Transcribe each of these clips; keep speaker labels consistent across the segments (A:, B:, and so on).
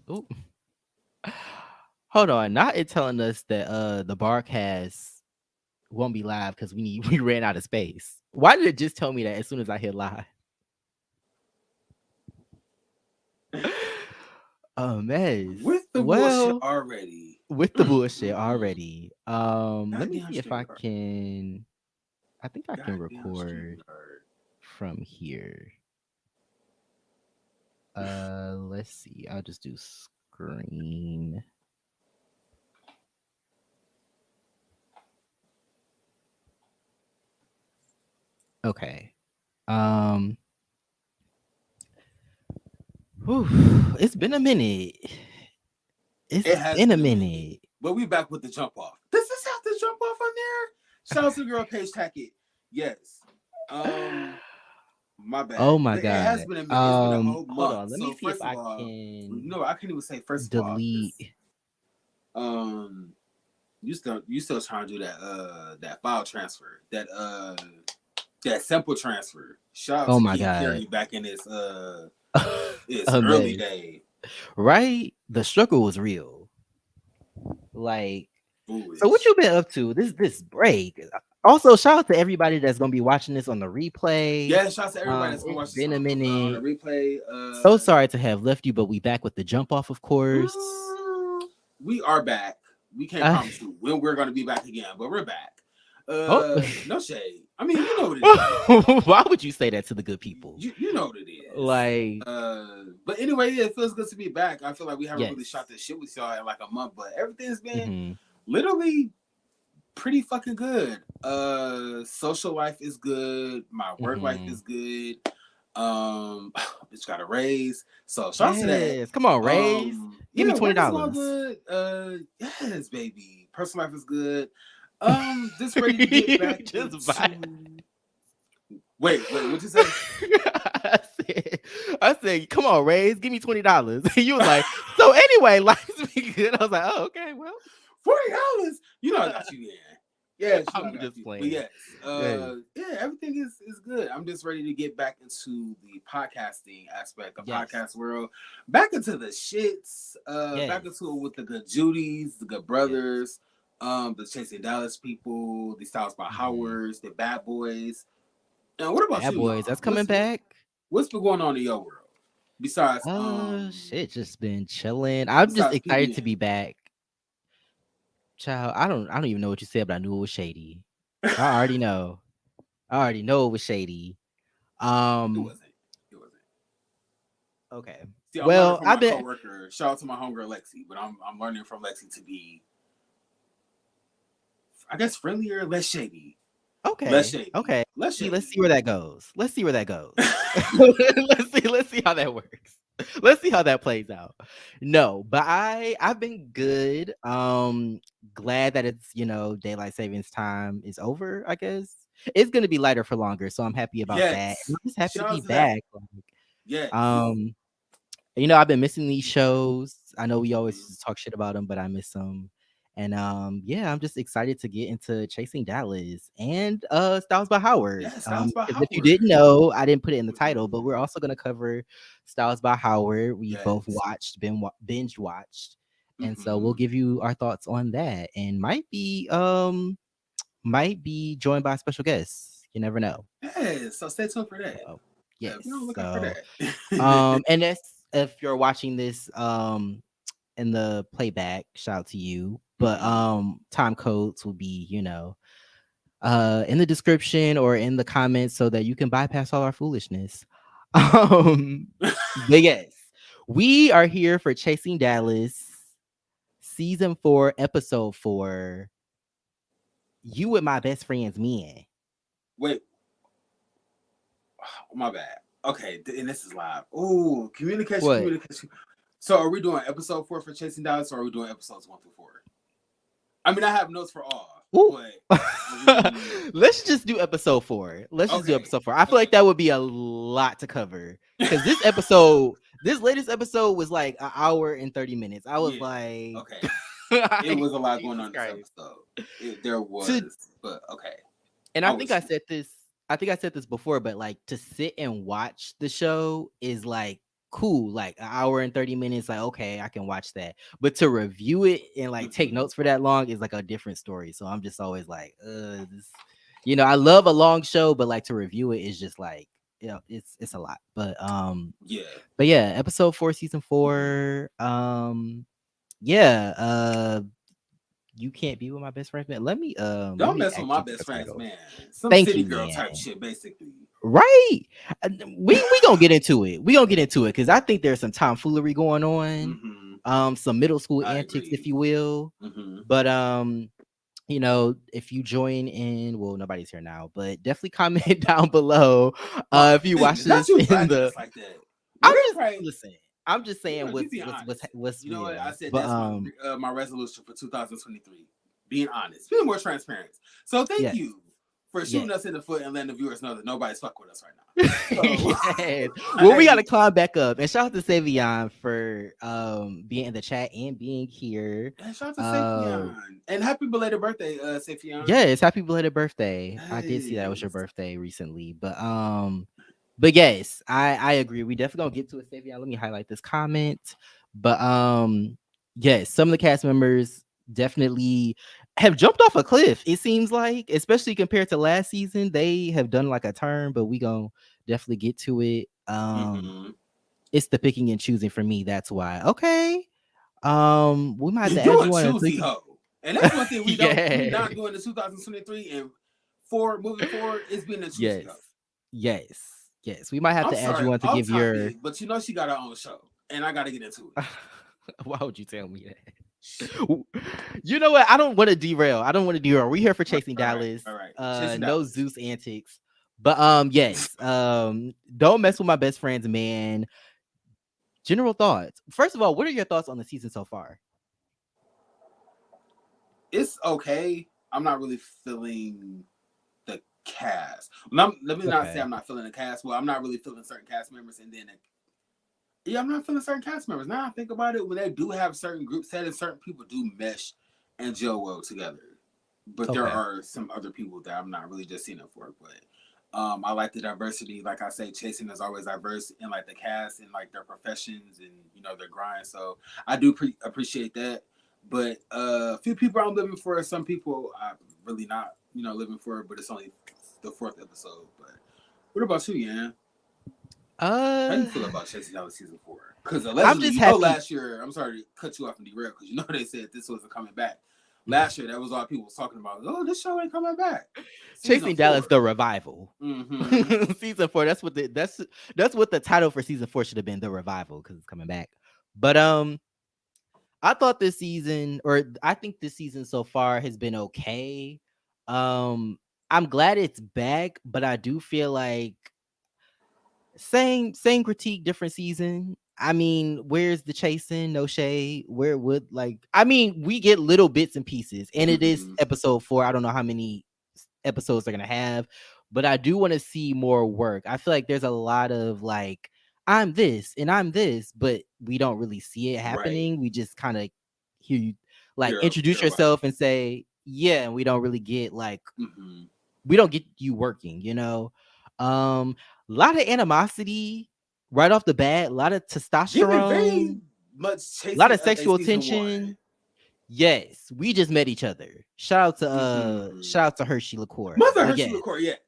A: Ooh. Hold on. Not it telling us that the bark has won't be live because we ran out of space. Why did it just tell me that as soon as I hit live? A mess.
B: With the bullshit
A: Well,
B: already.
A: with the bullshit already. Let me
B: Goddamn
A: see if I
B: StreamYard.
A: can. I think I can
B: Goddamn
A: record
B: StreamYard.
A: from here. Let's see. I'll just do screen. Okay. Um. Whew, it's been a minute. It's
B: It has
A: been a
B: been a minute.
A: minute.
B: But we back with the jump off. Does this have to jump off on there? Shout out to the girl Paige Tackett. Yes. My
A: Oh
B: bad.
A: my
B: But it has
A: god.
B: been a minute. It's been a whole
A: Hold
B: month.
A: on. Let me
B: So
A: see if
B: first of
A: I
B: all,
A: can
B: no, I can't even say first of all, because
A: delete.
B: um you still trying to do that file transfer. That simple transfer. Shout out
A: Oh
B: to
A: my
B: Key and
A: god.
B: Carry back in its
A: A
B: early
A: mess.
B: day.
A: Right? The struggle was real. Like, so what
B: Foolish.
A: you been up to this break? Also, shout out to everybody that's gonna be watching this on the replay.
B: Yeah, shout out to everybody that's gonna
A: It's
B: watch this
A: been a
B: on the
A: minute.
B: replay.
A: So sorry to have left you, but we back with the jump off, of course.
B: We are back. We can't
A: Uh,
B: promise you when we're gonna be back again, but we're back.
A: oh,
B: No shade. I mean, you know what it is.
A: why would you say that to the good people?
B: You know what it is.
A: Like,
B: But anyway, yeah, it feels good to be back. I feel like we haven't really
A: yes.
B: shot this shit with y'all in like a month, but everything's been
A: Hmm.
B: literally pretty fucking good. Social life is good. My work life
A: Hmm.
B: is good. It's got a raise. So shout out to that.
A: Yes. Come on, raise. Give me
B: Yeah, work is all
A: $20.
B: good. Yes, baby. Personal life is good. Just ready to get back
A: Just buy.
B: into. Wait. What'd you say?
A: I said, I said, come on, raise. Give me $20. You was like, so anyway, life's been good. I was like, oh, okay, well,
B: $40. You know I got you in. Yes, you know I
A: I'm
B: got
A: just
B: you. But
A: playing.
B: yes,
A: Yes.
B: yeah, everything is good. I'm just ready to get back into the podcasting aspect of
A: Yes.
B: podcast world. Back into the shits. Back
A: Yes.
B: into it with the good Judys, the good
A: Yes.
B: brothers, the Chasing Dallas people, the Styles by
A: Hmm.
B: Howards, the Bad Boys. And what about
A: Bad
B: you,
A: Boys,
B: Yon?
A: that's coming back.
B: What's been going on in your world? Besides
A: Shit, just been chilling. I'm just
B: besides
A: excited to
B: PBN.
A: be back. Child, I don't even know what you said, but I knew it was shady. I already know. I already know it was shady.
B: It
A: Um,
B: wasn't. It wasn't.
A: okay.
B: See, I'm learning
A: Well,
B: from
A: I've
B: my
A: been
B: coworker. Shout out to my homegirl Lexi, but I'm learning from Lexi to be, I guess, friendlier, less shady, less
A: okay.
B: shady,
A: Okay.
B: less
A: Let's see
B: shady.
A: where that goes. Let's see where that goes. Let's see how that works. Let's see how that plays out. No, but I've been good. Glad that it's, daylight savings time is over, I guess. It's gonna be lighter for longer, so I'm happy about that. And
B: Yes,
A: I'm just happy to
B: shout
A: be
B: out to that.
A: back. Like,
B: Yes.
A: um, I've been missing these shows. I know we always
B: Mhm.
A: just talk shit about them, but I miss them. And yeah, I'm just excited to get into Chasing Dallas and Styles by Howard.
B: Yes, that was by
A: Because if you
B: Howard.
A: didn't know, I didn't put it in the title, but we're
B: Mhm.
A: also gonna cover Styles by Howard. We both
B: Yes.
A: watched, binge watched, and so we'll
B: Hmm.
A: give you our thoughts on that, and might be joined by a special guest. You never know.
B: Yes. So stay tuned for that.
A: So
B: Yeah,
A: yes,
B: be on the lookout for
A: so
B: that.
A: and that's if you're watching this in the playback, shout out to you. But
B: Hmm.
A: time codes will be, in the description or in the comments so that you can bypass all our foolishness. Um but yes, we are here for Chasing Dallas season 4, episode 4. You with my best friend's men.
B: Wait, my bad. Okay, and this is live. Oh, communication,
A: What?
B: communication. So are we doing episode 4 for Chasing Dallas, or are we doing episodes 1 through 4? I mean, I have notes for all,
A: Ooh.
B: but are we
A: Let's just do episode 4. Let's just do
B: okay?
A: episode 4. I feel like
B: Okay.
A: that would be a lot to cover because this latest episode was like an hour and 30 minutes. I was
B: Yeah.
A: like,
B: Okay. It
A: like,
B: was a lot going
A: Jesus
B: on this
A: Christ.
B: episode. There
A: To
B: was, but okay.
A: and
B: I was.
A: I think I said this before, but like to sit and watch the show is like cool, like an hour and 30 minutes, like okay, I can watch that. But to review it and like take
B: Mm-hmm.
A: notes for that long is like a different story. So I'm just always like, this, I love a long show, but like to review it is just like, it's a lot.
B: Yeah.
A: But yeah, episode 4, season
B: Mm-hmm.
A: 4. Yeah, you can't be with my best friend, man. Let
B: Don't
A: me
B: mess with my
A: actually pick
B: best
A: a
B: friends,
A: title.
B: man. Some
A: Thank
B: city
A: you,
B: girl
A: man.
B: type shit, basically.
A: Right. We gonna get into it. We gonna get into it because I think there's some tomfoolery going on,
B: Mm-hmm.
A: some middle school
B: I
A: antics, if
B: agree.
A: you will.
B: Mm-hmm.
A: But if you join in, well, nobody's here now, but definitely comment down below.
B: My
A: If you watch
B: goodness, not
A: this
B: you
A: in
B: flagging
A: the,
B: us like that. Well,
A: I'm
B: they
A: just
B: probably,
A: listen. I'm just
B: you
A: saying
B: know, you be honest.
A: what's
B: You know what? I
A: real.
B: said
A: But
B: that's my resolution for 2023. Being honest, being more transparent. So thank
A: yes,
B: you for shooting
A: yes.
B: us in the foot and letting the viewers know that nobody's fuck with us right now. So,
A: Yes. Well, we
B: like,
A: gotta climb back up. And shout out to Savion for being in the chat and being here.
B: and shout out to
A: Uh
B: Safion and happy belated birthday, Safion.
A: yes, happy belated birthday. I did see that it was your
B: Yes.
A: birthday recently. But yes, I agree. We definitely gonna get to it, Savion. Let me highlight this comment. But yes, some of the cast members definitely have jumped off a cliff. It seems like, especially compared to last season, they have done like a turn, but we gonna definitely get to it.
B: Mm-hmm.
A: It's the picking and choosing for me. That's why. Okay. We might have to add
B: You a
A: you on so you
B: choosy
A: can.
B: hoe. And that's one thing we
A: Yeah.
B: not doing in 2023 and moving forward is being a choosy
A: Yes.
B: hoe.
A: Yes. We might have
B: I'm
A: to add
B: sorry,
A: you on to
B: off
A: give your.
B: topic, but you know she got her own show, and I got to get into it.
A: Why would you tell me that? You know what? I don't want to derail. I don't want to derail. We here for chasing
B: All right,
A: Dallas.
B: all right. Chasing
A: No
B: Dallas.
A: Zeus antics. But yes. Don't mess with my best friends, man. General thoughts. First of all, what are your thoughts on the season so far?
B: It's okay. I'm not really feeling the cast. Let me not say
A: Okay.
B: I'm not feeling the cast. Well, I'm not really feeling certain cast members, and then yeah, I'm not feeling certain cast members. Now I think about it, when they do have certain group settings, certain people do mesh and gel well together. But there
A: Okay.
B: are some other people that I'm not really just seeing it for. But I like the diversity. Like I say, Chasing is always diverse in like the cast and like their professions and their grind. So I do appreciate that. But a few people I'm living for. Some people I'm really not living for. But it's only the fourth episode. But what about you, Yan? How you
A: Uh,
B: feel about Chasing Down season 4? Because
A: I'm
B: allegedly,
A: just happy.
B: last year, I'm sorry to cut you off and derail, because they said this wasn't coming back. Last year, that was all people was talking about. Oh, this show ain't coming back. Season
A: Chasing Dallas
B: 4.
A: the revival.
B: Mm-hmm.
A: Season 4. That's what the title for season 4 should have been, the revival, because it's coming back. But I thought this season, or I think this season so far has been okay. I'm glad it's back, but I do feel like same critique, different season. I mean, where's the chasing? No shade. Where would I mean, we get little bits and pieces, and it is
B: Mm-hmm.
A: episode 4. I don't know how many episodes they're gonna have, but I do want to see more work. I feel like there's a lot of I'm this and I'm this, but we don't really see it
B: Right.
A: happening. We just kind of hear you
B: Hear
A: introduce
B: about you.
A: yourself and say yeah, and we don't really get
B: Mm-hmm.
A: we don't get you working. A lot of animosity right off the bat, a lot of
B: Giving very
A: testosterone,
B: much
A: a lot
B: Chasing
A: of sexual
B: season 1.
A: tension. Yes, we just met each other.
B: Mm-hmm.
A: Shout out to Hershey Liqueur.
B: Mother
A: But
B: Hershey
A: yes,
B: LaCour, yes.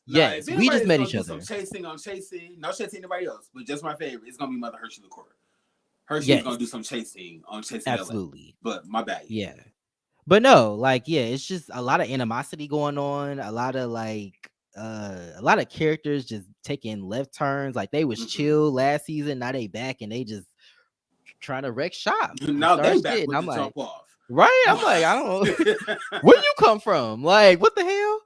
B: Now, if
A: yes, we
B: anybody
A: just
B: is
A: met
B: going to
A: each
B: do some
A: other.
B: chasing on Chasing, not chasing anybody else, but just my favorite, it's going to be Mother Hershey LaCour. Hershey is
A: Yes,
B: going to do some chasing on Chasing LA.
A: absolutely.
B: But my bad, yeah.
A: Yeah. But no, yeah, it's just a lot of animosity going on, a lot of characters just taking left turns. Like they was
B: Mm-hmm.
A: chill last season, now they back and they just trying to wreck shop and
B: Now
A: start
B: they back
A: shit. And
B: with
A: I'm
B: the
A: like,
B: jump off.
A: right? I'm like, I don't know where you come from. Like, what the hell?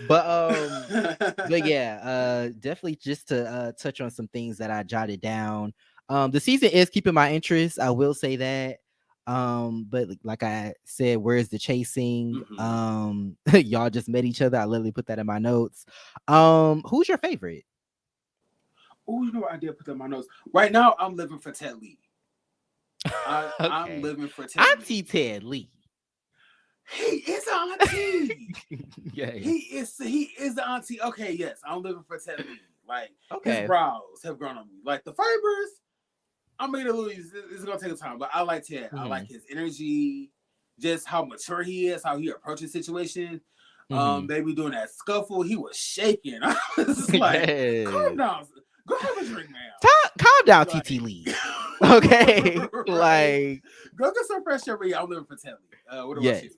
A: But yeah, definitely just to touch on some things that I jotted down. The season is keeping my interest. I will say that. But like I said, where's the chasing?
B: Mm-hmm.
A: Y'all just met each other. I literally put that in my notes. Who's your favorite?
B: Oh, you know what? I did put that in my notes. Right now, I'm living for Ted Lee. I'm
A: Okay,
B: living for Ted
A: Auntie
B: Lee.
A: Ted Lee.
B: He is auntie.
A: Yes.
B: He is the auntie. Okay, yes, I'm living for Ted Lee. Like his
A: Okay.
B: brows have grown on me. Like the fibers. I mean, Louis, it's gonna take time, but I like Ted. I like
A: Mhm.
B: his energy, just how mature he is, how he approaches situations.
A: Mhm.
B: They be doing that scuffle. He was shaking. I was just like, calm
A: Yes.
B: down, go have a drink, man.
A: Calm down, TT
B: Like,
A: Lee. Okay.
B: right?
A: Like,
B: Go get some fresh air. I'm living for Telly. What about
A: yes.
B: you?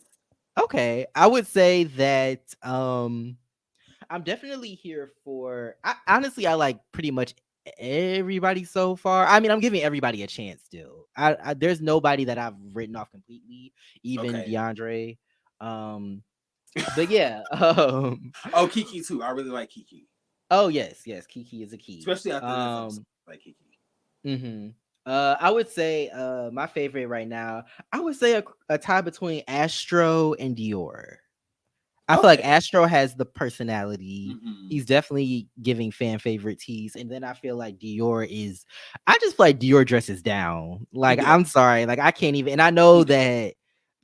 A: Okay. I would say that I'm definitely here for honestly I like pretty much everybody so far. I mean, I'm giving everybody a chance still. There's nobody that I've written off completely, even
B: Okay.
A: DeAndre. Um but yeah,
B: Oh, Kiki too. I really like Kiki,
A: oh yes, yes, Kiki is a key.
B: especially after this episode. I like Kiki.
A: Mhm. I would say my favorite right now, I would say a tie between Astro and Dior. I feel like
B: Okay.
A: Astro has the personality.
B: Mm-hmm.
A: He's definitely giving fan favorite tees. And then I feel like Dior is I just feel like Dior dresses down.
B: He
A: Like, I'm
B: does.
A: sorry. Like, I can't even, and I
B: He
A: know
B: does.
A: that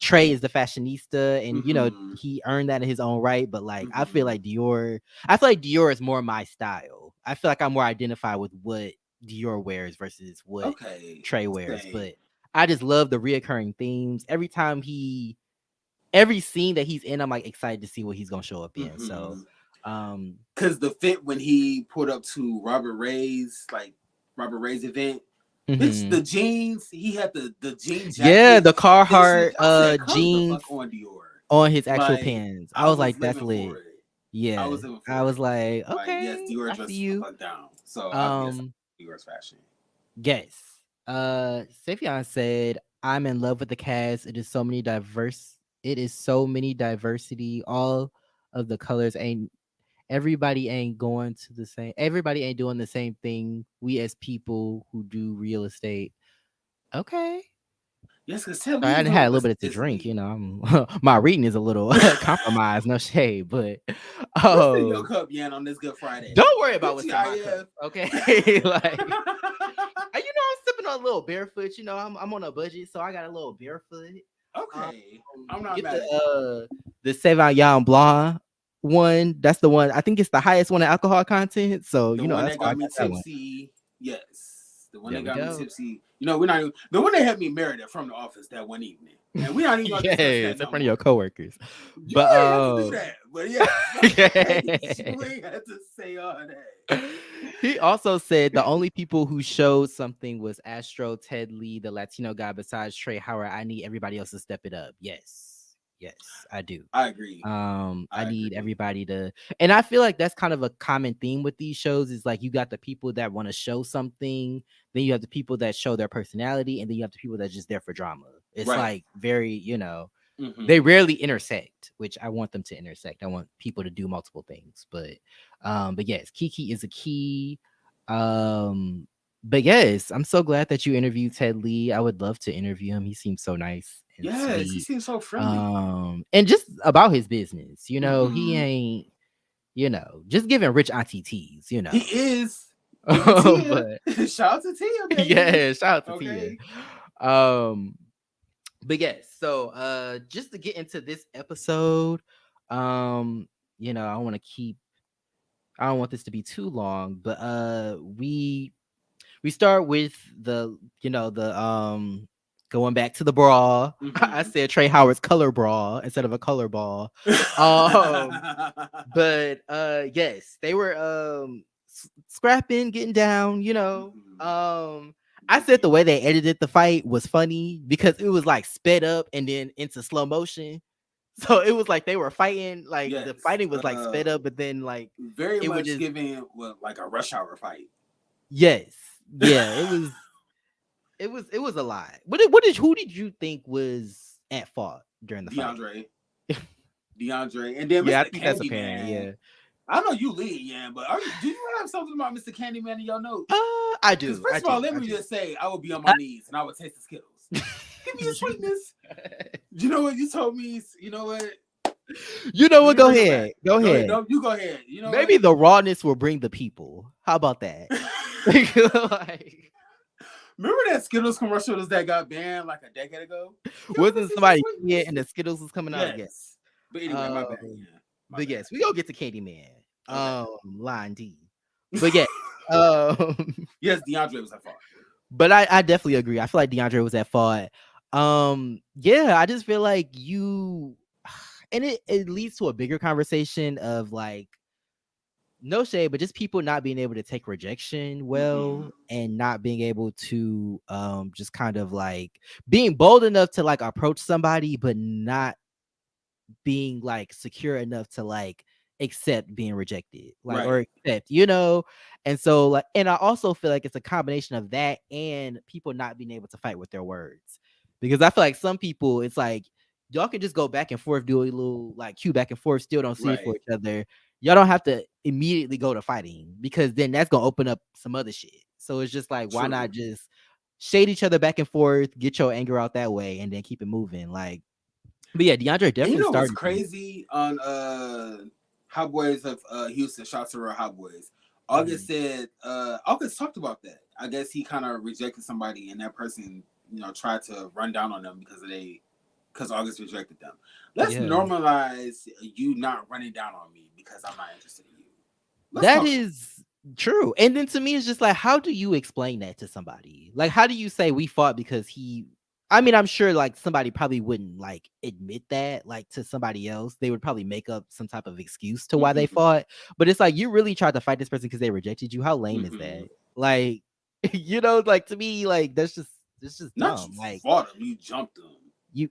A: Trey is the fashionista and
B: Mm-hmm.
A: he earned that in his own right. But like
B: Mm-hmm.
A: I feel like Dior is more my style. I feel like I'm more identified with what Dior wears versus what
B: Okay.
A: Trey wears.
B: Same.
A: But I just love the reoccurring themes. Every scene that he's in, I'm like excited to see what he's gonna show up in. So,
B: Mm-hmm.
A: um,
B: Cause the fit when he pulled up to Robert Ray's event, bitch,
A: mhm.
B: the jeans, he had the jean
A: Yeah, the
B: jackets, the shoes.
A: Carhartt
B: I said, come the
A: jeans
B: fuck on, Dior.
A: on his actual
B: Like,
A: pants. I
B: I
A: was
B: was
A: like, that's
B: living for
A: lit.
B: it. I
A: Yeah,
B: was living
A: I
B: for
A: was
B: it.
A: like,
B: Like, yes,
A: okay,
B: Dior
A: I see
B: dresses the
A: you.
B: fuck down. So I guess
A: Um,
B: Dior's fashion.
A: yes. Savion said, "I'm in love with the cast. It is so many diverse. It is so many diversity. All of the colors ain't everybody ain't going to the same. Everybody ain't doing the same thing. We as people who do real estate." Okay.
B: Yes, because Ted
A: Sorry,
B: Lee
A: I
B: is
A: didn't
B: known
A: had a
B: for
A: little bit of to drink,
B: simplicity.
A: my reading is a little compromised, no shade, but
B: What's in your
A: oh,
B: cup, Yan, on this Good Friday?
A: don't worry about what's in my cup,
B: TGIF.
A: okay? Like, I'm sipping on a little barefoot. I'm on a budget, so I got a little barefoot. Um,
B: Okay. I'm not
A: get
B: mad at that.
A: the Sauvignon Blanc one. That's the one. I think it's the highest one in alcohol content. So
B: The one
A: that's
B: that
A: why I
B: got me
A: got that one.
B: tipsy. Yes. The one
A: There
B: that
A: we
B: got me
A: go.
B: tipsy. We're not even the one that had me married from the office that one evening. And we're not even gonna discuss that
A: Yes, in
B: no
A: front of your
B: more.
A: coworkers,
B: You
A: but
B: ain't have to do that. But yes, you ain't have to say all that.
A: he also said the only people who showed something was Astro, Ted Lee, the Latino guy, besides Trey Howard. I need everybody else to step it up. Yes, yes, I do.
B: I agree.
A: I
B: I
A: need
B: agree.
A: everybody to, and I feel like that's kind of a common theme with these shows. Is like you got the people that want to show something, then you have the people that show their personality, and then you have the people that's just there for drama. It's
B: Right.
A: like very, they
B: Mm-hmm.
A: rarely intersect, which I want them to intersect. I want people to do multiple things, but yes, Kiki is a key. Um, but yes, I'm so glad that you interviewed Ted Lee. I would love to interview him. He seems so nice and
B: Yes, he
A: sweet.
B: seems so friendly.
A: And just about his business, he
B: Mm-hmm.
A: ain't, just giving rich auntie teas,
B: He is. Give it Tia.
A: but
B: Shout out to Tia, baby.
A: yeah, shout out to Tia.
B: Okay.
A: Um, but yes, so just to get into this episode, um I want to keep I don't want this to be too long, but we start with the going back to the brawl. I
B: Mm-hmm.
A: said Trey Howard's color brawl instead of a color ball. um but yes, they were scrapping, getting down.
B: Mm-hmm.
A: I said the way they edited the fight was funny because it was like sped up and then into slow motion. So it was like they were fighting, like the
B: Yes.
A: fighting was like sped up, but then like
B: Very
A: it would
B: much
A: just
B: giving like a rush hour fight.
A: yes. Yeah, it was a lot. What did who did you think was at fault during the fight?
B: DeAndre. DeAndre. And then
A: Yeah, I
B: Mr.
A: think that's apparent.
B: Candyman.
A: Yeah.
B: I know you lead, yeah, but do you have something about Mr. Candyman in your notes?
A: I
B: Because
A: do. I
B: first of all,
A: do.
B: let
A: I
B: me
A: do.
B: just say I would be on my knees and I would taste the Skittles. Give me a sweetness. You know what you told me? You know what?
A: You know
B: Let
A: what?
B: me
A: Go
B: bring it back.
A: ahead. Go
B: Go ahead.
A: ahead.
B: No, you go ahead. You know
A: Maybe the rawness will bring the people. How about that?
B: what?
A: Like,
B: Remember that Skittles commercials that got banned like a decade ago? Give me
A: wasn't
B: some
A: somebody here
B: sweetness.
A: and the Skittles was coming out again?
B: Yes. But anyway, my bad.
A: Um,
B: Yeah, my
A: but
B: bad.
A: yes, we gonna get to Candyman.
B: Okay.
A: Line D. But yeah, um,
B: Yes, DeAndre was at fault.
A: But I definitely agree. I feel like DeAndre was at fault. Yeah, I just feel like you and it leads to a bigger conversation of like no shade, but just people not being able to take rejection
B: Mm-hmm.
A: well and not being able to just kind of like being bold enough to like approach somebody but not being like secure enough to like accept being rejected like or
B: Right.
A: accept and so like and I also feel like it's a combination of that and people not being able to fight with their words because I feel like some people it's like y'all can just go back and forth do a little like cue back and forth still don't see it for
B: Right.
A: each other. Y'all don't have to immediately go to fighting because then that's gonna open up some other shit. So it's just like why not
B: True.
A: just shade each other back and forth, get your anger out that way and then keep it moving like. But yeah, DeAndre
B: And you
A: definitely
B: know what's
A: started things.
B: crazy on Hot Boys of Houston, shots to real Hot Boys. August said August talked about that. I guess he kind of rejected somebody and that person, tried to run down on them because August rejected them. Let's
A: Yeah.
B: normalize you not running down on me because I'm not interested in you. Let's
A: That
B: talk about
A: is true. And then to me, it's just like, how do you explain that to somebody? Like, how do you say we fought because he I mean, I'm sure like somebody probably wouldn't like admit that like to somebody else. They would probably make up some type of excuse to
B: it.
A: why they fought. But it's like you really tried to fight this person because they rejected you. How lame is
B: Mm-hmm.
A: that? Like, like to me, like that's just
B: Not you
A: dumb. Like
B: fought him, you jumped him.
A: you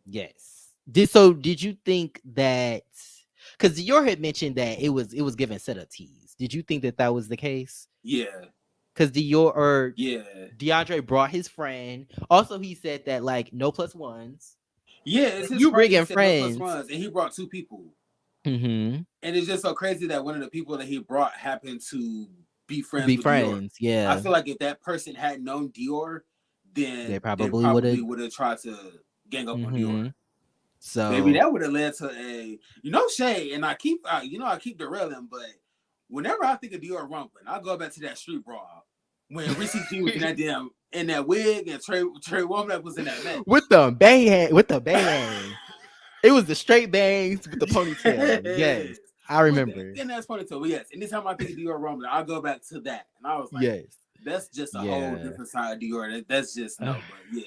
A: yes. Did you think that because Dior had mentioned that it was given setup tease. Did you think that that was the case?
B: Yeah,
A: Because Dior or
B: yeah,
A: DeAndre brought his friend. Also, he said that like no plus ones.
B: yeah. It's
A: If
B: his
A: you
B: friend. He
A: bringing
B: said no plus
A: friends,
B: ones, and he brought two people.
A: mm-hmm,
B: And it's just so crazy that one of the people that he brought happened to be friends
A: be
B: with Dior.
A: friends.
B: I
A: Yeah,
B: feel like if that person had known Dior,
A: they
B: then they
A: probably would have.
B: probably would have tried to gang up on Dior.
A: Mm-hmm.
B: Maybe
A: So
B: that would have led to Shay. And I keep derailing, but whenever I think of Dior rumbling, I go back to that street brawl when Reese G was in that wig and Trey Womack was in that match.
A: with the bang. It was the straight bangs with the ponytail. Yes,
B: Yes.
A: I
B: With that
A: remember.
B: thin ass ponytail. But yes, anytime I think of Dior Rumbling, I go back to that. And I was like,
A: Yes,
B: that's just a whole
A: yeah.
B: different side of Dior. That's just no, but yeah.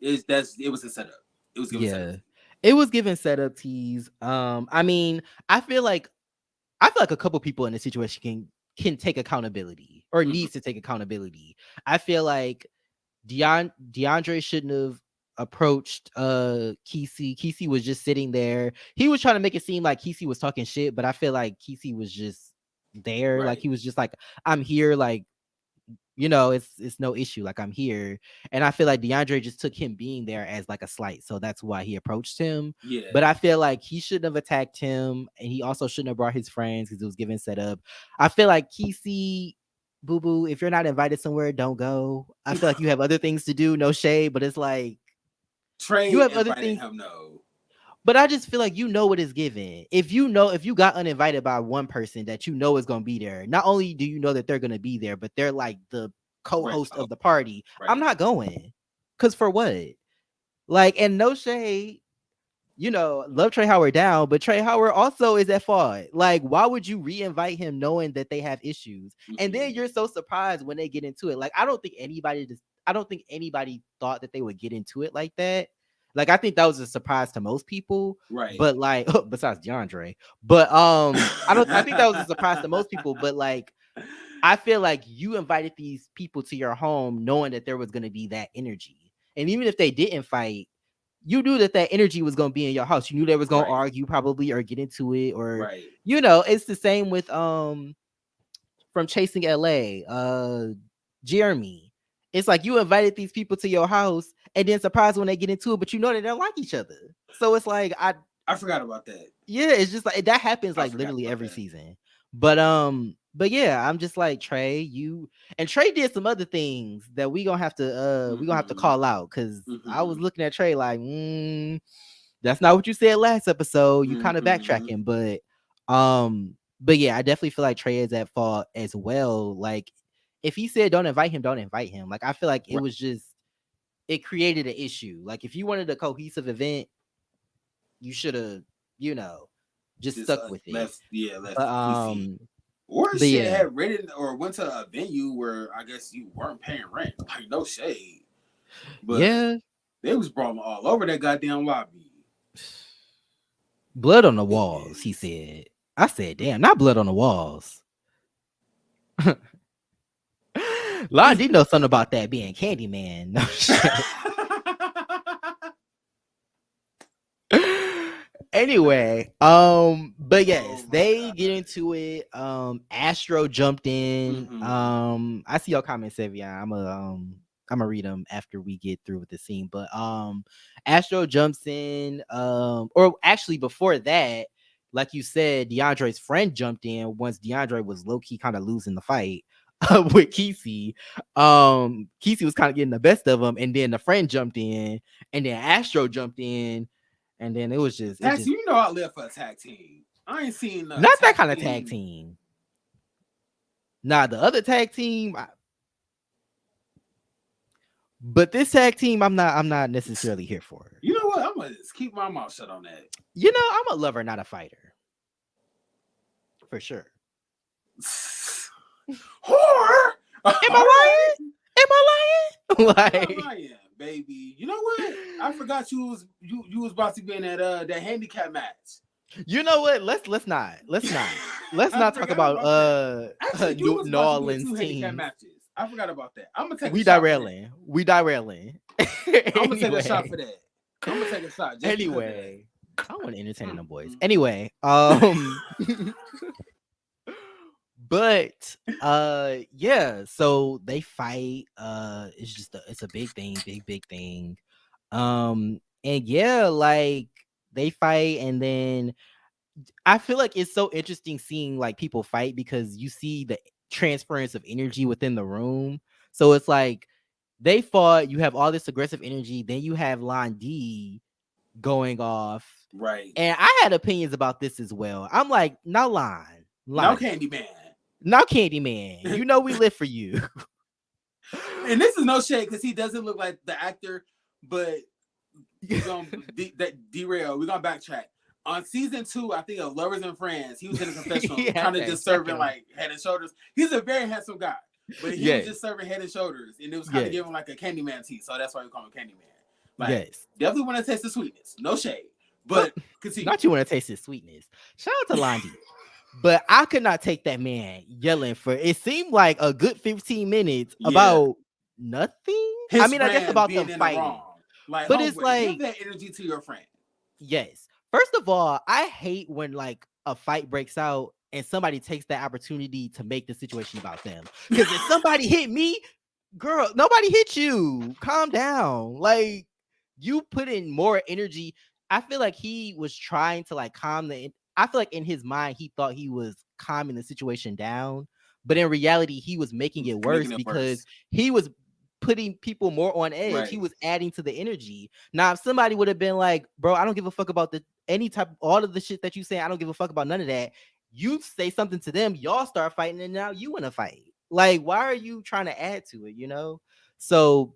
B: It was a setup. It was given setup.
A: Yeah. It was given setup tease. I mean, I feel like a couple people in this situation can take accountability or
B: Mm-hmm.
A: needs to take accountability. I feel like DeAndre shouldn't have approached Kesey. Kesey was just sitting there. He was trying to make it seem like Kesey was talking shit, but I feel like Kesey was just there. Like
B: Right.
A: he was just like, I'm here, like it's no issue. Like I'm here. And I feel like DeAndre just took him being there as like a slight. So that's why he approached him. But
B: Yeah.
A: I feel like he shouldn't have attacked him and he also shouldn't have brought his friends because it was given set up. I feel like Kesey, boo boo, if you're not invited somewhere, don't go. I feel like you have other things to do, no shade, but it's like you
B: Trey
A: have other
B: invited
A: things.
B: him no.
A: But I just feel like what is given. If you got uninvited by one person that you know is gonna be there, not only do you know that they're gonna be there, but they're like the
B: Right.
A: co-host
B: Oh,
A: of the party. I'm
B: right.
A: not going. Cause for what? Like, and no shade, love Trey Howard down, but Trey Howard also is at fault. Like, why would you re-invite him knowing that they have issues? And then
B: Mm-hmm.
A: you're so surprised when they get into it. Like, I don't think anybody thought that they would get into it like that. Like, I think that was a surprise to most people,
B: Right.
A: but like, besides DeAndre, but I think that was a surprise to most people, but like, I feel like you invited these people to your home knowing that there was going to be that energy. And even if they didn't fight, you knew that energy was going to be in your house. You knew they was going to
B: right.
A: argue probably or get into it or
B: Right.
A: it's the same with from Chasing LA, Jeremy. It's like you invited these people to your house and then surprised when they get into it, but you know they don't like each other. So it's like
B: I forgot about that.
A: yeah, it's just like that happens
B: I
A: like
B: forgot
A: literally
B: about
A: every
B: that.
A: season. But yeah, I'm just like Trey, Trey did some other things that we gonna have to
B: Mm-hmm.
A: call out because I
B: Mm-hmm.
A: was looking at Trey like, that's not what you said last episode. You kind of
B: Mm-hmm.
A: backtracking, but yeah, I definitely feel like Trey is at fault as well. Like if he said don't invite him, don't invite him. Like I feel like it
B: Right.
A: was just it created an issue. Like if you wanted a cohesive event, you should have, you know, just
B: Just
A: stuck with it.
B: left. Yeah, left
A: But
B: Kesey Or
A: But
B: shit
A: yeah,
B: had written or went to a venue where I guess you weren't paying rent. Like no shade, but
A: yeah,
B: they was brawling all over that goddamn lobby.
A: blood on the walls. He
B: Yes.
A: said. I said, damn, not blood on the walls. Lon D know something about that being Candyman. No shit. Anyway, but
B: Oh
A: yes,
B: my
A: they
B: god.
A: get into it. Astro jumped in.
B: Mm-hmm.
A: I see your comments, Evian. I'm gonna read them after we get through with the scene. But Astro jumps in. Or actually before that, like you said, DeAndre's friend jumped in once DeAndre was low key kind of losing the fight with Kesey. Kesey was kind of getting the best of him, and then the friend jumped in, and then Astro jumped in, and then it
B: Taxi,
A: just
B: you know I live for a tag team. I ain't seen a
A: not that
B: tag
A: kind of tag
B: team.
A: team. Nah, the other tag team, but this tag team, I'm not necessarily here for.
B: You know what? I'm gonna just keep my mouth shut on that.
A: You know, I'm a lover, not a fighter, for sure.
B: Whore. All
A: Am
B: right.
A: I lying? Am I lying?
B: You're not
A: Like,
B: lying, baby. You know what? I forgot you was about to be in that handicap match.
A: you know what? Let's not talk
B: forgot
A: about
B: about that. Actually, you was
A: New
B: about to be in
A: Orleans
B: two handicap
A: teams.
B: matches. I forgot about that. I'm gonna take a
A: We
B: shot for that.
A: derailing. We derailing.
B: I'm gonna take a shot for
A: Anyway,
B: that. I'm gonna take a shot just because of that.
A: anyway, I want to entertain them boys.
B: Mm.
A: Anyway, but yeah, so they fight. It's a big thing, big thing. And yeah, like they fight, and then I feel like it's so interesting seeing like people fight because you see the transference of energy within the room. So it's like they fought, you have all this aggressive energy, then you have Line D going off.
B: Right.
A: And I had opinions about this as well. I'm like, now
B: Now
A: Lonnie,
B: Candyman.
A: now Candyman, you know we live for you.
B: And this is no shade because he doesn't look like the actor, but we're gonna derail. We're gonna backtrack. On season 2, I think of Lovers and Friends, he was in a confessional
A: He
B: kind
A: had
B: of
A: that
B: just serving
A: second.
B: like Head and Shoulders. He's a very handsome guy, but he was
A: Yes,
B: just serving Head and Shoulders, and it was kind of
A: yes,
B: giving like a Candyman tea, so that's why we call him Candyman. Like,
A: yes.
B: definitely want to taste the sweetness, no shade,
A: Uh,
B: but continue.
A: Not you want to taste his sweetness. Shout out to Londi. But I could not take that man yelling for it seemed like a good 15 minutes
B: Yeah,
A: about nothing. I
B: his
A: mean, I guess
B: friend
A: about
B: being
A: them
B: in the
A: fighting.
B: wrong. Like,
A: But it's
B: homeboy, give
A: like,
B: that energy to your friend.
A: yes. First of all, I hate when like a fight breaks out and somebody takes that opportunity to make the situation about them. Because if somebody hit me, girl, nobody hit you. Calm down. Like you put in more energy. I feel like he was trying to like calm the. I feel like in his mind he thought he was calming the situation down, but in reality he was making it worse
B: Making it
A: because
B: worse.
A: he was putting people more on edge. He
B: Right.
A: was adding to the energy. Now, if somebody would have been like, "Bro, I don't give a fuck about the any type, all of the shit that you say. I don't give a fuck about none of that." You say something to them, y'all start fighting, and now you in a fight. Like, why are you trying to add to it? You know? So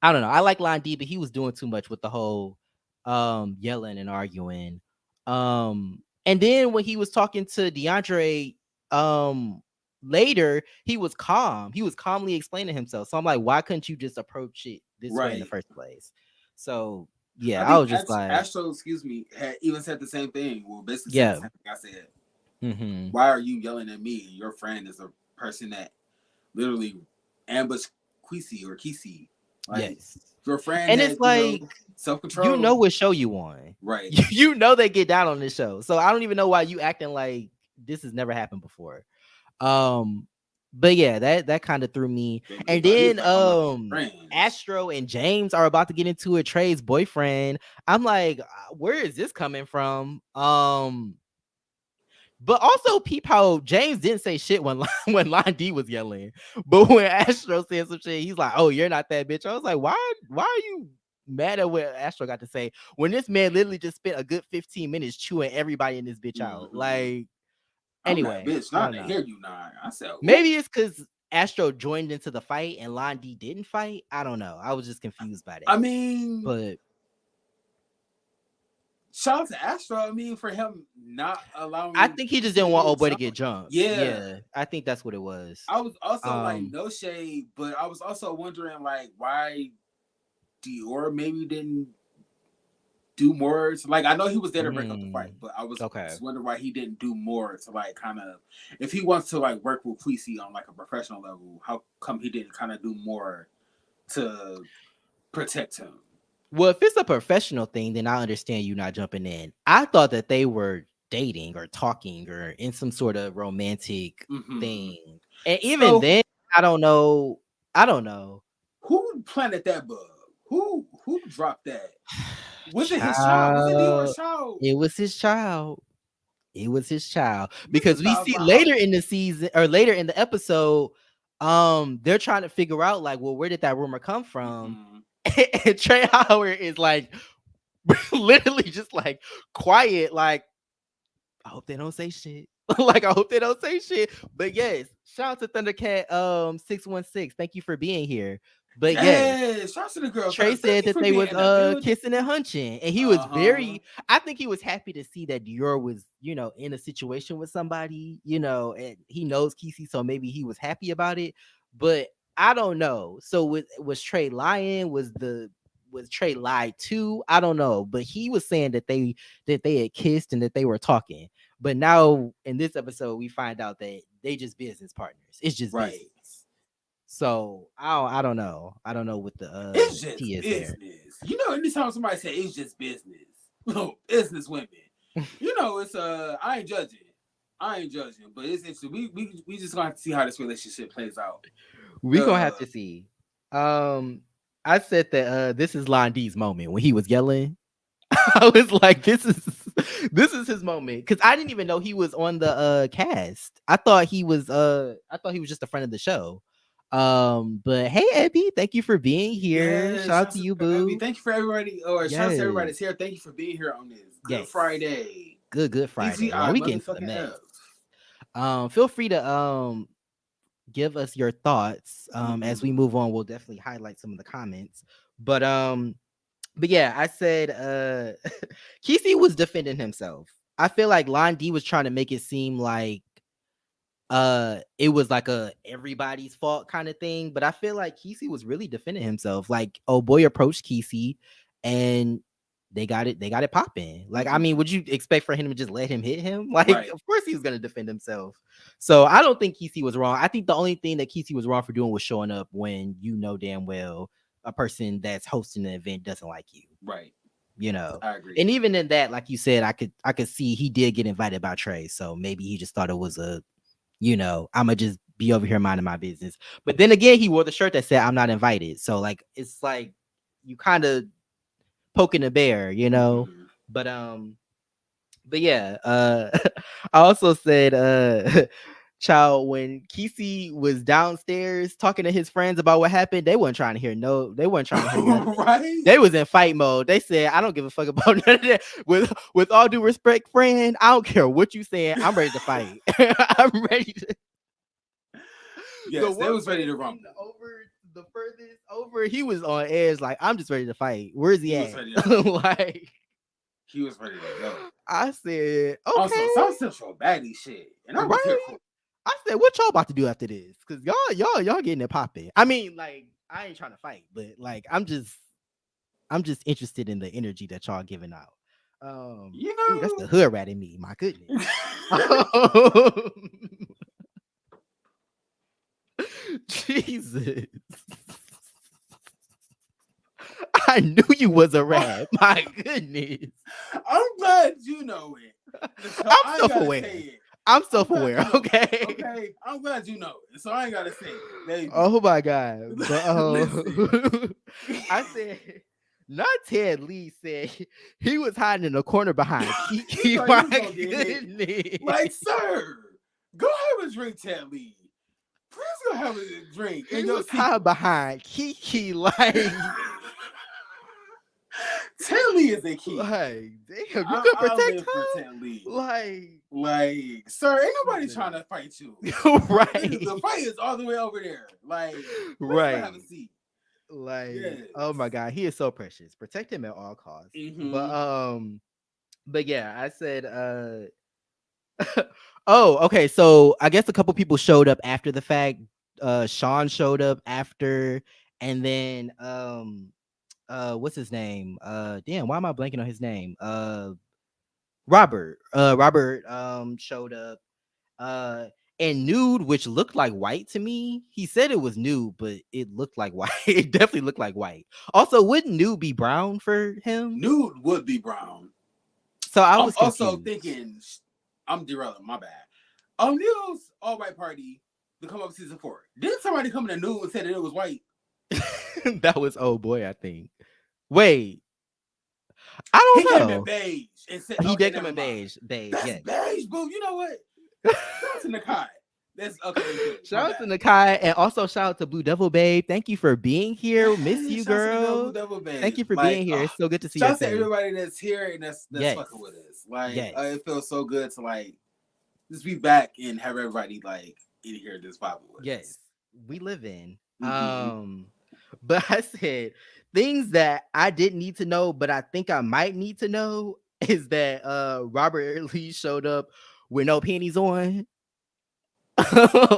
A: I don't know. I like Line D, but he was doing too much with the whole yelling and arguing. And then when he was talking to DeAndre later, he was calm. He was calmly explaining himself. So I'm like, why couldn't you just approach it this way in the
B: Right.
A: first place? So
B: I
A: yeah, I
B: think
A: was just like,
B: Astro, excuse me, had even said the same thing. Well, basically said the
A: yeah.
B: same thing I said.
A: Mm-hmm.
B: Why are you yelling at me? Your friend is a person that literally ambushed Kesey. Like
A: Yes.
B: your friend
A: And
B: had,
A: it's like,
B: self
A: you know
B: control.
A: what show you on.
B: Right.
A: You know they get down on this show. So I don't even know why you acting like this has never happened before. Um, but yeah, that kind of threw me.
B: Baby, he
A: And
B: thought he was
A: then
B: like, I'm one of your friends.
A: Astro and James are about to get into it. Trey's boyfriend. I'm like, where is this coming from? But also peep how James didn't say shit when when Line D was yelling. But when Astro said some shit, he's like, "Oh, you're not that bitch." I was like, why are you mad at what Astro got to say when this man literally just spent a good 15 minutes chewing everybody in this bitch out?
B: Mm-hmm.
A: Like,
B: I'm that
A: anyway,
B: bitch,
A: I
B: not
A: don't
B: to
A: know.
B: hear you now. I said, ooh.
A: Maybe it's because Astro joined into the fight and Lon D didn't fight. I don't know. I was just confused by
B: I
A: that.
B: mean,
A: But
B: shout out to Astro. I mean, for him not
A: I
B: allowing
A: think he just
B: Kiki
A: didn't
B: to
A: want
B: get
A: old boy to get
B: jumped.
A: jumped.
B: Yeah,
A: Yeah, I think that's what it was.
B: I was also like
A: Um,
B: no shade, but I was also wondering like why Dior maybe didn't do more to, like, I know he was there to break up the fight, but I was
A: okay.
B: just wondering why he didn't do more to like kind of, if he wants to like work with Queasy on like a professional level, how come he didn't kind of do more to protect him?
A: Well, if it's a professional thing, then I understand you not jumping in. I thought that they were dating or talking or in some sort of romantic
B: Mm-hmm.
A: thing. And even
B: So
A: then, I don't know. I don't know.
B: who planted that bug? Who dropped that? Was it his child? Was it Dior's
A: Child,
B: child?
A: it was his child. It was his child
B: Mr.
A: because we
B: Styles,
A: see
B: my
A: later in the season or later in the episode, they're trying to figure out like, well, where did that rumor come from?
B: mm-hmm.
A: And Trey Howard is like literally just like quiet, like I hope they don't say shit. Like I hope they don't say shit. But yes, shout out to Thundercat 616. Thank you for being here. But yes,
B: Yes, shout out to the girl.
A: Trey
B: Thank
A: said
B: you
A: that
B: for
A: they
B: being
A: was
B: in the building.
A: kissing and hunching, and he was
B: Uh-huh.
A: very. I think he was happy to see that Dior was, in a situation with somebody, and he knows Kesey, so maybe he was happy about it. But I don't know. So was Trey lying? Was Trey lied too? I don't know. But he was saying that they had kissed and that they were talking. But now in this episode, we find out that they just business partners. It's just
B: Right.
A: business. So I don't know. I don't know what the
B: It's just
A: tea is there.
B: business. You know, anytime somebody say it's just business, business women. You know, it's I ain't judging. I ain't judging, but it's we just gonna have to see how this relationship plays out.
A: We gonna have to see. Um, I said that this is Lon D's moment when he was yelling. I was like, this is his moment because I didn't even know he was on the cast. I thought he was just a friend of the show. But hey, Abby, thank you for being here.
B: Yeah,
A: Shout out
B: shout
A: to
B: out
A: you,
B: to Abby.
A: boo.
B: Thank you for everybody, or shout out to everybody
A: Yes,
B: that's here. Thank you for being here on this Good
A: yes.
B: Friday.
A: Good Friday. While
B: TGI
A: we get into the
B: motherfucking
A: mess,
B: F.
A: feel free to give us your thoughts. As we
B: Mm-hmm.
A: move on, we'll definitely highlight some of the comments. But yeah, I said Kesey was defending himself. I feel like Lon D was trying to make it seem like it was like a everybody's fault kind of thing, but I feel like Kesey was really defending himself. Like, oh boy approached Kesey and they got it popping. Like, I
B: Mm-hmm.
A: mean, would you expect for him to just let him hit him? Like,
B: Right.
A: of course he was gonna defend himself. So I don't think Kesey was wrong. I think the only thing that Kesey was wrong for doing was showing up when you know damn well a person that's hosting the event doesn't like you.
B: Right.
A: You know,
B: I agree.
A: and even in that, like you said, I could see he did get invited by Trey, so maybe he just thought it was I'ma just be over here minding my business. But then again, he wore the shirt that said I'm not invited. So like it's like you kind of poking a bear.
B: Mm-hmm.
A: But yeah, I also said child, when Kesey was downstairs talking to his friends about what happened, they weren't trying to hear nothing.
B: Right.
A: They was in fight mode. They said, I don't give a fuck about none of that. With all due respect, friend, I don't care what you saying. I'm ready to fight. I'm ready to the
B: Yes, they
A: one
B: was ready to
A: person
B: rumble.
A: over the furthest over, he was on edge, like I'm just ready to fight. Where's he
B: He was
A: at?
B: ready to fight.
A: Like
B: He was ready to go.
A: I said,
B: Also,
A: okay,
B: South Central baddie shit, and I was here
A: right?
B: for.
A: I said, what y'all about to do after this? Cause y'all getting it popping. I mean, like, I ain't trying to fight, but like I'm just interested in the energy that y'all giving out.
B: You
A: Ooh, that's
B: know.
A: the hood rat in me. My goodness. Jesus. I knew you was a rat. My goodness.
B: I'm glad you know it. So
A: I'm
B: I ain't gotta
A: self-aware.
B: say it.
A: I'm
B: I'm glad
A: self-aware.
B: you know
A: Okay.
B: it. Okay, I'm glad you know it. So I ain't gotta say it, baby.
A: Oh my god. But
B: Listen.
A: I said not Ted Lee said he was hiding in a corner behind
B: He
A: Kiki.
B: thought he
A: My
B: was gonna get hit.
A: goodness.
B: Like, sir, go have a drink, Ted Lee. Please go have a drink
A: He
B: in your
A: was hiding
B: secret.
A: behind Kiki like
B: Ted Lee is a key.
A: damn, you could
B: I
A: protect
B: live for
A: her?
B: Ted Lee.
A: Like
B: Like, sir, ain't nobody
A: Jesus.
B: trying to fight you.
A: Right.
B: The fight is all the way over there. Like, please go have a
A: Right.
B: seat.
A: Like,
B: Yes.
A: oh my god, he is so precious. Protect him at all costs. But
B: Mm-hmm.
A: But yeah, I said oh, okay. So I guess a couple people showed up after the fact. Sean showed up after, and then what's his name? Damn, why am I blanking on his name? Robert showed up. Uh and nude, which looked like white to me. He said it was nude, but it looked like white. It definitely looked like white. Also, wouldn't nude be brown for him?
B: Nude would be brown.
A: So I
B: I'm
A: was
B: also
A: confused.
B: thinking, I'm derailing. My bad. Neil's all white party to come up season 4. Didn't somebody come in the nude and say that it was white?
A: That was oh boy, I think. Wait, I
B: He
A: don't
B: came in
A: know.
B: beige and said,
A: He
B: "Okay,
A: did come
B: never
A: in
B: mind.
A: beige. Beige,
B: That's
A: yes.
B: beige, boo. You know what? Shout out to Nakai. That's okay. Let me finish. My
A: Shout out to
B: bad.
A: Nakai, and also shout out to Blue Devil Babe. Thank you for being here. Miss
B: Yeah,
A: you,
B: shout out to the double
A: girl.
B: double
A: Thank
B: babe.
A: you for
B: Like,
A: being here. It's so good to see
B: shout
A: your
B: out to
A: face.
B: everybody that's here and that's
A: Yes.
B: fucking with us. Like,
A: Yes.
B: it feels so good to like just be back and have everybody like in here just vibing with
A: Yes.
B: us.
A: We live in.
B: Mm-hmm.
A: But I said things that I didn't need to know, but I think I might need to know is that Robert Lee showed up with no panties on.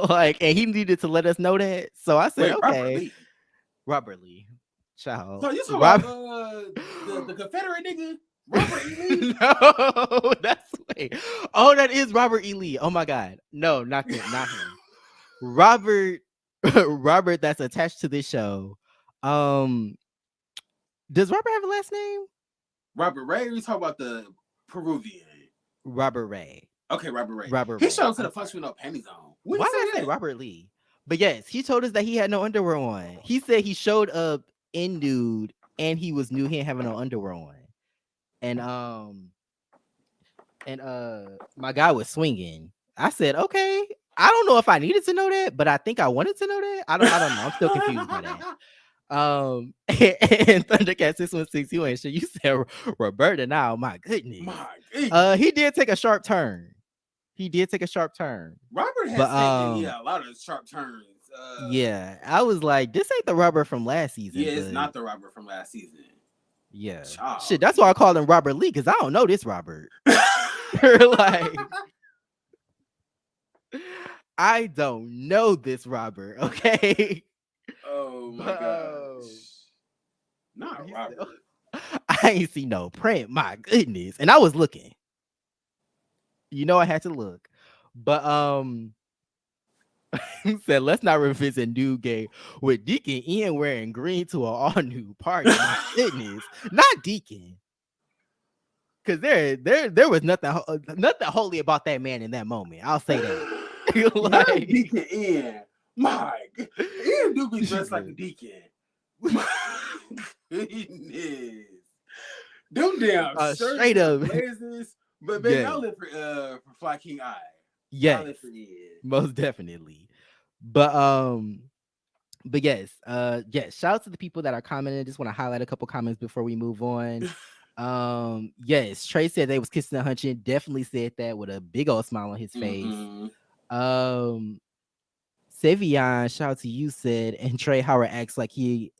A: Like, and he needed to let us know that. So I said,
B: Wait, Robert
A: okay,
B: Lee.
A: Robert Lee, child,
B: So you talking about
A: Rob.
B: the Confederate nigga Robert E. Lee?
A: No, that's wait. Oh, that is Robert E. Lee. Oh my God, no, not him, not him. Robert, Robert, that's attached to this show. Um, does Robert have a last name?
B: Robert Ray. We talking about the Peruvian.
A: Robert Ray.
B: Okay, Robert Ray.
A: Robert
B: He
A: Ray.
B: showed up to
A: I'm
B: the
A: sorry.
B: function with no panties on. When
A: Why
B: he
A: did I
B: say
A: say
B: that?
A: Robert Lee? But yes, he told us that he had no underwear on. He said he showed up in nude and he was nude. He didn't have no underwear on. And my guy was swinging. I said, okay. I don't know if I needed to know that, but I think I wanted to know that. I don't know. I'm still confused by that. And Thundercat 616, you ain't sure. You said Roberta now. My goodness.
B: My goodness.
A: He did take a sharp turn. He did take a sharp turn.
B: Robert
A: But
B: has taken a lot of sharp turns.
A: yeah, I was like, this ain't the Robert from last season,
B: Yeah, it's
A: but
B: not the Robert from last season.
A: yeah.
B: Child.
A: Shit, that's why I called him Robert Lee, because I don't know this Robert. Like, I don't know this Robert, okay?
B: Oh my
A: But
B: gosh. Not
A: he said,
B: Robert.
A: I ain't see no print. My goodness. And I was looking. You know I had to look. But he said, let's not revisit New Gay with Deacon Ian wearing green to an all-new party. My goodness. Not Deacon. Because there was nothing holy about that man in that moment. I'll say that.
B: Not
A: Like,
B: Deacon Ian. My God. Ian do be dressed like a deacon. My goodness. Them damn shirts
A: straight
B: and
A: up.
B: blazers. But baby,
A: Yeah.
B: I'll live for Fly King Eye. I'll
A: Yes.
B: live for it.
A: Most definitely. But yes, yes, shout out to the people that are commenting. Just want to highlight a couple comments before we move on. Yes, Trey said they was kissing and hunching. Definitely said that with a big old smile on his face.
B: Mm-hmm.
A: Um, Savion, shout out to you, said, and Trey Howard acts like he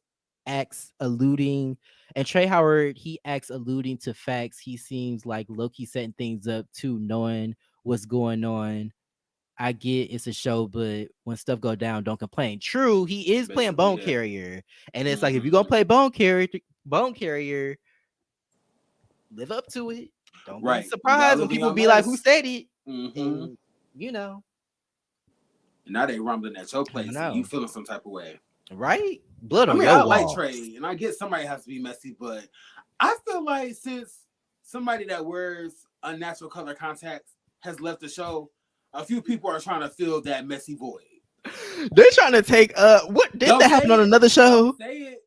A: acts alluding, and Trey Howard, he acts alluding to facts. He seems like Loki setting things up too, knowing what's going on. I get it's a show, but when stuff go down, don't complain. True, he is playing
B: Basically,
A: Bone
B: yeah.
A: Carrier, and it's like if you're gonna
B: Mm-hmm.
A: play Bone Carrier, live up to it. Don't be
B: Right. You
A: surprised
B: gotta
A: when
B: live in
A: people
B: your
A: be like, "Who
B: mess.
A: said it?"
B: Mm-hmm.
A: And you know,
B: And now they rumbling at your
A: I don't
B: place and you
A: know,
B: feeling some type of way.
A: right? Blood
B: I
A: on
B: mean,
A: your
B: I like
A: walls.
B: Trey, and I get somebody has to be messy, but I feel like since somebody that wears unnatural color contacts has left the show, a few people are trying to fill that messy void.
A: They're trying to take what did
B: Don't
A: that
B: say
A: happen on
B: it.
A: another
B: Don't
A: show?
B: say it.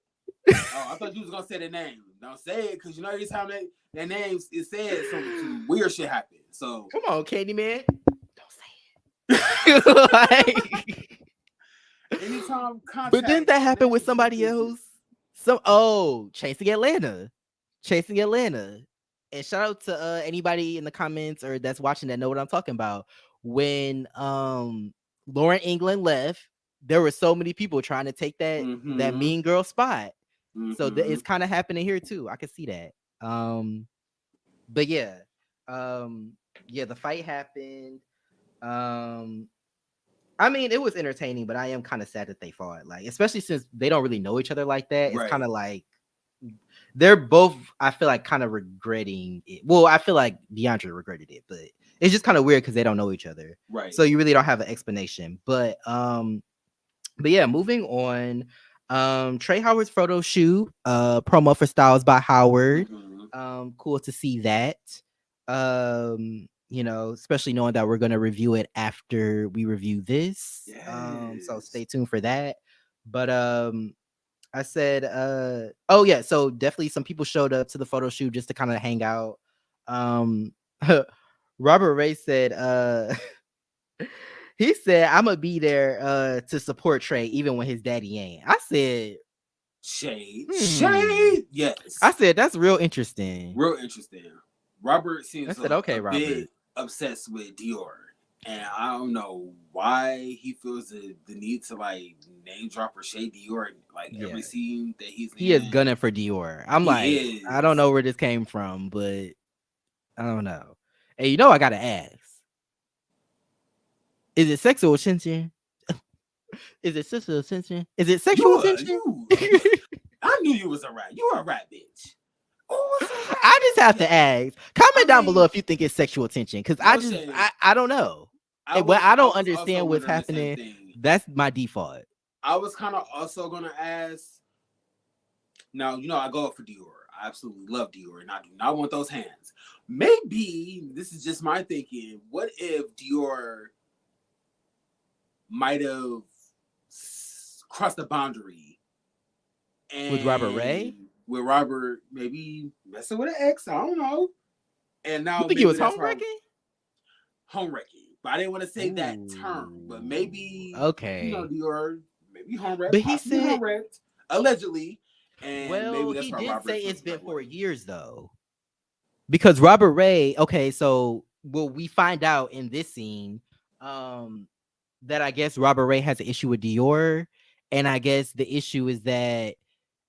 B: Oh, I thought you was gonna say the name. Don't say it, because you know every time that names is said, some weird shit happens. So
A: Come on, Candyman, don't say it. Like,
B: anytime
A: but didn't
B: contacts
A: that happen
B: name
A: with
B: is
A: somebody
B: suspicious.
A: else? Chasing Atlanta. And shout out to anybody in the comments or that's watching that know what I'm talking about. When Lauren England left, there were so many people trying to take that
B: Mm-hmm.
A: mean girl spot. So
B: Mm-hmm.
A: it's kind of happening here too. I can see that. But yeah. Um, yeah, the fight happened. Um, I mean, it was entertaining, but I am kind of sad that they fought. Like, especially since they don't really know each other like that. It's kind
B: Right.
A: of like they're both, I feel like, kind of regretting it. Well, I feel like DeAndre regretted it, but it's just kind of weird because they don't know each other.
B: Right.
A: So you really don't have an explanation. But yeah, moving on. Trey Howard's photo shoot, promo for Styles by Howard.
B: Hmm.
A: Cool to see that. Especially knowing that we're gonna review it after we review this. So
B: Yes.
A: stay tuned for that. But I said, oh yeah, so definitely some people showed up to the photo shoot just to kind of hang out. Um Robert Ray said, he said, I'm gonna be there to support Trey even when his daddy ain't. I said,
B: Shade.
A: hmm.
B: Shade.
A: I
B: Yes.
A: said that's real interesting.
B: Real interesting. Robert
A: I
B: seems
A: said,
B: a
A: okay,
B: bit
A: Robert.
B: obsessed with Dior. And I don't know why he feels the need to like name drop or shade Dior like
A: Yeah.
B: every scene that he's
A: He is
B: in.
A: gunning for Dior. I'm
B: He
A: like, I don't
B: is.
A: know where this came from, but I don't know. Hey, you know I gotta ask. Is it sexual tension? Is it sexual tension? Is it sexual tension?
B: You I knew you was a rat. You a rat bitch. Oh, it's a rat
A: I just
B: bitch.
A: have
B: Yeah.
A: to ask. Comment
B: I
A: down below
B: mean,
A: if you think it's sexual tension, because
B: no shade.
A: I don't know.
B: I
A: When
B: was
A: I
B: I
A: don't
B: was also
A: understand what's
B: wondering the same
A: happening,
B: thing.
A: that's my default.
B: I was kind of also gonna ask. Now I go up for Dior. I absolutely love Dior, and I do not want those hands. Maybe this is just my thinking. What if Dior might have crossed the boundary
A: With Robert
B: and
A: Ray,
B: with Robert maybe messing with an ex? I don't know. And
A: you
B: now
A: think he
B: maybe
A: was
B: that's
A: home
B: why
A: wrecking?
B: home wrecking. But I didn't want to say that term. But
A: Ooh,
B: maybe
A: okay.
B: Dior, maybe home wrecked,
A: But he
B: possibly home
A: said,
B: wrecked, allegedly, and
A: well,
B: maybe that's
A: he
B: why
A: did say
B: Robert
A: it's
B: feels
A: been
B: that way.
A: 4 years though. Because Robert Ray, okay, so well, we find out in this scene, um, that I guess Robert Ray has an issue with Dior. And I guess the issue is that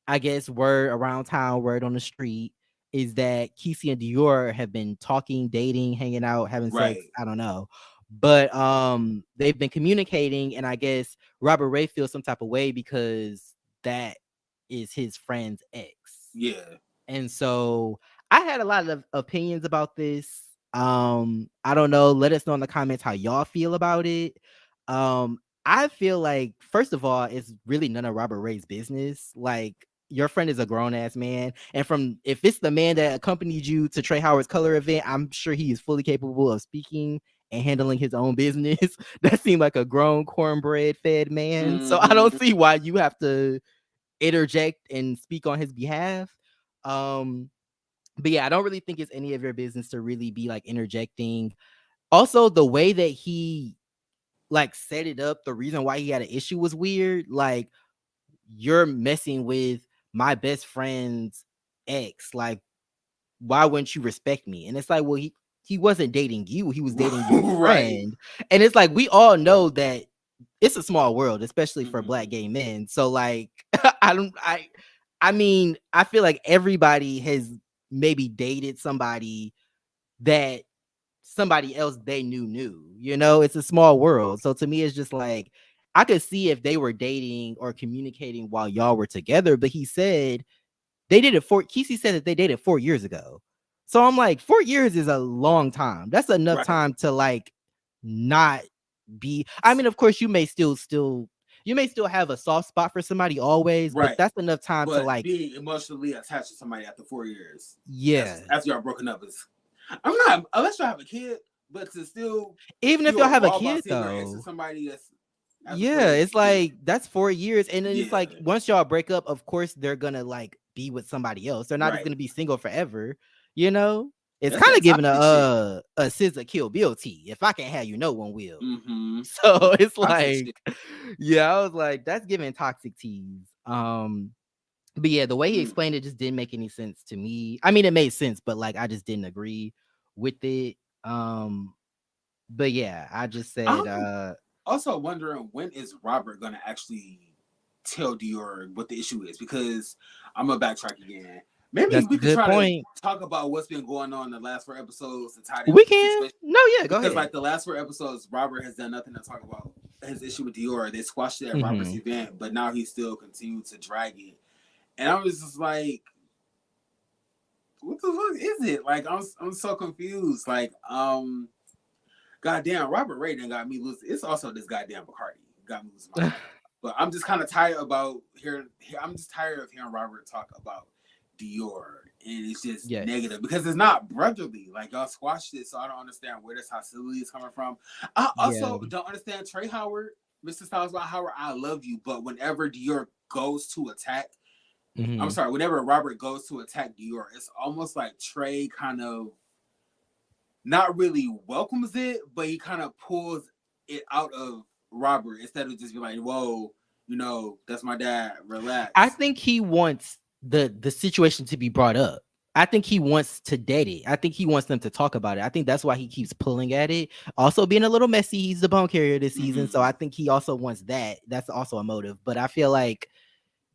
A: I guess word around town, word on the street is that Kesey and Dior have been talking, dating, hanging out, having sex.
B: Right.
A: I don't know. But they've been communicating, and I guess Robert Ray feels some type of way because that is his friend's ex.
B: Yeah.
A: And so I had a lot of opinions about this. I don't know. Let us know in the comments how y'all feel about it. I feel like, first of all, it's really none of Robert Ray's business. Like, your friend is a grown ass man. And from if it's the man that accompanied you to Trey Howard's color event, I'm sure he is fully capable of speaking and handling his own business. That seemed like a grown cornbread fed man. So I don't
B: Mm-hmm.
A: see why you have to interject and speak on his behalf. Um, but yeah, I don't really think it's any of your business to really be like interjecting. Also, the way that he like set it up, the reason why he had an issue was weird. Like, you're messing with my best friend's ex. Like, why wouldn't you respect me? And it's like, well, he wasn't dating you, he was dating your
B: Right.
A: friend. And it's like, we all know that it's a small world, especially for
B: Mm-hmm.
A: black gay men. So like, I don't I mean, I feel like everybody has maybe dated somebody that somebody else they knew. It's a small world. So to me, it's just like, I could see if they were dating or communicating while y'all were together, but he said they did it for Kesey said that they dated 4 years ago. So I'm like, 4 years is a long time. That's enough
B: Right.
A: time to like not be. I mean, of course, you may still have a soft spot for somebody always, but
B: Right.
A: that's enough time to
B: But
A: like,
B: being emotionally attached to somebody after 4 years,
A: yeah.
B: after y'all broken up, is I'm not unless y'all have a kid, but to still
A: Even if
B: feel
A: y'all have a
B: raw about
A: kid
B: seeing your ex to
A: though,
B: somebody that's after four
A: yeah,
B: years,
A: it's like that's 4 years. And then it's
B: yeah,
A: like once y'all break up, of course they're gonna like be with somebody else. They're not just
B: right.
A: gonna be single forever, you know? It's
B: That's
A: kind
B: that
A: of giving
B: toxic shit.
A: a scissor kill Bill T. If I can't have you, no one will.
B: Mm-hmm.
A: So
B: That's
A: it's
B: toxic shit.
A: like, yeah, I was like, that's giving toxic teas. But yeah, the way he
B: Mm.
A: explained it just didn't make any sense to me. I mean, it made sense, but like I just didn't agree with it. But yeah, I just said,
B: I'm also wondering when is Robert gonna actually tell Dior what the issue is because I'm gonna backtrack again. Maybe
A: That's a
B: we could
A: good
B: try to
A: point.
B: talk about what's been going on in the last 4 episodes and tie it in
A: We
B: with the
A: can.
B: situation.
A: No, yeah, go
B: Because
A: ahead.
B: like the last 4 episodes, Robert has done nothing to talk about his issue with Dior. They squashed it at Robert's
A: Hmm.
B: event, but now he still continued to drag it. And I was just like, what the fuck is it? Like I'm so confused. Like, goddamn, Robert Ray done got me losing. It's also this goddamn Bacardi got me losing my mind. But I'm just kind of tired about hearing. I'm just tired of hearing Robert talk about Dior, and it's just
A: Yes.
B: negative because it's not brotherly. Like y'all squashed it, so I don't understand where this hostility is coming from. I
A: Yeah.
B: also don't understand Trey Howard, Mr. Styles by Howard. I love you, but whenever Dior goes to attack, I'm
A: Hmm.
B: sorry, whenever Robert goes to attack Dior, it's almost like Trey kind of not really welcomes it, but he kind of pulls it out of Robert instead of just be like, "Whoa, that's my dad.
A: I
B: Relax."
A: think he wants the situation to be brought up. I think he wants to date it. I think he wants them to talk about it. I think that's why he keeps pulling at it. Also being a little messy, he's the bone carrier this season, so
B: Mm-hmm.
A: I think he also wants that. That's also a motive. But I feel like,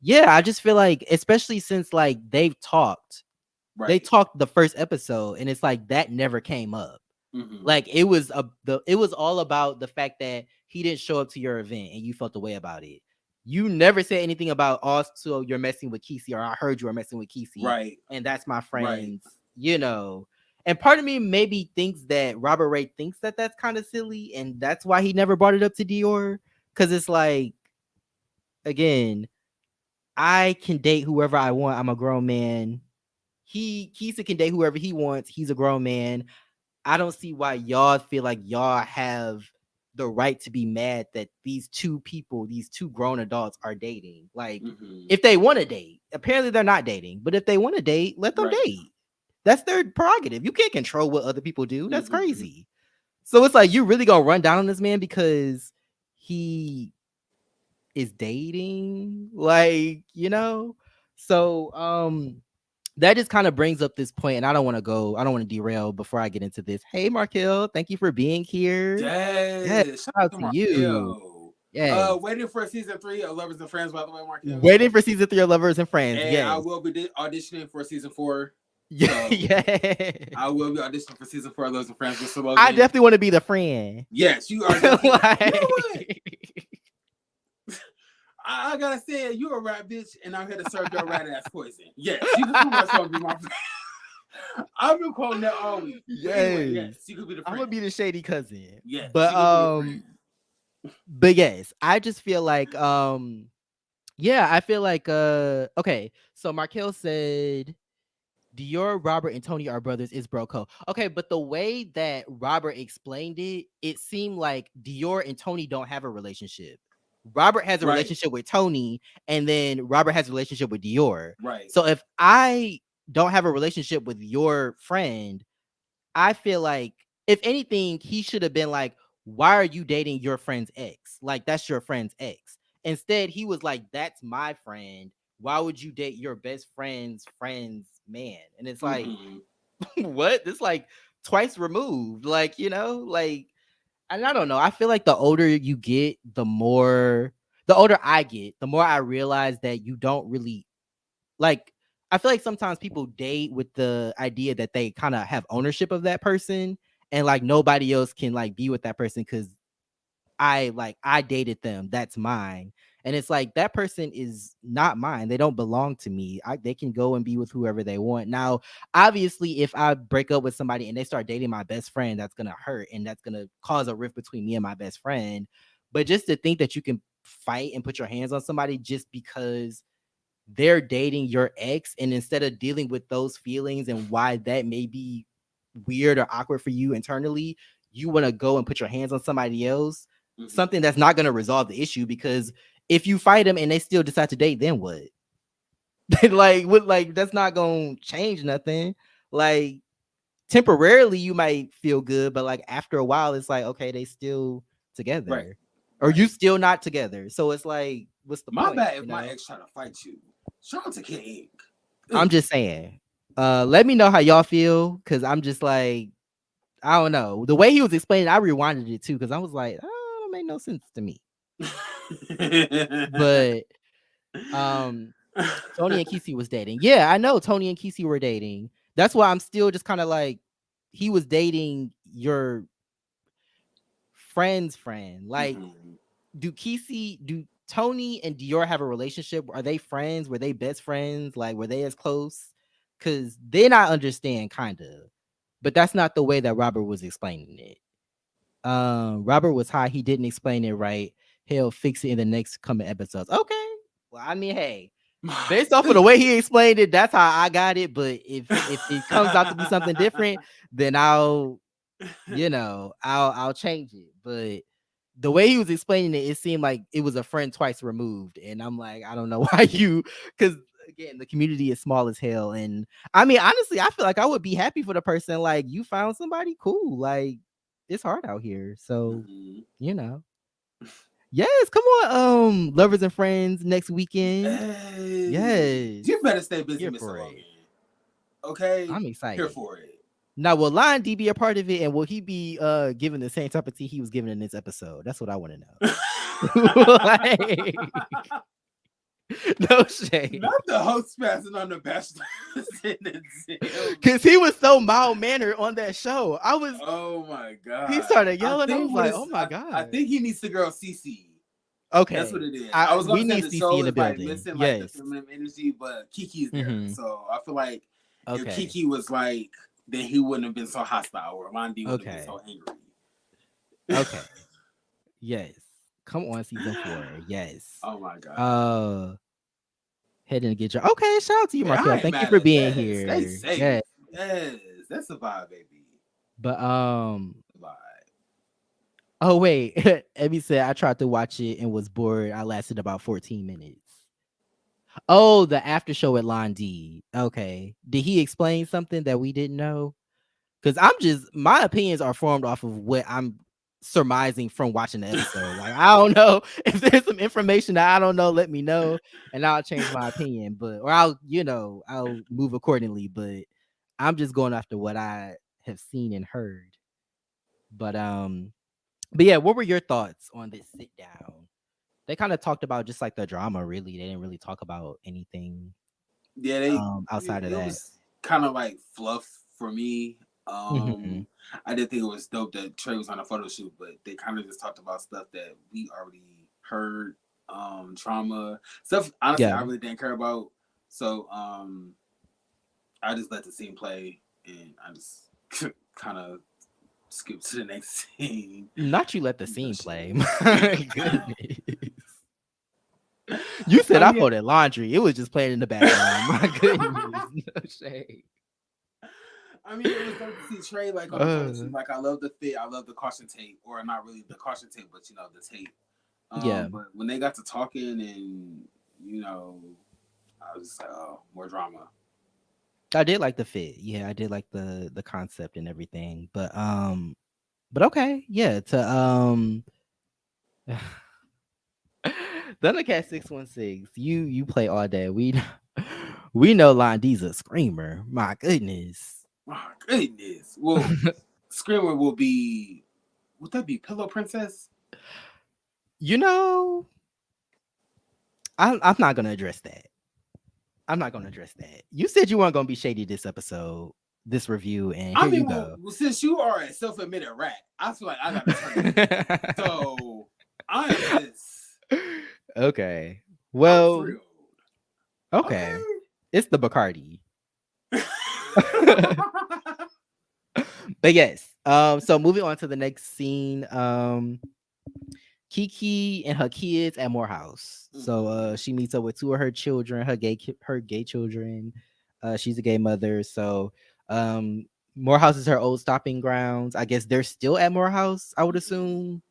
A: yeah, I just feel like, especially since like they
B: Right.
A: talked the first episode, and it's like that never came up.
B: Mm-hmm.
A: Like it was all about the fact that he didn't show up to your event and you felt the way about it. You never said anything about also you're messing with Kesey, or I heard you were messing with Kesey,
B: Right.
A: and that's my
B: Right.
A: friends, you know. And part of me maybe thinks that Robert Ray thinks that that's kind of silly, and that's why he never brought it up to Dior. Because it's like, again, I can date whoever I want. I'm a grown man. Kesey can date whoever he wants. He's a grown man. I don't see why y'all feel like y'all have the right to be mad that these two people, these two grown adults are dating. Like,
B: Mm-hmm.
A: if they want to date, apparently they're not dating, but if they want to date, let them
B: Right.
A: date. That's their prerogative. You can't control what other people do. That's
B: Mm-hmm.
A: crazy. So it's like, you really gonna run down on this man because he is dating? Like, So that just kind of brings up this point, and I don't want to derail before I get into this. Hey, Markel, thank you for being here. Yes,
B: Yes. Shout
A: shout out
B: out to
A: to you.
B: Markel.
A: Yes.
B: Waiting for season 3 of Lovers and Friends. By the way, Markel.
A: Waiting for season 3 of Lovers and Friends.
B: And I
A: Yes.
B: will be auditioning for season 4.
A: Yeah.
B: So
A: Yeah.
B: I will be auditioning for season 4 of Lovers and Friends. With
A: I
B: Logan.
A: definitely want to be the friend.
B: Yes, you are definitely. You know what?
A: Like,
B: I gotta say, you a rat bitch, and I'm here to serve your rat ass poison. Yes, you can pretty much be my friend. I've been quoting that all week. But anyway, yes,
A: yes.
B: you could be the
A: I'm
B: friend.
A: gonna be the shady cousin.
B: Yes,
A: But
B: you could be a friend.
A: yes, I just feel like yeah, I feel like okay, so Markel said Dior, Robert, and Tony are brothers is bro code. Okay, but the way that Robert explained it, it seemed like Dior and Tony don't have a relationship. Robert has a
B: Right,
A: relationship with Tony, and then Robert has a relationship with Dior.
B: right.
A: So if I don't have a relationship with your friend, I feel like, if anything, he should have been like, "Why are you dating your friend's ex? Like, that's your friend's ex." Instead, he was like, "That's my friend. Why would you date your best friend's man?" And it's like,
B: Mm-hmm.
A: what? This like twice removed. Like, and I don't know. I feel like the older you get, the older I get, the more I realize that you don't really like. I feel like sometimes people date with the idea that they kind of have ownership of that person, and like nobody else can like be with that person because I dated them. That's mine. And it's like, that person is not mine. They don't belong to me. They can go and be with whoever they want. Now, obviously, if I break up with somebody and they start dating my best friend, that's gonna hurt and that's gonna cause a rift between me and my best friend. But just to think that you can fight and put your hands on somebody just because they're dating your ex, and instead of dealing with those feelings and why that may be weird or awkward for you internally, you want to go and put your hands on somebody else,
B: Mm-hmm.
A: something that's not going to resolve the issue. Because if you fight them and they still decide to date, then what? Like that's not going to change nothing. Like, temporarily you might feel good, but like after a while it's like, okay, they still
B: Right,
A: together, or you
B: right.
A: still not together. So it's like, what's the
B: My
A: point,
B: bad if my ex try to fight you. Shout out to King.
A: I'm
B: Ugh.
A: just saying. Let me know how y'all feel, because I'm just like, I don't know. The way he was explaining, I rewinded it too, because I was like, oh, it made no sense to me. But Tony and Kesey was dating. Yeah, I know Tony and Kesey were dating. That's why I'm still just kind of like, he was dating your friend's friend. Like,
B: Mhm.
A: do Tony and Dior have a relationship? Are they friends? Were they best friends? Like, were they as close? Because then I understand kind of, but that's not the way that Robert was explaining it. Robert was high. He didn't explain it right. He'll fix it in the next coming episodes. Okay. Well, I mean, hey, based off of the way he explained it, that's how I got it. But if it comes out to be something different, then I'll change it. But the way he was explaining it, it seemed like it was a friend twice removed. And I'm like, I don't know why because again, the community is small as hell. And I mean, honestly, I feel like I would be happy for the person. Like, you found somebody cool. Like, it's hard out here. So,
B: Mhm.
A: you know. Yes, come on, lovers and friends next weekend.
B: Hey,
A: Yes.
B: you better stay busy,
A: Here
B: Mr.
A: for it.
B: Logan. Okay,
A: I'm
B: here
A: excited.
B: for it.
A: Now, will Lion D be a part of it, and will he be giving the same type of tea he was giving in this episode? That's what I want to know. Like, no shade.
B: Not the host passing on the Bachelor in the gym.
A: Cause he was so mild mannered on that show.
B: Oh my
A: He
B: god!
A: started
B: I
A: yelling. I
B: think
A: was
B: what
A: like, oh
B: is
A: my
B: I
A: god.
B: think he needs the girl CC. That's what
A: Okay.
B: it is. I was
A: We
B: gonna say
A: need
B: the
A: CC
B: show
A: in the
B: is like
A: building.
B: missing like the
A: Yes.
B: feminine energy, but Kiki's there.
A: Mm-hmm.
B: So I feel like if
A: Okay.
B: Kiki was like, then he wouldn't have been so hostile, or Londi wouldn't have been
A: Okay.
B: so angry.
A: Okay. Yes. Come on, season 4. Yes.
B: Oh my god.
A: Uh Head and get your okay. Shout out to you,
B: Yeah, I
A: Markel.
B: ain't
A: Thank you
B: mad
A: for
B: at
A: being
B: that. Stay
A: here.
B: safe.
A: Yeah.
B: Yes, that's a vibe, baby.
A: But
B: Vibe.
A: oh wait. Emmy said I tried to watch it and was bored. I lasted about 14 minutes. Oh, the after show at Lon D. Okay. Did he explain something that we didn't know? Because my opinions are formed off of what I'm surmising from watching the episode. Like, I don't know if there's some information that I don't know, let me know, and I'll change my opinion. But or I'll move accordingly. But I'm just going after what I have seen and heard. But but yeah, what were your thoughts on this sit down? They kind of talked about just like the drama, really. They didn't really talk about anything
B: Yeah,
A: outside of
B: it
A: that.
B: was kind of like fluff for me.
A: Hmm.
B: I did think it was dope that Trey was on a photo shoot, but they kind of just talked about stuff that we already heard. Trauma stuff. Honestly,
A: Yeah.
B: I really didn't care about. So I just let the scene play, and I just kind of skipped to the next scene.
A: Not you let the
B: No
A: scene play.
B: shade.
A: My goodness. You said
B: I
A: I
B: mean,
A: folded laundry. It was just playing in the background. My goodness. No shade.
B: I mean, it was dope to see Trey like on the photo
A: Uh,
B: shoot. Like, I love the fit. I love the caution tape, or not really the caution tape, but the tape.
A: yeah.
B: But when they got to talking, and you know, I was just like, oh, more drama.
A: I did like the fit. Yeah, I did like the concept and everything. But okay. Yeah, to Thundercat 616. You play all day. We know Lon D's a screamer. My goodness.
B: Oh goodness. Well, Screamer will be. Would that be Pillow Princess?
A: You know, I'm not gonna address that. I'm not gonna address that. You said you weren't gonna be shady this episode, this review, and
B: I
A: here
B: mean,
A: you
B: well,
A: go.
B: since you are a self-admitted rat, I feel like I gotta turn you. So I am just.
A: Okay.
B: I'm
A: Well,
B: thrilled.
A: okay.
B: Okay.
A: It's the Bacardi. But yes. So moving on to the next scene. Kiki and her kids at Morehouse. So
B: Mhm.
A: she meets up with two of her children, her gay children. She's a gay mother. So um Morehouse is her old stopping grounds. I guess they're still at Morehouse, I would
B: Mhm.
A: assume.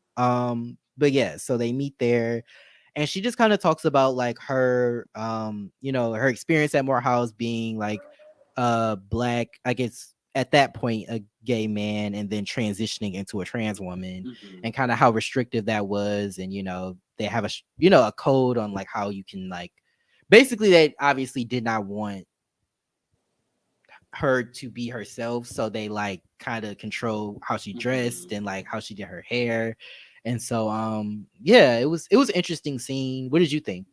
A: But yeah, so they meet there, and she just kind of talks about like her her experience at Morehouse being like black, I guess at that point a gay man, and then transitioning into a trans woman,
B: Mhm.
A: and kind of how restrictive that was. And they have a code on like how you can like, basically they obviously did not want her to be herself, so they like kind of control how she dressed
B: Mhm.
A: and like how she did her hair. And so yeah, it was an interesting scene. What did you think?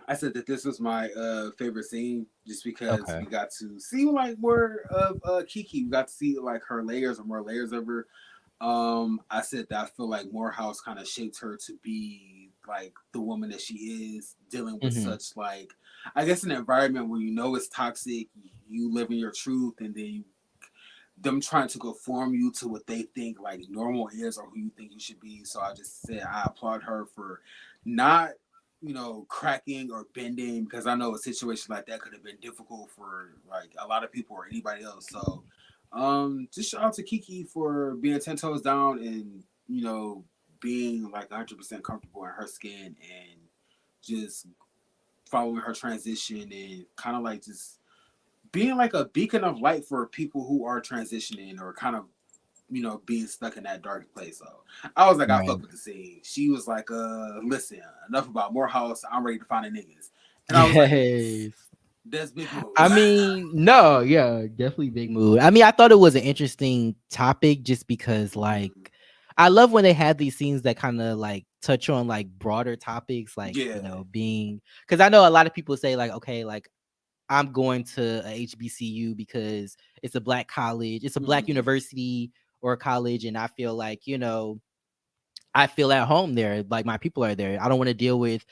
B: I said that this was my favorite scene just because
A: Okay.
B: we got to see like more of Kiki. We got to see like her layers or more layers of her. I said that I feel like Morehouse kind of shaped her to be like the woman that she is, dealing with
A: Hmm.
B: such like I guess an environment where you know it's toxic, you live in your truth, and then them trying to conform you to what they think like normal is or who you think you should be. So I just said I applaud her for not, cracking or bending because I know a situation like that could have been difficult for like a lot of people or anybody else. So just shout out to Kiki for being 10 toes down and, being like 100% comfortable in her skin and just following her transition and kind of like just being like a beacon of light for people who are transitioning or kind of being stuck in that dark place. So I was like, I
A: Right.
B: fuck with the scene. She was like, listen, enough about Morehouse. I'm ready to find the niggas. And I was like, yes,
A: Yes.
B: that's big move.
A: I mean, no, yeah, definitely big mood. I mean, I thought it was an interesting topic just because, like,
B: Mhm.
A: I love when they have these scenes that kind of like touch on like broader topics, like,
B: Yeah.
A: being, because I know a lot of people say, like, okay, like, I'm going to a HBCU because it's a black college, it's a black
B: Hmm.
A: university or college, and I feel like, I feel at home there. Like my people are there. I don't want to deal with,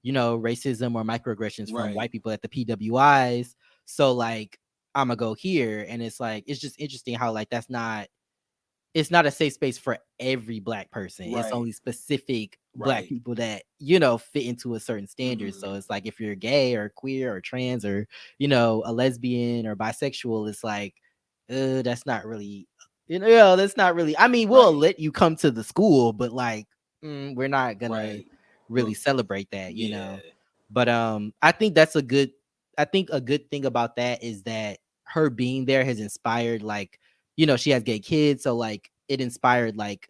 A: racism or microaggressions from
B: Right.
A: white people at the PWIs. So like I'm gonna go here, and it's like it's just interesting how like it's not a safe space for every black person. It's
B: Right.
A: only specific black
B: Right.
A: people that, fit into a certain standard. So
B: Hmm.
A: it's like if you're gay or queer or trans or, a lesbian or bisexual, it's like, that's not really, that's not really, I mean, we'll
B: Right.
A: let you come to the school, but like, we're not gonna
B: Right.
A: really
B: But
A: celebrate that.
B: yeah.
A: But I think I think a good thing about that is that her being there has inspired like, she has gay kids, so like it inspired like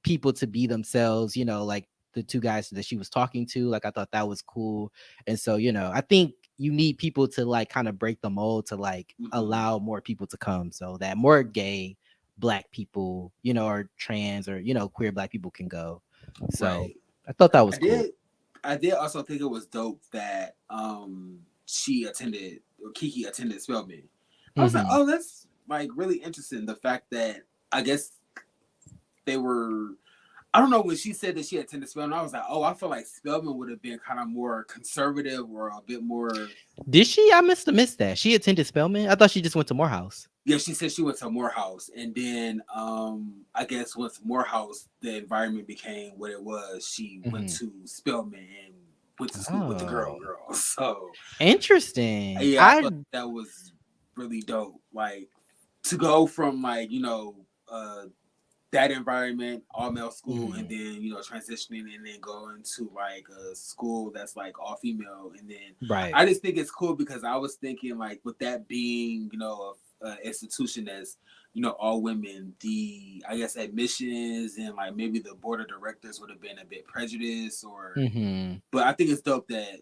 A: people to be themselves, like the two guys that she was talking to. Like I thought that was cool. And so, I think you need people to like kind of break the mold to like
B: Hmm.
A: allow more people to come so that more gay black people, or trans or, queer black people can go. So
B: Right.
A: I thought that
B: I
A: was cool.
B: did. I did also think it was dope that she attended or Kiki attended Spelman. I was like,
A: Hmm.
B: oh, that's like really interesting. The fact that I guess they were. I don't know when she said that she attended Spelman. I was like, oh, I feel like Spelman would have been kind of more conservative or a bit more.
A: Did she? I must have missed that. She attended Spelman. I thought she just went to Morehouse.
B: Yeah, she said she went to Morehouse, and then I guess once Morehouse, the environment became what it was. She went
A: Hmm.
B: to Spelman and went to school with the
A: Oh,
B: girls. So
A: interesting.
B: yeah, I
A: I
B: thought that was really dope. Like to go from like uh, that environment, all male school, and
A: mhm,
B: then transitioning and then going to like a school that's like all female, and then
A: right.
B: I just think it's cool because I was thinking like with that being a institution that's all women, the I guess admissions and like maybe the board of directors would have been a bit prejudiced or,
A: Hmm.
B: but I think it's dope that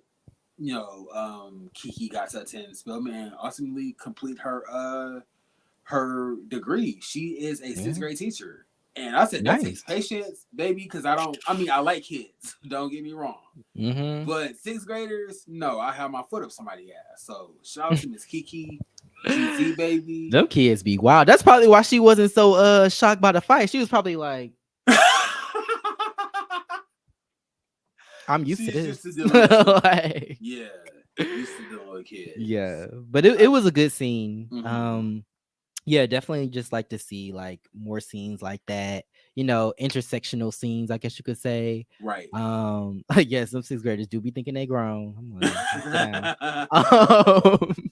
B: Kiki got to attend Spelman and ultimately complete her degree. She is a sixth
A: Yeah.
B: grade teacher. And I said that takes
A: Nice.
B: patience, baby, because I mean I like kids, don't get me wrong.
A: Hmm.
B: But sixth graders, no, I have my foot up somebody's ass. So shout out to Miss Kiki, GZ baby.
A: Them kids be wild. That's probably why she wasn't so shocked by the fight. She was probably like, I'm used to
B: She's used to
A: this.
B: dealing with children.
A: Like,
B: Yeah. Used to dealing with kids.
A: yeah. But it was a good scene.
B: Mm-hmm.
A: Yeah, definitely just like to see like more scenes like that, intersectional scenes, I guess you could say.
B: Right.
A: Yes, some sixth graders do be thinking they grown. I'm like, sit down. Um,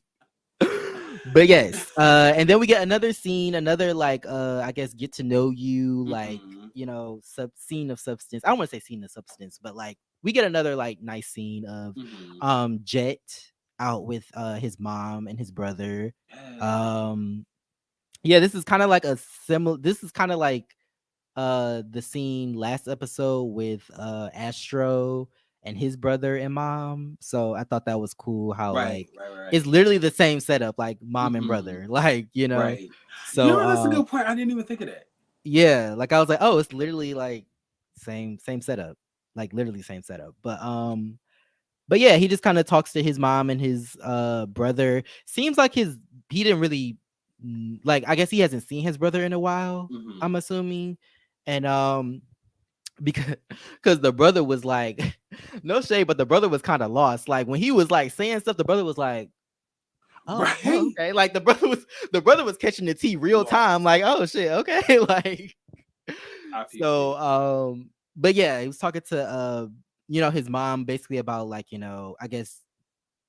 A: but yes, and then we get another scene, another like I guess get to know you, like,
B: Mm-hmm.
A: sub scene of substance. I don't want to say scene of substance, but like we get another like nice scene of
B: Mm-hmm.
A: Jet out with his mom and his brother.
B: Yeah.
A: Um yeah, this is kind of like a similar, this is kind of like the scene last episode with Astro and his brother and mom. So I thought that was cool how
B: Right,
A: like
B: right, right.
A: it's literally the same setup, like mom and
B: Mm-hmm.
A: brother. Like,
B: Right. You
A: So
B: know, that's a good point. I didn't even think of that.
A: yeah, like I was like, oh, it's literally like same setup. Like literally same setup. But but yeah, he just kind of talks to his mom and his brother. Seems like he didn't really like, I guess he hasn't seen his brother in a while,
B: Hmm.
A: I'm assuming. And because because the brother was like no shade, but the brother was kind of lost. Like when he was like saying stuff, the brother was like, oh,
B: Right.
A: okay. Like the brother was catching the tea real time.
B: Lost.
A: Like, oh shit, okay. Like
B: I peeped
A: so
B: it.
A: but yeah, he was talking to his mom basically about like, I guess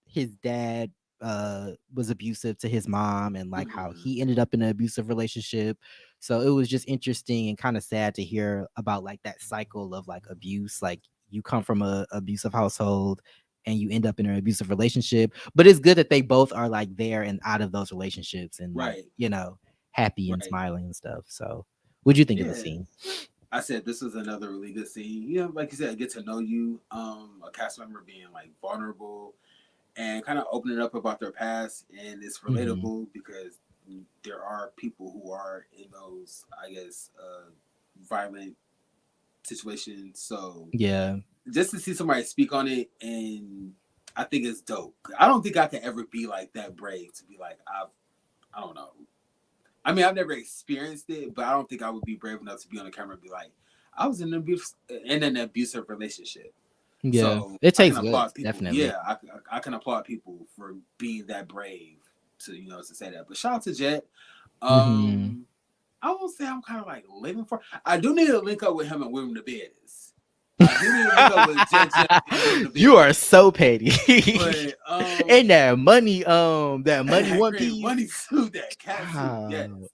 A: his dad was abusive to his mom and like how
B: Hmm.
A: he ended up in an abusive relationship. So it was just interesting and kind of sad to hear about like that cycle of like abuse. Like you come from a abusive household and you end up in an abusive relationship. But it's good that they both are like there and out of those relationships and like,
B: Right.
A: happy and
B: Right.
A: smiling and stuff. So what'd you think of the
B: Yeah.
A: scene?
B: I said this was another really good scene. You know, like you said, get to know you, a cast member being like vulnerable and kind of opening up about their past, and it's
A: Hmm.
B: relatable because there are people who are in those, I guess, violent situations. So
A: Yeah.
B: just to see somebody speak on it, and I think it's dope. I don't think I could ever be like that brave to be like I don't know. I mean, I've never experienced it, but I don't think I would be brave enough to be on the camera and be like, I was in an abusive relationship.
A: Yeah.
B: So
A: It
B: I can
A: takes
B: applaud
A: guts,
B: people.
A: definitely.
B: Yeah, I can applaud people for being that brave to to say that. But shout out to Jet.
A: Hmm.
B: I won't say I'm kind of like living for. I do need to link up with him and William the Bettis. I do need to link up with Jet and William the
A: You are
B: Bettis.
A: so petty.
B: But
A: And that money
B: that
A: One
B: great
A: Piece.
B: money suit, that cat suit, yes.
A: Oh,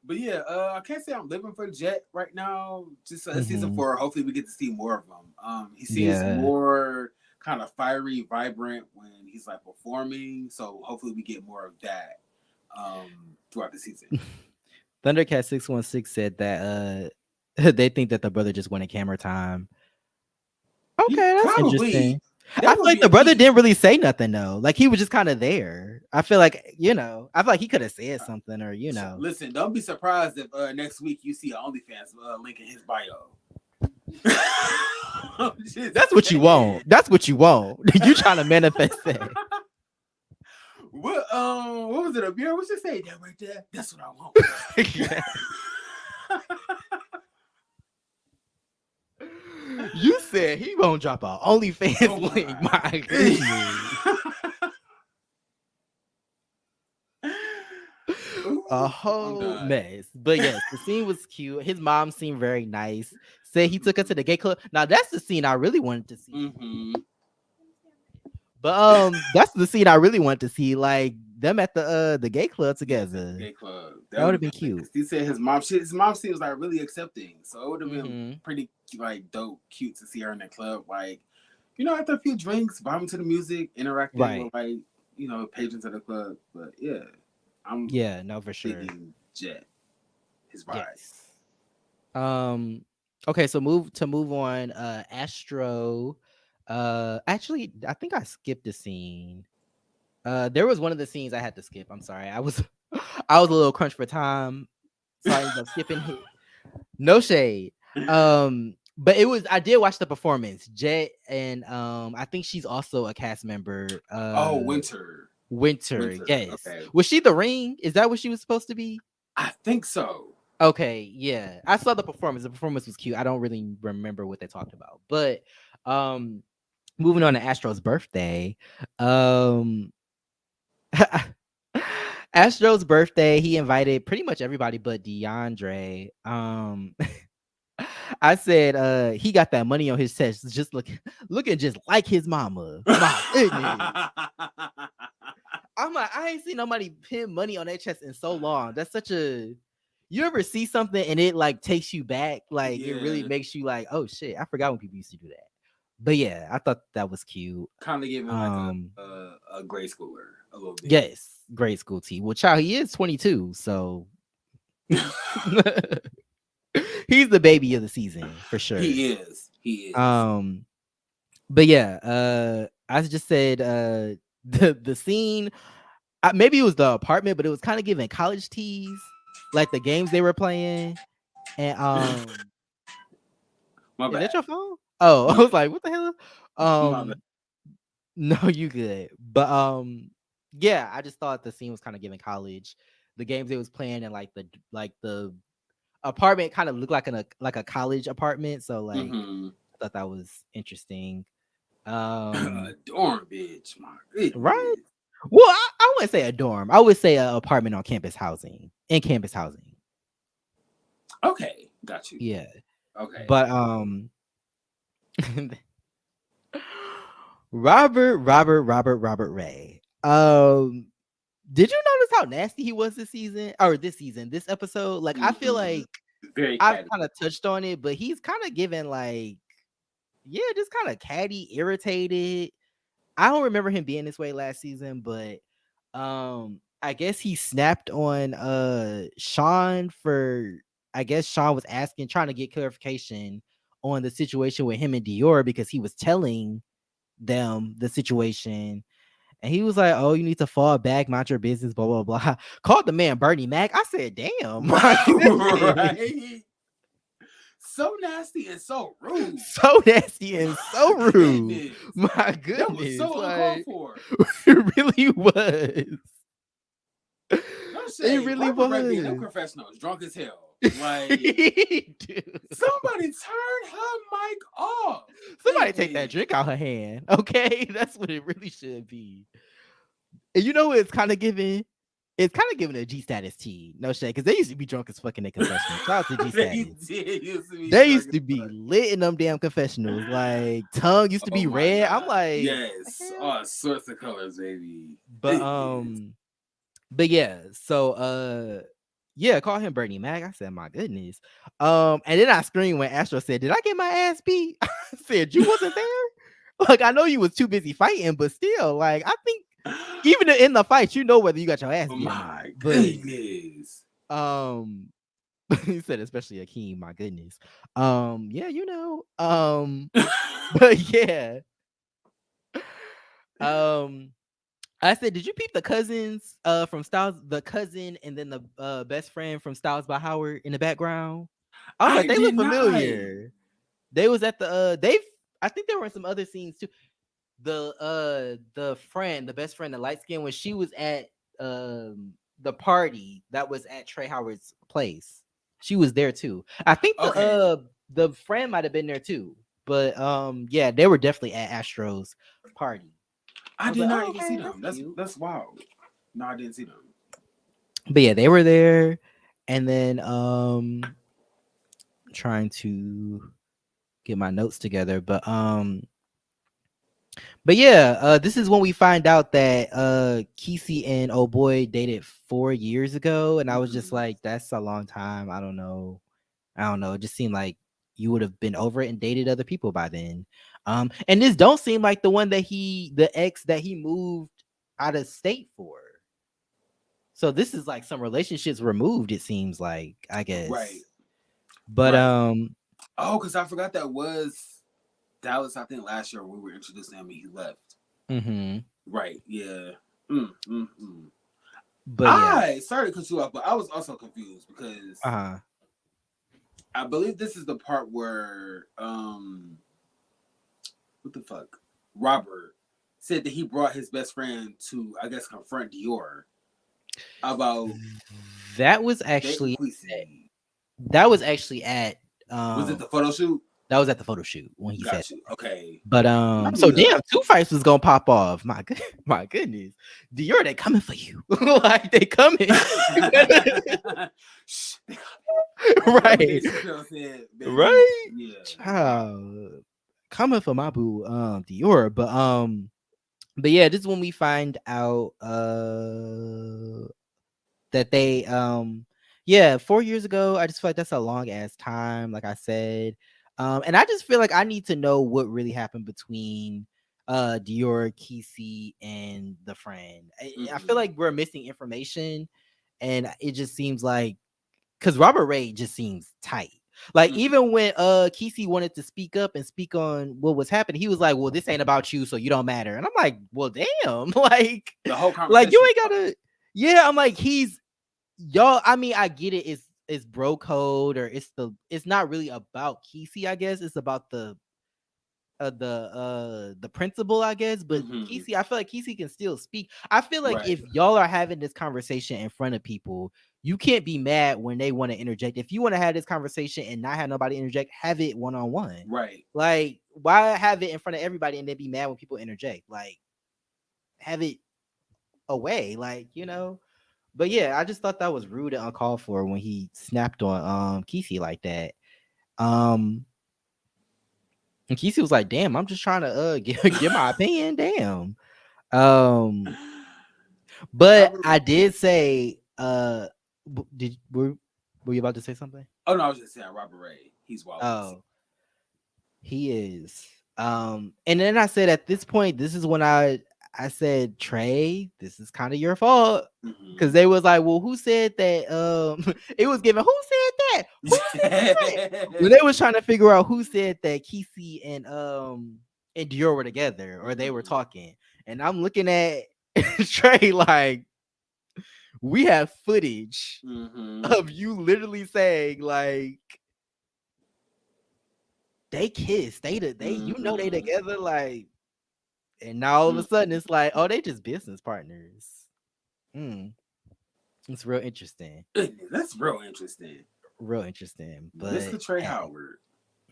B: But yeah, I can't say I'm living for Jet right now. Just season
A: hmm.
B: 4. Hopefully, we get to see more of him. He seems
A: Yeah.
B: more kind of fiery, vibrant when he's like performing. So hopefully, we get more of that throughout the season.
A: Thundercat 616 said that they think that the brother just wanted camera time. Okay, that's
B: Probably
A: interesting.
B: that
A: I feel
B: would
A: like
B: be a
A: the brother
B: key.
A: didn't really say nothing though. Like he was just kind of there. I feel like, I feel like he could have said something or.
B: Listen, don't be surprised if next week you see an OnlyFans link in his bio. I'm just
A: That's what you want.
B: saying.
A: That's what you want. You trying to manifest that.
B: What was it up here? What's it say? That right there? That's what I want.
A: You said he won't drop a
B: Oh
A: OnlyFans link.
B: my.
A: My goodness. A
B: Ooh, I'm
A: whole
B: done.
A: mess. But yes, the scene was cute. His mom seemed very nice. Said he took her to the gay club. Now that's the scene I really wanted to see.
B: Mm-hmm.
A: But that's the scene I really wanted to see. Like them at the gay club
B: Yes, at the
A: together.
B: gay club. That
A: That
B: would
A: would
B: have
A: have
B: been
A: been
B: lit.
A: cute.
B: Cause he said his mom seems like really accepting. So it would have been
A: Hmm.
B: pretty like dope, cute to see her in the club. Like, after a few drinks, vibing to the music, interacting with
A: Right.
B: like, patrons of the club. But yeah, I'm
A: Yeah, no, for sure.
B: digging Jet, his vibe.
A: Yes. Um okay, so move on. Astro. Actually, I think I skipped a scene. There was one of the scenes I had to skip. I'm sorry. I was I was a little crunched for time. So I ended up skipping it. No shade. But I did watch the performance. Jet and I think she's also a cast member.
B: Oh, Winter.
A: Winter,
B: Winter.
A: yes.
B: Okay.
A: Was she the ring? Is that what she was supposed to be?
B: I think so.
A: Okay, yeah. I saw the performance. The performance was cute. I don't really remember what they talked about. But um moving on to Astro's birthday. Um Astro's birthday, he invited pretty much everybody but DeAndre. I said he got that money on his chest, just looking just like his mama. My goodness. I'm like, I ain't seen nobody pin money on their chest in so long. That's such a you ever see something and it like takes you back? Like it really
B: Yeah.
A: makes you like, oh shit, I forgot when people used to do that. But yeah, I thought that was cute.
B: Kind of giving like
A: Um,
B: a grade schooler a little bit.
A: yes, grade school tea. Well, child, he is 22, so he's the baby of the season for sure.
B: He is. He is.
A: Um, but yeah, I just said the scene. Maybe it was the apartment, but it was kind of giving college teas, like the games they were playing. And
B: My
A: is that
B: bad.
A: your phone? Oh, I
B: No,
A: was like, what the hell?
B: my bad.
A: Um, No, you good. But yeah, I just thought the scene was kind of giving college. The games they was playing and like the apartment kind of looked like like a college apartment. So like
B: Mm-hmm.
A: I thought that was interesting.
B: A
A: Um
B: dorm bitch, my
A: right?
B: goodness.
A: Well, I wouldn't say a dorm. I would say an apartment on campus housing. In campus housing.
B: Okay, got you.
A: Yeah.
B: Okay.
A: But Robert Ray. Did you notice how nasty he was this season or this season, this episode? Like, I feel
B: Mm-hmm.
A: like
B: Very
A: I've
B: catty.
A: kind of touched on it, but he's kind of given like, yeah, just kind of catty, irritated. I don't remember him being this way last season, but I guess he snapped on Sean for I guess Sean was asking, trying to get clarification on the situation with him and Dior because he was telling them the situation. And he was like, "Oh, you need to fall back, mind your business, blah blah blah." Called the man Bernie Mac. I said, "Damn, my goodness,
B: Right? So nasty and so rude.
A: so nasty and so
B: My
A: rude,
B: goodness.
A: my
B: That was
A: goodness,
B: so uncalled
A: like
B: for.
A: it really was,
B: No
A: it
B: shade.
A: really
B: Robert Ray being them
A: was."
B: professionals, drunk as hell. Like,
A: Dude.
B: somebody turn her mic off.
A: Somebody take that
B: Goodness.
A: drink out her hand, okay? That's what it really should be. And you know what it's kind of giving? It's kind of giving a G status tea. No shade, because they used to be drunk as fucking in confessionals. Shout out to G
B: They
A: status.
B: did used to be
A: They
B: drunk
A: used
B: as
A: to be
B: fuck.
A: lit in them damn confessionals. Like tongue used to
B: Oh
A: be
B: my
A: red. I'm
B: god.
A: like, what the
B: Yes.
A: hell?
B: All sorts of colors, baby.
A: But
B: Goodness.
A: but yeah, so yeah, call him Bernie Mac. I said, my goodness. And then I screamed when Astro said, "Did I get my ass beat?" I said, "You wasn't there?" Like I know you was too busy fighting, but still, like I think even in the fight, you know whether you got your ass
B: Oh
A: beat or not.
B: my
A: But
B: goodness.
A: um he said especially Akeem, my goodness. Yeah, you know. But yeah. Um I said, did you peep the cousins from Styles, the cousin and then the best friend from Styles by Howard in the background? I was like,
B: I
A: they
B: did
A: look
B: not.
A: familiar. They was at the they've I think they were in some other scenes too. The friend, the best friend, the light skin, when she was at the party that was at Trey Howard's place. She was there too. I think
B: Okay.
A: the friend might have been there too. But yeah, they were definitely at Astro's party. I
B: I
A: was
B: did
A: like,
B: not
A: oh,
B: even see
A: okay, that's
B: them.
A: cute.
B: That's wild. No, I didn't see them.
A: But yeah, they were there. And then trying to get my notes together. But yeah, this is when we find out that Kesey and old boy dated 4 years ago, and I was just
B: Mhm.
A: like, that's a long time. I don't know. I don't know. It just seemed like you would have been over it and dated other people by then. And this don't seem like the one that the ex that he moved out of state for. So this is like some relationships removed, it seems like, I
B: Right.
A: guess. But
B: Right. Oh, because I forgot that was I think last year when we were introducing him and he left.
A: mhm.
B: Right. Yeah. Mm.
A: But yeah.
B: I sorry to cut you off, but I was also confused because
A: Uh-huh.
B: I believe this is the part where what the fuck? Robert said that he brought his best friend to I guess confront Dior about
A: That was
B: dating
A: actually
B: Queasy.
A: that was actually at
B: Was it
A: um
B: the photo shoot?
A: that was at the photo shoot when he said
B: Got you. Okay.
A: but
B: Remind
A: so
B: me
A: damn,
B: of
A: two fights was gonna pop off. My good my goodness. Dior, they coming for you. Like they coming.
B: Shh, that's what
A: Right.
B: Dave Chappelle said, baby.
A: Right.
B: Yeah, wow.
A: Child. Coming for my boo Dior. But yeah, this is when we find out that they yeah, 4 years ago. I just feel like that's a long ass time, like I said. And I just feel like I need to know what really happened between Dior, Kesey, and the friend. I feel
B: Mm-hmm.
A: like we're missing information, and it just seems like because Robert Ray just seems tight. Like
B: Mm-hmm.
A: even when Kesey wanted to speak up and speak on what was happening, he was like, "Well, this ain't about you, so you don't matter." And I'm like, "Well, damn,
B: The whole
A: like you
B: conversation.
A: ain't gotta." Yeah, I'm like, he's y'all. I mean, I get it. It's bro code, or it's not really about Kesey. I guess it's about the principal, I guess. But
B: Mm-hmm.
A: Kesey, I feel like Kesey can still speak. I feel like
B: Right.
A: if y'all are having this conversation in front of people, you can't be mad when they want to interject. If you want to have this conversation and not have nobody interject, have it one on one.
B: Right.
A: Like, why have it in front of everybody and then be mad when people interject? Like, have it away, like, you know. But yeah, I just thought that was rude and uncalled for when he snapped on Kesey like that. Um, and Kesey was like, "Damn, I'm just trying to give my opinion." Damn. Um,
B: I
A: but
B: really.
A: I did say, did were you about to say something?
B: Oh no, I was just saying Robert Ray. He's wild this season.
A: Oh, he is. And then I said at this point, this is when I said, Trey, this is kind of your fault. Cause
B: Mm-hmm.
A: they was like, well, who said that? It was given, who said that? Who said that? When they was trying to figure out who said that Kesey and Dior were together or they were
B: Mm-hmm.
A: talking. And I'm looking at Trey like, we have footage
B: Mm-hmm.
A: of you literally saying like they kissed. They you know they
B: Mm-hmm.
A: together, like, and now all of a sudden it's like, oh, they just business partners. Mm, it's real interesting.
B: That's real interesting.
A: Real interesting. But
B: Mr. Trey
A: hey,
B: Howard.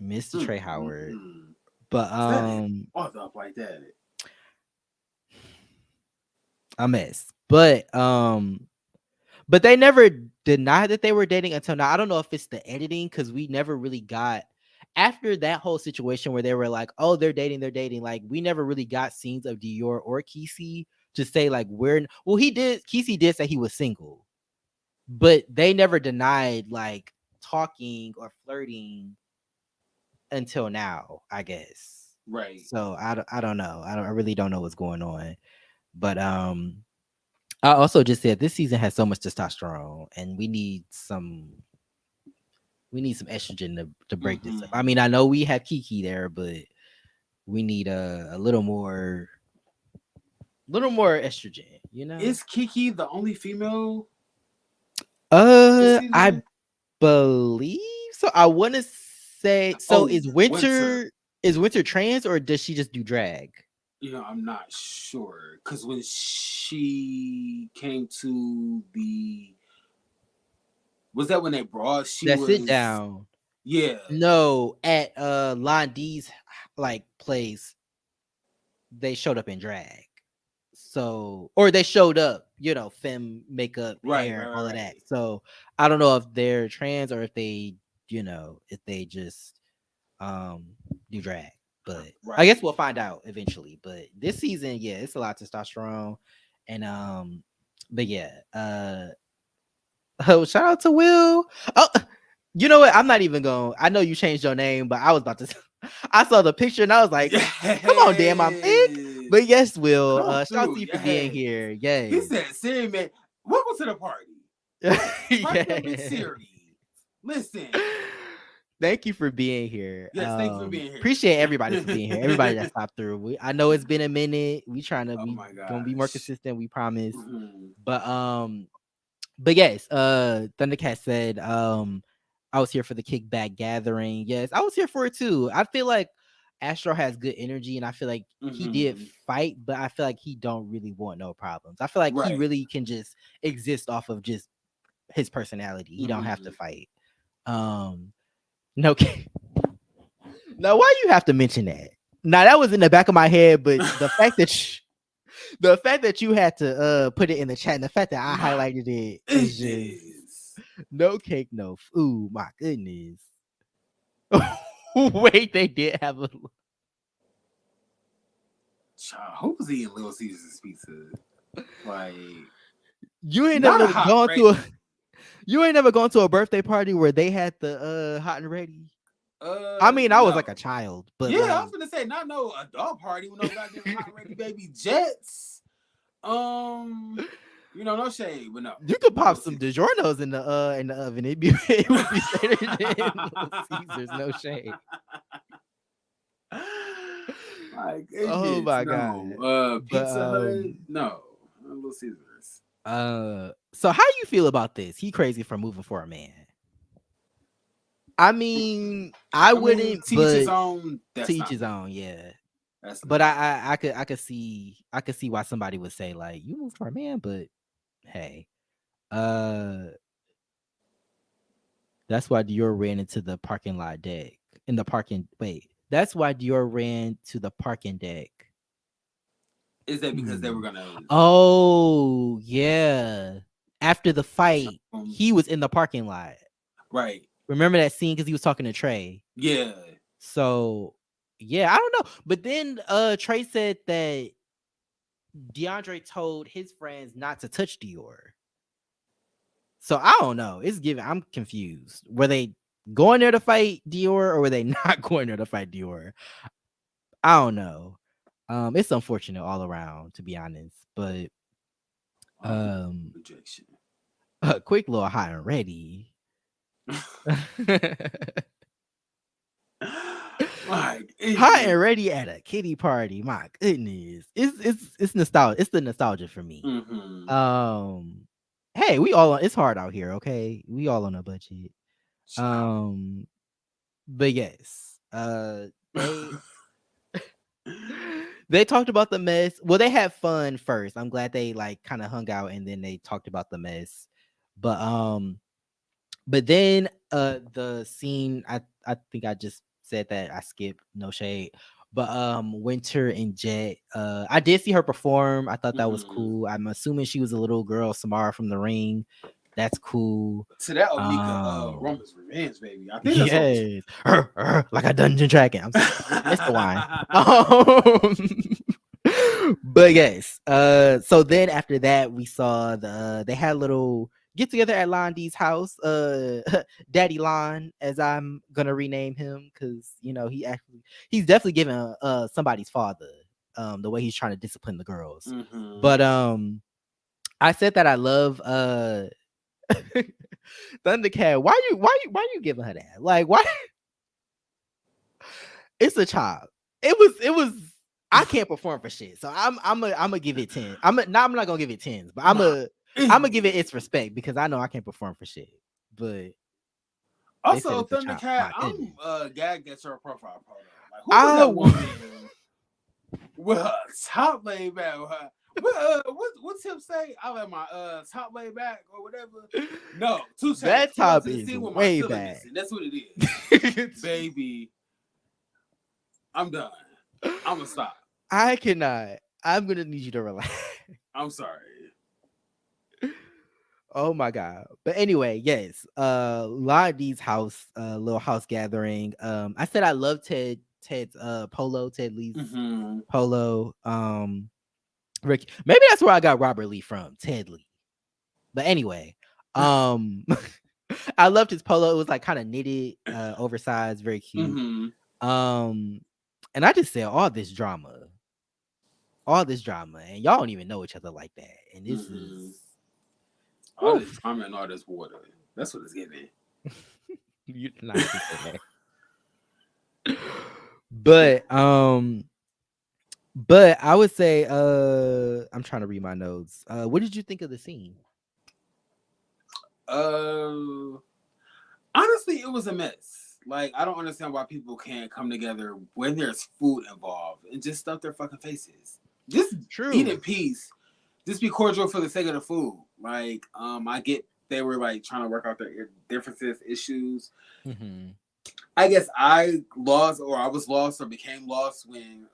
A: Mr. Trey Howard.
B: Mm-mm-mm.
A: But
B: Set it all up like that.
A: a mess. But they never denied that they were dating until now. I don't know if it's the editing because we never really got after that whole situation where they were like, "Oh, they're dating." Like we never really got scenes of Dior or Kesey to say like we're. Well, he did. Kesey did say he was single, but they never denied like talking or flirting until now, I guess.
B: Right.
A: So I don't know. I really don't know what's going on. But I also just said this season has so much testosterone, and we need some estrogen to break this up. I
B: Mm-hmm.
A: mean, I know we have Kiki there, but we need a little more estrogen, you know?
B: Is Kiki the only female this
A: I
B: season?
A: believe so. I want to say so.
B: Oh, Winter.
A: Is Winter trans or does she just do drag?
B: I'm not sure because when she came to the, was that when they brought? She
A: That sit
B: was,
A: down.
B: yeah,
A: No, at Londi's like place, they showed up in drag. So or they showed up, you know, femme makeup,
B: right,
A: hair,
B: right,
A: all
B: right,
A: of that.
B: right,
A: So I don't know if they're trans or if they, you know, if they just um do drag. But I guess
B: right.
A: we'll find out eventually. But this season, yeah, it's a lot of testosterone. And but yeah, oh, shout out to Will. Oh, you know what? I'm not even going. I know you changed your name, but I was about to. I saw the picture and I was like, "Come on, damn, I'm thick."
B: Yes,
A: But yes, Will.
B: come
A: Shout out
B: through.
A: to you for being
B: Yes,
A: here.
B: he
A: Yes,
B: said, "Siri, man, welcome to the party." Yes, turn up Big
A: yeah.
B: Siri. Listen,
A: Thank you for being here.
B: yes, thank you for being
A: Appreciate everybody for being here. Everybody that
B: here.
A: stopped through. I know it's been a minute.
B: Oh
A: We
B: my
A: gonna be more
B: gosh.
A: consistent. We promise.
B: Mhm.
A: But but yes, Thundercat said, I was here for the kickback gathering. Yes, I was here for it too. I feel like Astro has good energy, and I feel like he did
B: Mhm.
A: fight, but I feel like he don't really want no problems. I feel like he
B: Right.
A: really can just exist off of just his personality. He don't have to
B: Mhm.
A: fight. Um, no, now why you have to mention that? Now that was in the back of my head, but the fact that you had to put it in the chat and the fact that I
B: Nah,
A: highlighted it is
B: it
A: just
B: is.
A: no cake, no food. My goodness. Wait, they did have a.
B: Child, who was eating Little Caesars pizza? Like,
A: You ain't
B: not a
A: never
B: hot and
A: gone to a.
B: ready.
A: You ain't never gone to a birthday party where they had the hot and ready. I mean, I was like a
B: No.
A: child, but
B: Yeah, I
A: like
B: was gonna say not no adult party with no goddamn hot and ready baby jets. Um, no shade, but no,
A: you could
B: not
A: pop
B: Little
A: some
B: Caesars.
A: DiGiorno's in the oven. It would be better than Little Caesars. No shade.
B: My
A: Oh
B: goodness,
A: my god.
B: no.
A: But
B: Pizza Hut, no. Little Caesars.
A: so how you feel about this? He crazy for moving for a man. I mean, I
B: I mean,
A: wouldn't,
B: teach his
A: but
B: own.
A: to
B: That's
A: each
B: not
A: his
B: me.
A: own, yeah.
B: That's
A: But
B: not me.
A: I could see why somebody would say like you moved for a man, but hey, uh, that's why Dior ran into the parking lot deck in the parking. Wait, that's why Dior ran to the parking deck.
B: Is that because they were
A: Hmm.
B: gonna
A: Oh yeah. After the
B: jump
A: fight,
B: him?
A: he was in the parking lot.
B: Right.
A: Remember that scene because he was talking to Trey.
B: Yeah.
A: So yeah, I don't know. But then Trey said that DeAndre told his friends not to touch Dior. So I don't know. It's giving. I'm confused. Were they going there to fight Dior or were they not going there to fight Dior? I don't know. It's unfortunate all around, to be honest. But
B: Um,
A: um,
B: rejection.
A: a quick little hot and ready.
B: My
A: Hot
B: goodness.
A: and ready at a kitty party. My goodness, it's nostalgia. It's the nostalgia for me.
B: Mm-hmm.
A: Um, hey, we all on. It's hard out here. Okay, we all on a budget.
B: Child.
A: Um, but yes, they they talked about the mess. Well, they had fun first. I'm glad they like kind of hung out and then they talked about the mess. But but then the scene I think I just said that I skipped, no shade. But Winter and Jet, I did see her perform. I thought that was
B: Mm-hmm.
A: cool. I'm assuming she was a little girl, Samara from the Ring. That's cool.
B: To that Omika
A: Um
B: Roman's Revenge, baby. I think that's what was.
A: yes. Like a dungeon dragon. I'm sorry. It's the wine. Um, but yes. So then after that, we saw they had a little get together at Londy's house. Daddy Lon, as I'm gonna rename him, because he's definitely giving somebody's father. The way he's trying to discipline the girls.
B: Mm-hmm.
A: But I said that I love Thundercat. Why you giving her that? Like why it's a child. It was I can't perform for shit. So I'm gonna give it 10. I'm not gonna give it tens, but
B: My
A: I'm gonna give it
B: goodness.
A: its respect because I know I can't perform for shit. But they said
B: Also,
A: it's a child.
B: Thundercat,
A: My
B: I'm
A: goodness.
B: gagged at your profile photo. Like, who was
A: I
B: that
A: w-
B: woman with her top laid back? With her, what's him say? I like my top laid back or whatever. No, two chains.
A: that
B: Pull up
A: top
B: to the
A: is
B: scene with my
A: way
B: ceiling
A: back.
B: missing. That's what it is, baby. I'm done. I'm gonna stop.
A: I cannot. I'm gonna need you to relax.
B: I'm sorry.
A: Oh my god. But anyway, yes. Lottie house, little house gathering. I said I love Ted's polo, Ted Lee's
B: Mm-hmm.
A: polo. Rick. Maybe that's where I got Robert Lee from, Ted Lee. But anyway, um I loved his polo. It was like kind of knitted, oversized, very cute.
B: Mm-hmm.
A: Um and I just said all this drama, and y'all don't even know each other like that. And this is
B: Mm-hmm. All this
A: oof.
B: drama and all this water. That's what it's giving.
A: You not to say that. But but I would say I'm trying to read my notes. What did you think of the scene?
B: Uh, honestly, it was a mess. Like, I don't understand why people can't come together when there's food involved and just stuff their fucking faces. Just eat
A: True.
B: in peace. Just be cordial for the sake of the food. Like, I get they were like trying to work out their differences, issues.
A: Hmm.
B: I guess I was lost or became lost when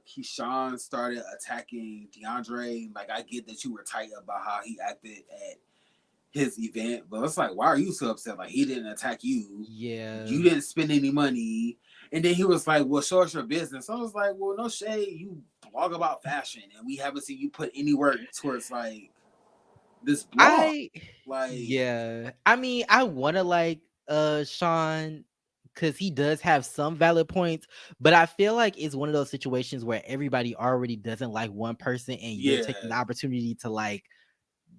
B: Keyshawn started attacking DeAndre. Like, I get that you were tight about how he acted at his event, but it's like, why are you so upset? Like, he didn't attack you.
A: Yeah.
B: You didn't spend any money. And then he was like, well, show us your business. I was like, well, no shade. You blog about fashion, and we haven't seen you put any work towards like this blog.
A: I
B: Like,
A: yeah. I mean, I want to like Sean cuz he does have some valid points, but I feel like it's one of those situations where everybody already doesn't like one person and you're
B: yeah,
A: taking the opportunity to like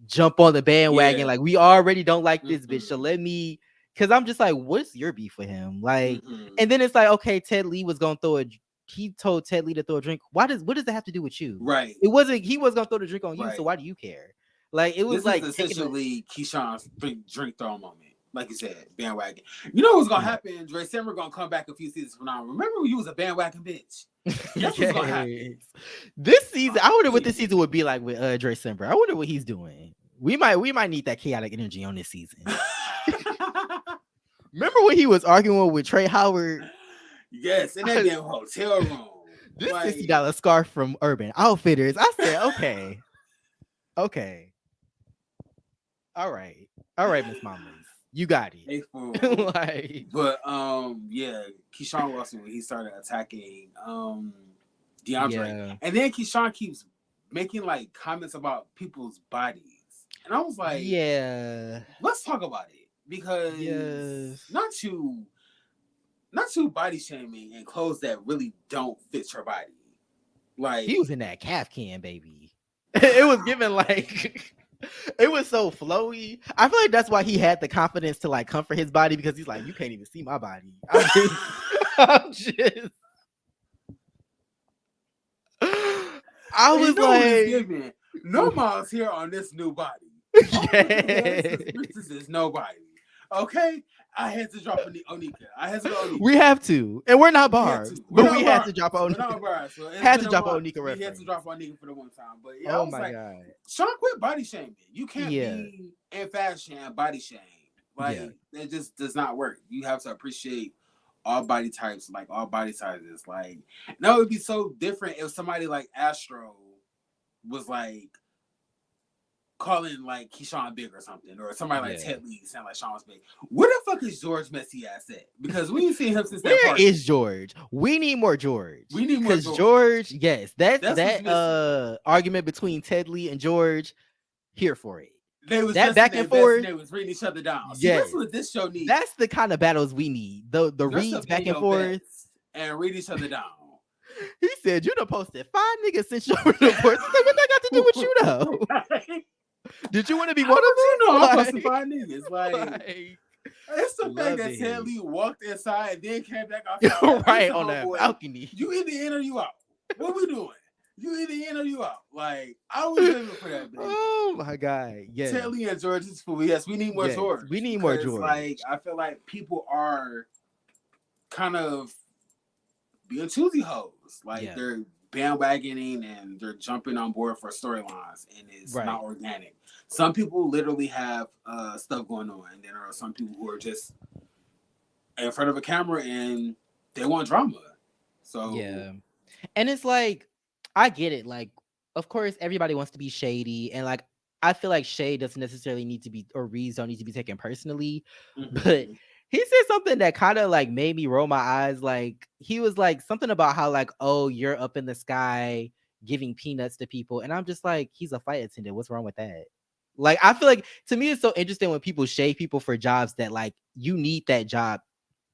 A: jump on the bandwagon.
B: yeah.
A: Like we already don't like this bitch. So
B: Mm-hmm.
A: let me cuz I'm just like what's your beef with him? Like
B: Mm-hmm.
A: and then it's like okay, Ted Lee was going to he told Ted Lee to throw a drink. What does that have to do with you?
B: Right,
A: It wasn't he was going to throw the drink on you, so
B: right.
A: why do you care? Like it was
B: This is
A: like taking a
B: essentially Keyshawn's drink throw moment. Like you said, bandwagon. You know what's gonna
A: Yeah.
B: happen? Dre Simmer gonna come back a few seasons from now. Remember when you was a bandwagon bitch? Guess what's gonna happen?
A: Yes. This season, I wonder what
B: Yeah.
A: this season would be like with Dre Sember. I wonder what he's doing. We might need that chaotic energy on this season. Remember when he was arguing with Trey Howard?
B: Yes, in that damn hotel room.
A: This
B: Like,
A: $60 scarf from Urban Outfitters. I said, okay, okay, all right, Miss Mamas, you got
B: they
A: it.
B: fool.
A: Like,
B: But yeah, Keyshawn Watson when he started attacking DeAndre.
A: yeah,
B: And then Keyshawn keeps making like comments about people's bodies. And I was like,
A: yeah,
B: let's talk about it. Because
A: yes.
B: not too body shaming and clothes that really don't fit your body. Like
A: He was in that calf can, baby. It was given like it was so flowy. I feel like that's why he had the confidence to like comfort his body because he's like, you can't even see my body. I'm just I
B: you
A: was
B: know what it's
A: like,
B: giving. No miles here on this new body.
A: yes.
B: This is nobody. Okay? I had to drop Onika. I had to go Onika.
A: We have to. And we're not
B: We had
A: bars.
B: to. We're
A: But
B: not
A: we had
B: bars.
A: to drop
B: We're
A: on
B: not bars. So
A: had
B: been
A: to
B: a
A: drop on
B: month.
A: Onika
B: We had
A: reference.
B: to drop on Onika for the one time. But yeah, I
A: Oh
B: was
A: my
B: like,
A: god.
B: Sean, quit body shaming. You can't
A: Yeah.
B: be in fashion and body shame. Like,
A: Yeah.
B: it just does not work. You have to appreciate all body types, like all body sizes. Like, no, it would be so different if somebody like Astro was like calling like Keyshawn big or something, or somebody like
A: Yeah.
B: Ted Lee saying like Sean's big. Where the fuck is George messy ass at? Because we ain't seen him since that
A: Where
B: party.
A: is George? We need more George.
B: We need more
A: Because
B: George.
A: George, yes,
B: That's what's
A: that
B: missing.
A: argument between Ted Lee and George, here for it.
B: They was
A: That
B: just in
A: back
B: their
A: and
B: best and
A: forth,
B: they was reading each other down. See,
A: yes.
B: that's what this show needs.
A: That's the kind of battles we need. The
B: Dress
A: reads
B: up
A: back
B: in
A: and
B: your
A: forth.
B: best and read each other down.
A: He said, you done posted 5 niggas since your reports. He's like, what that got to do with you though? Did you want to be
B: How
A: one of
B: would
A: them?
B: you know I'm
A: Like,
B: supposed to find niggas? Like, it's the fact
A: love
B: that Ted
A: it.
B: Lee walked inside and then came back outside.
A: Right
B: Listen,
A: on that
B: homeboy,
A: balcony.
B: you either in or you out. What we doing? You either in or you out. Like, I was living for that, baby.
A: Oh my god. Yes.
B: Ted Lee and George is fool. Yes, we need more
A: Yes,
B: George.
A: we need more
B: Because,
A: George.
B: like, I feel like people are kind of being choosy hoes. Like,
A: Yeah.
B: they're bandwagoning and they're jumping on board for storylines, and it's
A: Right.
B: not organic. Some people literally have stuff going on, and then there are some people who are just in front of a camera and they want drama. So
A: Yeah. And it's like, I get it. Like, of course, everybody wants to be shady. And like, I feel like shade doesn't necessarily need to be, or reads don't need to be taken personally. But
B: mhm.
A: he said something that kind of like made me roll my eyes. Like, he was like something about how, like, oh, you're up in the sky giving peanuts to people. And I'm just like, he's a flight attendant. What's wrong with that? Like, I feel like to me, it's so interesting when people shade people for jobs that like you need that job.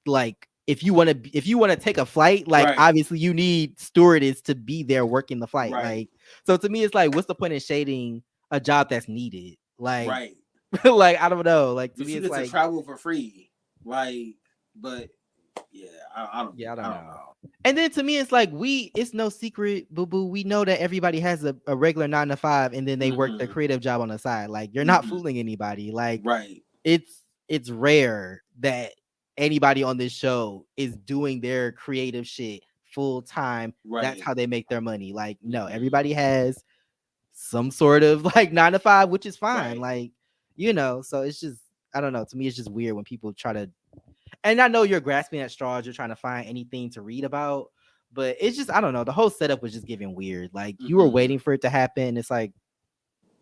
A: Like, if you want to take a flight, like
B: Right,
A: obviously you need stewardess to be there working the flight.
B: right,
A: Like, so to me it's like, what's the point in shading a job that's needed? Like,
B: right.
A: like I don't know, like to
B: But
A: me
B: you
A: it's
B: get to
A: like,
B: travel for free. Like, but yeah,
A: yeah, I
B: I
A: don't
B: don't
A: know.
B: know.
A: And then to me it's like, it's no secret, boo boo, we know that everybody has a regular 9 to 5 and then they work the
B: Mm-hmm.
A: creative job on the side. Like, you're not
B: Mm-hmm.
A: fooling anybody. Like,
B: Right,
A: it's rare that anybody on this show is doing their creative shit full time. That's
B: right.
A: how they make their money. Like, no,
B: Mm-hmm.
A: everybody has some sort of like 9 to 5, which is fine.
B: Right.
A: Like, so it's just, I don't know. To me, it's just weird when people try to, and I know you're grasping at straws, you're trying to find anything to read about, but it's just, I don't know. The whole setup was just giving weird. Like, you were
B: Mm-hmm.
A: waiting for it to happen. It's like,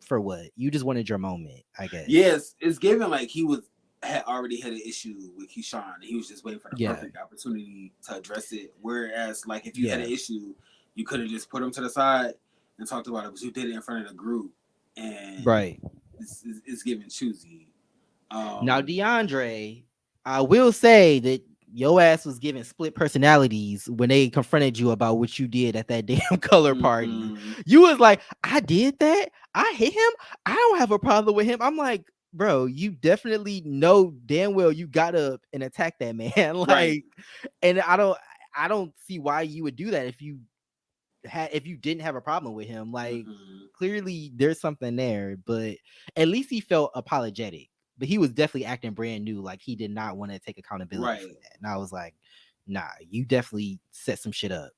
A: for what? You just wanted your moment, I guess.
B: Yes, it's given like he had already had an issue with Keyshawn, and he was just waiting for the
A: Yeah.
B: perfect opportunity to address it. Whereas, like, if you had
A: Yeah.
B: an issue, you could have just put him to the side and talked about it, but you did it in front of the group, and
A: Right.
B: it's giving choosy.
A: Now, DeAndre, I will say that your ass was giving split personalities when they confronted you about what you did at that damn color party.
B: mm-hmm.
A: You was like, I did that. I hit him. I don't have a problem with him. I'm like, bro, you definitely know damn well you got up and attack that man. Like,
B: Right.
A: and I don't see why you would do that if you didn't have a problem with him. Like,
B: Mm-hmm.
A: clearly there's something there, but at least he felt apologetic but he was definitely acting brand new. Like he did not want to take accountability for
B: Right.
A: that. And I was like, nah, you definitely set some shit up.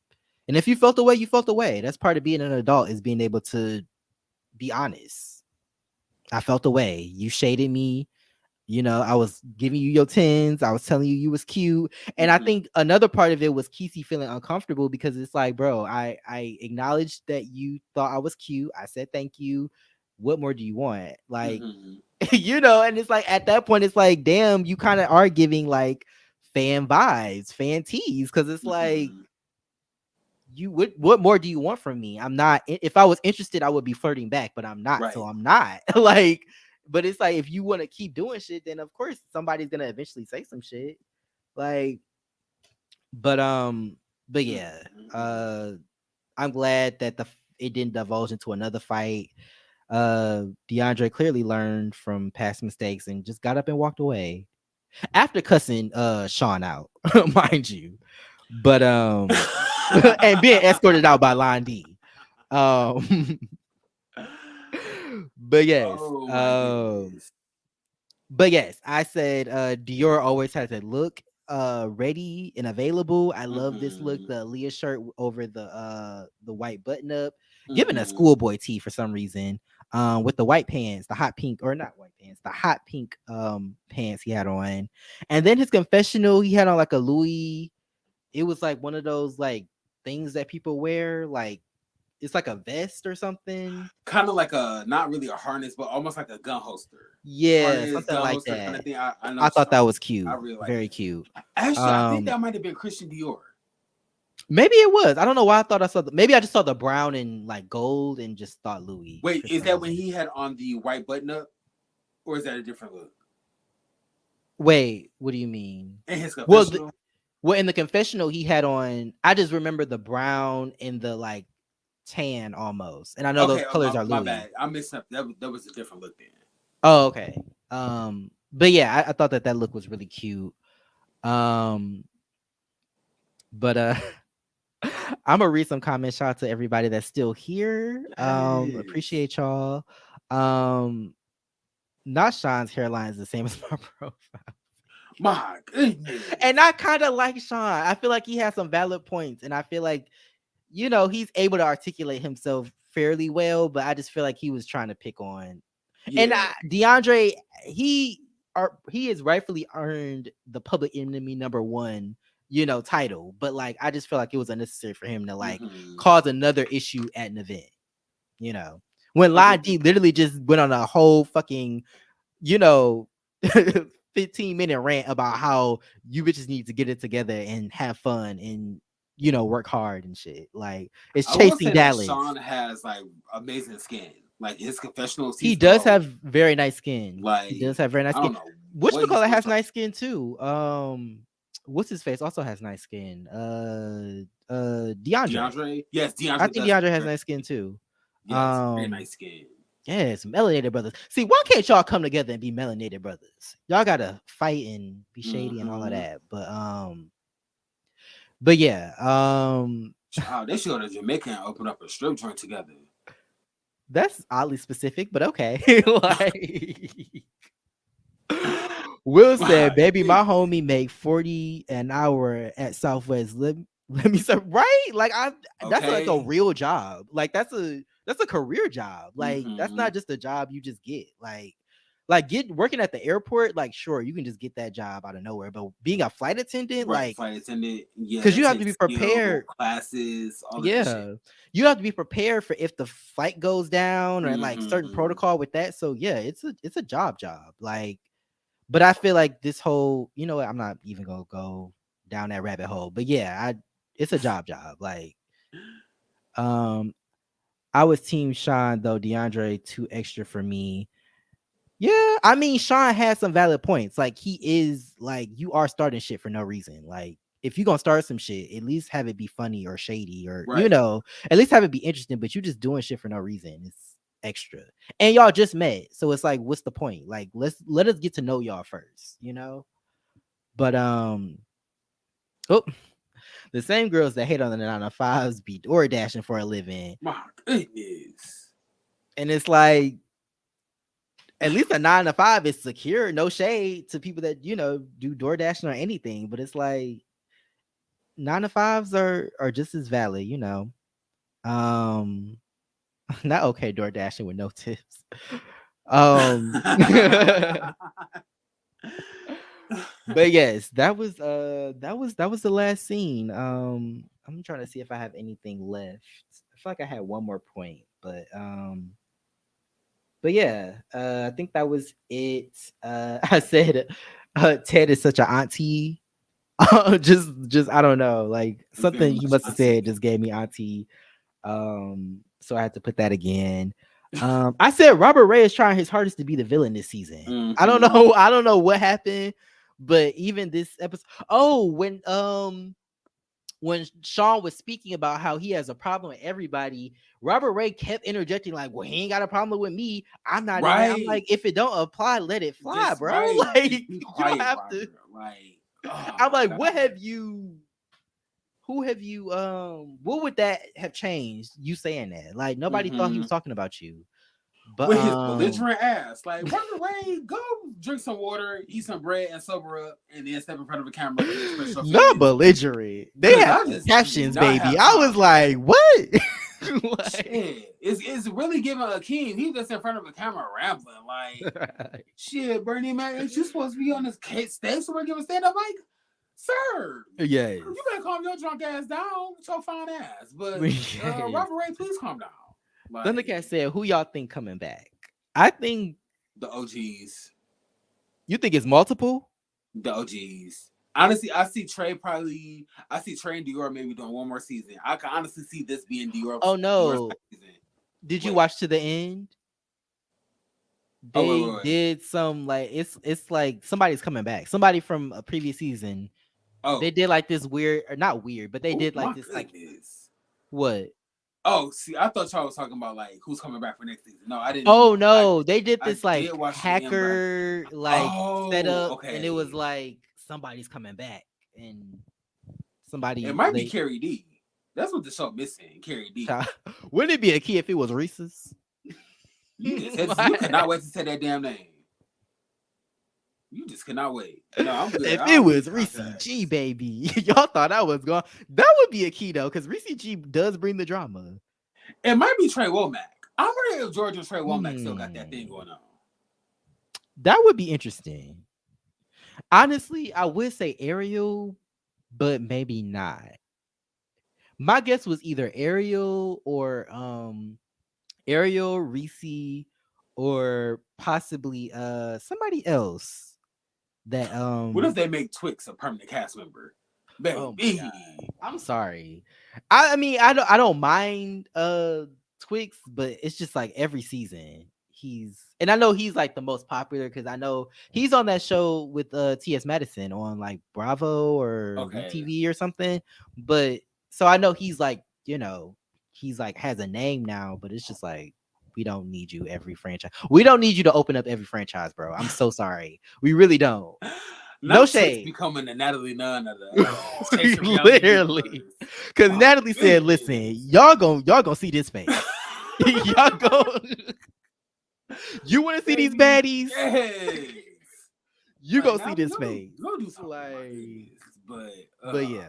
A: And if you felt the way, you felt the way. That's part of being an adult, is being able to be honest. I felt the way. You shaded me. You know, I was giving you your tens. I was telling you you was cute. And I
B: Mm-hmm.
A: think another part of it was Kesey feeling uncomfortable because it's like, bro, I acknowledged that you thought I was cute. I said thank you. What more do you want? Like,
B: Mm-hmm.
A: you know, and it's like at that point, it's like, damn, you kind of are giving like fan vibes, fan tease, because it's like,
B: Mm-hmm.
A: you what more do you want from me? I'm not, if I was interested, I would be flirting back, but I'm not, so
B: Right.
A: I'm not. Like, but it's like if you want to keep doing shit, then of course somebody's gonna eventually say some shit. Like, but but yeah,
B: Mm-hmm.
A: uh I'm glad that it didn't divulge into another fight. DeAndre clearly learned from past mistakes and just got up and walked away after cussing Sean out, mind you. But and being escorted out by Lon D. Um, but yes,
B: Oh my goodness.
A: but yes, I said Dior always has a look ready and available. I love this look,
B: Mm-hmm.
A: the Leah shirt over the white button up, giving a
B: Mm-hmm.
A: schoolboy tee for some reason. With the white pants, the hot pink, or not white pants, the hot pink pants he had on. And then his confessional, he had on like a Louis, it was like one of those like things that people wear, like it's like a vest or something.
B: Kind of like a, not really a harness, but almost like a gun holster.
A: Yeah,
B: Harness,
A: something
B: gun
A: like
B: holster kind of
A: that.
B: thing. I know
A: I
B: what you're
A: thought that
B: talking
A: was
B: about. I
A: cute,
B: really like
A: very
B: that.
A: cute.
B: Actually, I think
A: Um,
B: that might have been Christian Dior.
A: maybe it was. I don't know why I thought I saw. Maybe I just saw the brown and like gold and just thought Louis
B: Wait,
A: for
B: is
A: some
B: that when
A: reason.
B: he had on the white button up, or is that a different look
A: Wait, what do you mean?
B: in his
A: Well,
B: confessional?
A: well, in the confessional he had on. I just remember the brown and the like tan almost, and I know those
B: Okay,
A: colors are
B: my
A: Louis.
B: bad. I missed up. That was a different look then.
A: Oh, okay. But yeah, I thought that look was really cute. Um, but I'm gonna read some comments. Shout out to everybody that's still here.
B: Yes.
A: Appreciate y'all. Um, not Sean's hairline is the same as my profile,
B: My
A: and
B: goodness.
A: I kind of like Sean. I feel like he has some valid points, and I feel like he's able to articulate himself fairly well. But I just feel like he was trying to pick on, and
B: Yeah.
A: DeAndre, he has rightfully earned the public enemy number one, title. But like, I just feel like it was unnecessary for him to like
B: Mm-hmm.
A: cause another issue at an event. You know, when Lon
B: Agreed.
A: D literally just went on a whole fucking, you know, 15-minute rant about how you bitches need to get it together and have fun and work hard and shit. Like, it's
B: I will
A: chasing
B: say that
A: Dallas.
B: Sean has like amazing skin. Like his confessionals,
A: He
B: he's
A: does
B: glowing.
A: have very nice skin. He does
B: Like
A: have very nice
B: I
A: skin.
B: don't know
A: Which
B: what he's
A: McCullough
B: supposed
A: has
B: to talk.
A: nice skin too. What's his face also has nice skin. DeAndre.
B: DeAndre, yes,
A: I
B: DeAndre
A: think
B: does have
A: DeAndre has
B: very,
A: nice skin too.
B: yes, very
A: Um,
B: nice skin.
A: yes, melanated brothers. See, why can't y'all come together and be melanated brothers? Y'all gotta fight and be shady and all of
B: Mm-hmm.
A: that. But yeah,
B: Child, they should go to Jamaica and open up a strip joint together.
A: that's oddly specific, but okay. Like, Will said,
B: My
A: "Baby, my
B: goodness.
A: homie make 40 an hour at Southwest. Let me say, right? Like, that's like a
B: Okay.
A: real job. Like, that's a career job. Like, that's
B: Mm-hmm.
A: not just a job you just get. Like get working at the airport. Like, sure, you can just get that job out of nowhere. But being a flight attendant,
B: Right,
A: like,
B: flight attendant. Yeah,
A: because
B: that
A: you have to
B: takes
A: be
B: skill
A: prepared.
B: classes, all of that shit.
A: Yeah, you have to be prepared for if the flight goes down or like certain
B: Mm-hmm.
A: protocol with that. So yeah, it's a job. Like, but I feel like this whole, what, I'm not even gonna go down that rabbit hole. But yeah, it's a job. Like, um, I was team Sean though. DeAndre too extra for me. Yeah, I mean Sean has some valid points. Like, he is like, you are starting shit for no reason. Like, if you're gonna start some shit, at least have it be funny or shady or
B: Right.
A: at least have it be interesting. But you just doing shit for no reason. It's extra. And y'all just met. So it's like, what's the point? Like, let us get to know y'all first. But oh, the same girls that hate on the 905s be door dashing for a living.
B: My goodness.
A: And it's like, At least a 9 to 5 is secure. No shade to people that do DoorDash or anything, but it's like 9 to 5s are just as valid. Um, not okay door dashing with no tips. Um, but yes, that was the last scene. I'm trying to see if I have anything left. I feel like I had one more point, but yeah, I think that was it. I said Ted is such an auntie. just I don't know, like
B: It's very
A: something he
B: much
A: must have said
B: auntie.
A: just gave me auntie. So I had to put that again. I said Robert Ray is trying his hardest to be the villain this season. I don't
B: Mm-hmm.
A: know. I don't know what happened, but even this episode. Oh, when Sean was speaking about how he has a problem with everybody, Robert Ray kept interjecting like, "Well, he ain't got a problem with me. I'm not even." I'm
B: Right.
A: like, if it don't apply, let it fly,
B: Just
A: bro.
B: right.
A: Like
B: Just be
A: you don't
B: quiet,
A: have to.
B: Robert. Like, oh
A: I'm
B: my
A: like, what
B: God.
A: have you? Who have you what would that have changed you saying that? Like nobody thought he
B: Mm-hmm.
A: was talking about you. But
B: With his belligerent ass. Like, Robert Ray, go drink some water, eat some bread, and sober up, and then step in front of a camera and express your
A: not
B: feelings.
A: belligerent. They
B: Cause
A: had
B: I
A: the
B: just do
A: captions,
B: not
A: baby.
B: have
A: I was
B: time for
A: like,
B: that.
A: what? Like,
B: Shit. It's really giving Akeem. He just in front of a camera rambling. Like, shit, Bernie Mac, ain't you supposed to be on this stage somewhere giving stand up mic? Sir,
A: yes.
B: you better calm your drunk ass down with your fine ass. But
A: Yes.
B: Robert Ray, please calm down. Like
A: Thundercat said, who y'all think coming back? I think
B: the OGs.
A: you think it's multiple.
B: The OGs. Honestly, I see Trey probably. I see Trey and Dior maybe doing one more season. I can honestly see this being
A: Oh
B: Dior's
A: no.
B: last season.
A: Did you
B: Wait.
A: watch to the end?
B: Oh wait,
A: They
B: wait, wait.
A: did some like it's like somebody's coming back. Somebody from a previous season. They
B: Oh,
A: did like this weird or not weird, but they
B: oh
A: did like
B: my
A: this like
B: goodness.
A: what?
B: Oh, see, I thought y'all was talking about like who's coming back for next season. No, I didn't.
A: Oh
B: I
A: no, they did
B: I
A: this
B: did
A: like
B: watch the end, but
A: hacker like
B: oh,
A: setup, and it was
B: okay.
A: like somebody's coming back, and
B: It
A: somebody
B: might be
A: they
B: Carrie D. That's what the show missing. Carrie D.
A: wouldn't it be a key if it was Reese's?
B: You could not wait to say that damn name. You just cannot wait. No, I'm good.
A: If
B: I
A: it
B: don't need
A: was Reese G,
B: contacts.
A: baby, y'all thought I was gone. That would be a key though, because Reese G does bring the drama.
B: It might be Trey Womack. I wonder if George and Trey Womack still got that thing
A: Hmm.
B: going on.
A: That would be interesting. Honestly, I would say Ariel, but maybe not. My guess was either Ariel or Ariel, Reese, or possibly somebody else that
B: What if they make Twix a permanent cast member?
A: oh my god.
B: Baby.
A: I'm sorry. I mean I don't mind Twix, but it's just like every season and I know he's like the most popular because I know he's on that show with TS Madison on like Bravo or
B: Okay.
A: WeTV or something. But so I know he's like, he's like has a name now, but it's just like we don't need you every franchise. We don't need you to open up every franchise, bro. I'm so sorry. We really don't. No
B: Not Twix
A: shame.
B: becoming the Natalie Nunn of the Chasing Reality
A: Literally,
B: universe.
A: because
B: My
A: Natalie said, "Listen,
B: goodness.
A: y'all gonna see this face. y'all go. You want to see these
B: Baby,
A: baddies?
B: yes.
A: You
B: Like
A: gonna see
B: Natalie,
A: this face.
B: go do something. My
A: Like,
B: goodness. But
A: but yeah.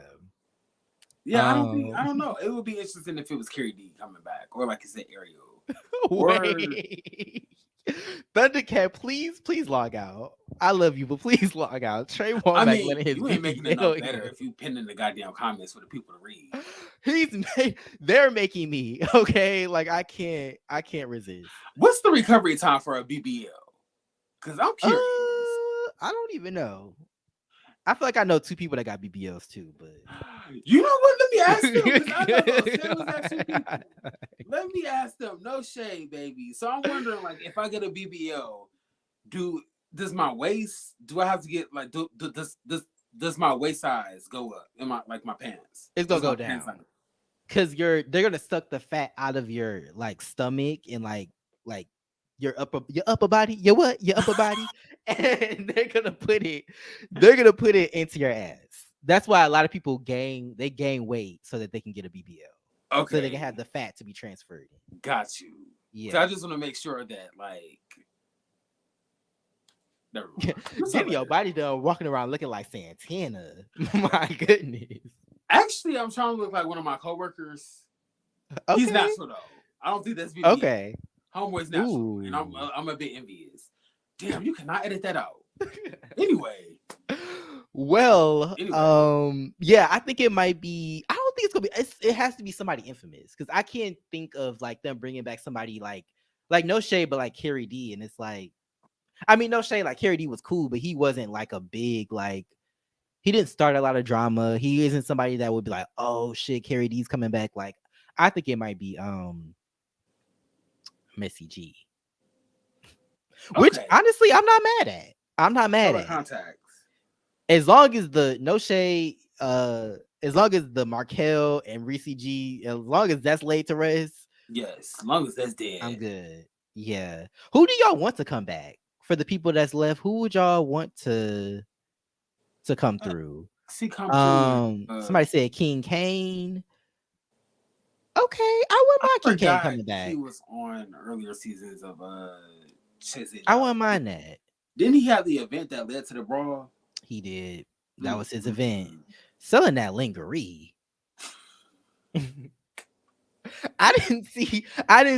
B: yeah, I
A: Um,
B: don't know. It would be interesting if it was Carrie D coming back, or like you said, Ariel, or
A: wait. Thundercat, please log out. I love you, but please log out. Trey
B: I
A: Womack
B: mean,
A: letting his
B: you ain't making it no
A: BBL
B: better
A: in.
B: if you pin in the goddamn comments for the people to read.
A: They're making me okay. Like I can't resist.
B: What's the recovery time for a BBL? Because I'm curious.
A: I don't even know. I feel like I know two people that got BBLs too, but
B: You know what? Let me ask them because I know those same exact two people. Let me ask them. No shade, baby. So I'm wondering, like, if I get a BBL, do does my waist? Do I have to get like? Does my waist size go up in my like my pants?
A: it's gonna
B: Does my
A: go
B: pants like?
A: down because they're gonna suck the fat out of your like stomach and like your upper body, your upper body, and they're gonna put it into your ass. That's why a lot of people gain weight so that they can get a BBL, so they can have
B: Okay,
A: the fat to be transferred in.
B: got you. So
A: Yeah.
B: I just want to make sure that like Never mind. It's all
A: Getting
B: right.
A: your body done, walking around looking like Santana. My goodness.
B: Actually, I'm trying to look like one of my coworkers. He's
A: Okay.
B: natural though. I don't think that's BBL.
A: Okay.
B: Homeboy's natural, and
A: Ooh.
B: I'm a bit envious. Damn, you cannot edit that out. Anyway,
A: Well,
B: anyway.
A: yeah, I think it might be. I don't think it's gonna be. It has to be somebody infamous because I can't think of like them bringing back somebody like no shade, but like Carrie D, and it's like, I mean, no shade, like Carrie D was cool, but he wasn't like a big like. He didn't start a lot of drama. He isn't somebody that would be like, oh shit, Carrie D's coming back. Like, I think it might be Missy G, which
B: Okay.
A: honestly I'm not mad at. I'm not mad
B: Color
A: at.
B: contacts.
A: As long as the no shade, as long as the Markel and Reese G, as long as that's laid to rest,
B: Yes, as long as that's
A: I'm
B: dead.
A: good. Yeah. Who do y'all want to come back? For the people that's left, who would y'all want to come
B: Uh,
A: through?
B: see, come through.
A: Somebody said King Kane. Okay, I wouldn't
B: I
A: mind King Kane
B: forgot
A: coming
B: he
A: back.
B: was on earlier seasons of Chasing
A: I
B: Down.
A: wouldn't mind that.
B: Didn't he have the event that led to the brawl?
A: He did. That
B: Mm,
A: was his
B: mm,
A: event.
B: mm.
A: Selling that lingerie. I didn't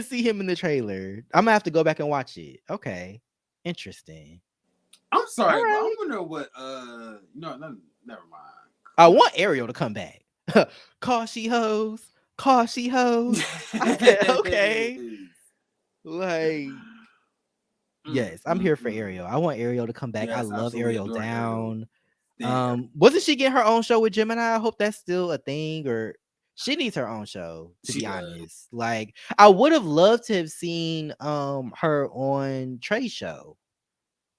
A: see him in the trailer. I'm gonna have to go back and watch it. Okay. Interesting.
B: I'm
A: All
B: sorry, but I
A: right.
B: wonder what no, never
A: I
B: mind.
A: want Ariel to come back. Call she hoes. Call she hoes. I said,
B: Yes.
A: okay. Like,
B: Mm,
A: yes, I'm
B: mm,
A: here for
B: mm.
A: Ariel. I want Ariel to come back. I
B: Yes,
A: love
B: absolutely
A: Ariel
B: adore Ariel.
A: down.
B: Stand Ariel.
A: Wasn't she getting her own show with Gemini? I hope that's still a thing, or she needs her own show, to
B: She
A: be
B: does.
A: honest. Like, I would have loved to have seen her on Trey's show.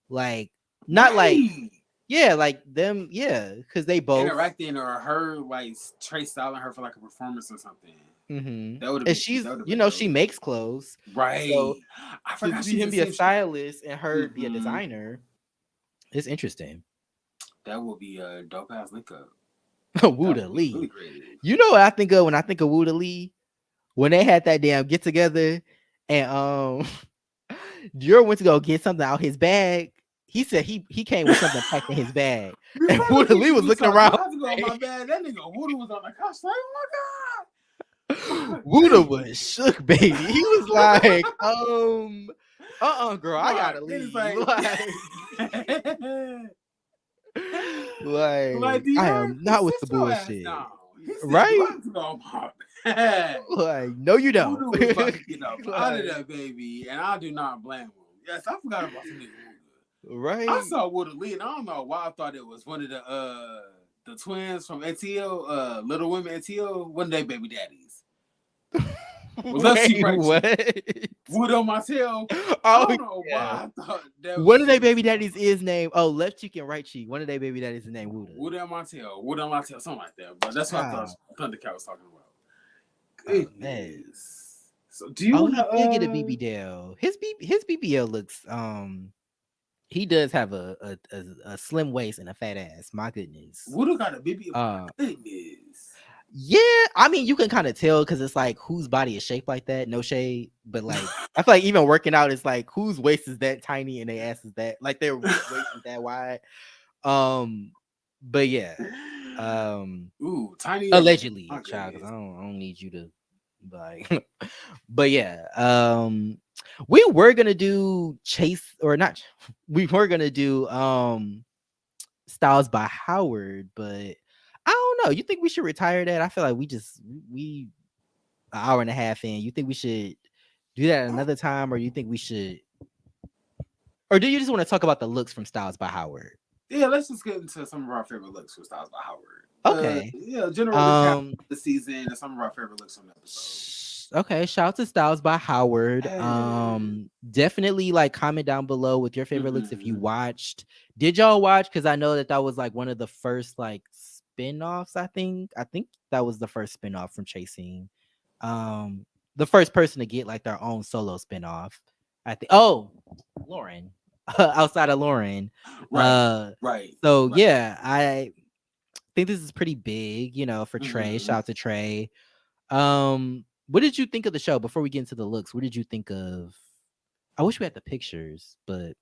A: Like, not like,
B: Right.
A: yeah, like them, yeah, because they both
B: Interacting or her like Trey styling her for like a performance or something.
A: and
B: That would have been that
A: she's,
B: would have been
A: she
B: dope.
A: makes clothes. So
B: Right. I
A: to
B: forgot
A: see
B: she's
A: him
B: a
A: be a
B: seamstress.
A: stylist and her be a
B: Mm-hmm.
A: designer is interesting.
B: That will be a dope ass link up. That
A: Wooda
B: would be really
A: Lee.
B: creative.
A: You know what I think of when I think of Wooda Lee? When they had that damn get together and Dior went to go get something out his bag. He said he came with something packed in his bag. And
B: Before we
A: Wooda Lee
B: get to
A: was
B: the
A: looking
B: song, do
A: around
B: I have to go on my
A: like,
B: bed? That nigga Woody was on the couch like, oh my
A: Wooda
B: god.
A: was shook, baby. He was like, girl, I
B: Right.
A: gotta
B: Then it's
A: leave.
B: like, like,
A: Like, I
B: Dior,
A: am not with
B: sit
A: the
B: your ass
A: bullshit.
B: down. He said, do I
A: Right?
B: have to go on my bed?
A: Like, no, you don't.
B: Voodoo was about to get up out of
A: Like,
B: that baby, and I do not blame him. Yes, I forgot about the nigga Voodoo. I
A: right?
B: saw Woodoo Lee, and I don't know why I thought it was one of the twins from ATL, Little Women ATL, one of their baby daddies. Well, left cheek,
A: Wait,
B: right cheek.
A: what?
B: Wood on my tail. I
A: Oh
B: don't know
A: yeah.
B: why I thought that
A: One
B: was
A: of their
B: one of
A: baby
B: the
A: daddies is named left cheek and right cheek. One of their baby daddies is named Wuda.
B: Wood on my tail, Wood on my tail, something like that. But that's what I thought
A: Oh,
B: Thundercat was talking about.
A: man.
B: Goodness. So, do you
A: Oh,
B: want
A: he did get a
B: to?
A: BBL. His BBL looks he does have a slim waist and a fat ass. My goodness.
B: Wood got a baby? My
A: Uh
B: goodness.
A: yeah, I mean you can kind of tell because it's like whose body is shaped like that, no shade. But like I feel like even working out is like whose waist is that tiny and their ass is that like their waist is that wide. But yeah.
B: Ooh, tiny or big? My
A: Allegedly, child, because
B: goodness.
A: I don't need you to like but yeah. We were gonna do Chase or not we were gonna do Styles by Howard, but I don't know. You think we should retire that? I feel like we an hour and a half in. You think we should do that another time, or you think we should, or do you just want to talk about the looks from Styles by Howard?
B: Yeah, let's just get into some of our favorite looks with Styles by Howard.
A: Okay.
B: Yeah, general recap of
A: Um
B: the season and some of our favorite looks from the episode.
A: Okay, shout out to Styles by Howard.
B: Hey.
A: Definitely like comment down below with your favorite looks if you
B: Mm-hmm.
A: watched. Did y'all watch? Because I know that was like one of the first like spin-offs. I think that was the first spin-off from Chasing. The first person to get like their own solo spin-off. I think. Oh, Lauren, outside of Lauren.
B: Right,
A: Uh,
B: right,
A: so
B: right.
A: yeah, I think this is pretty big. For Trey.
B: Mm-hmm.
A: Shout out to Trey. What did you think of the show before we get into the looks? What did you think of? I wish we had the pictures, but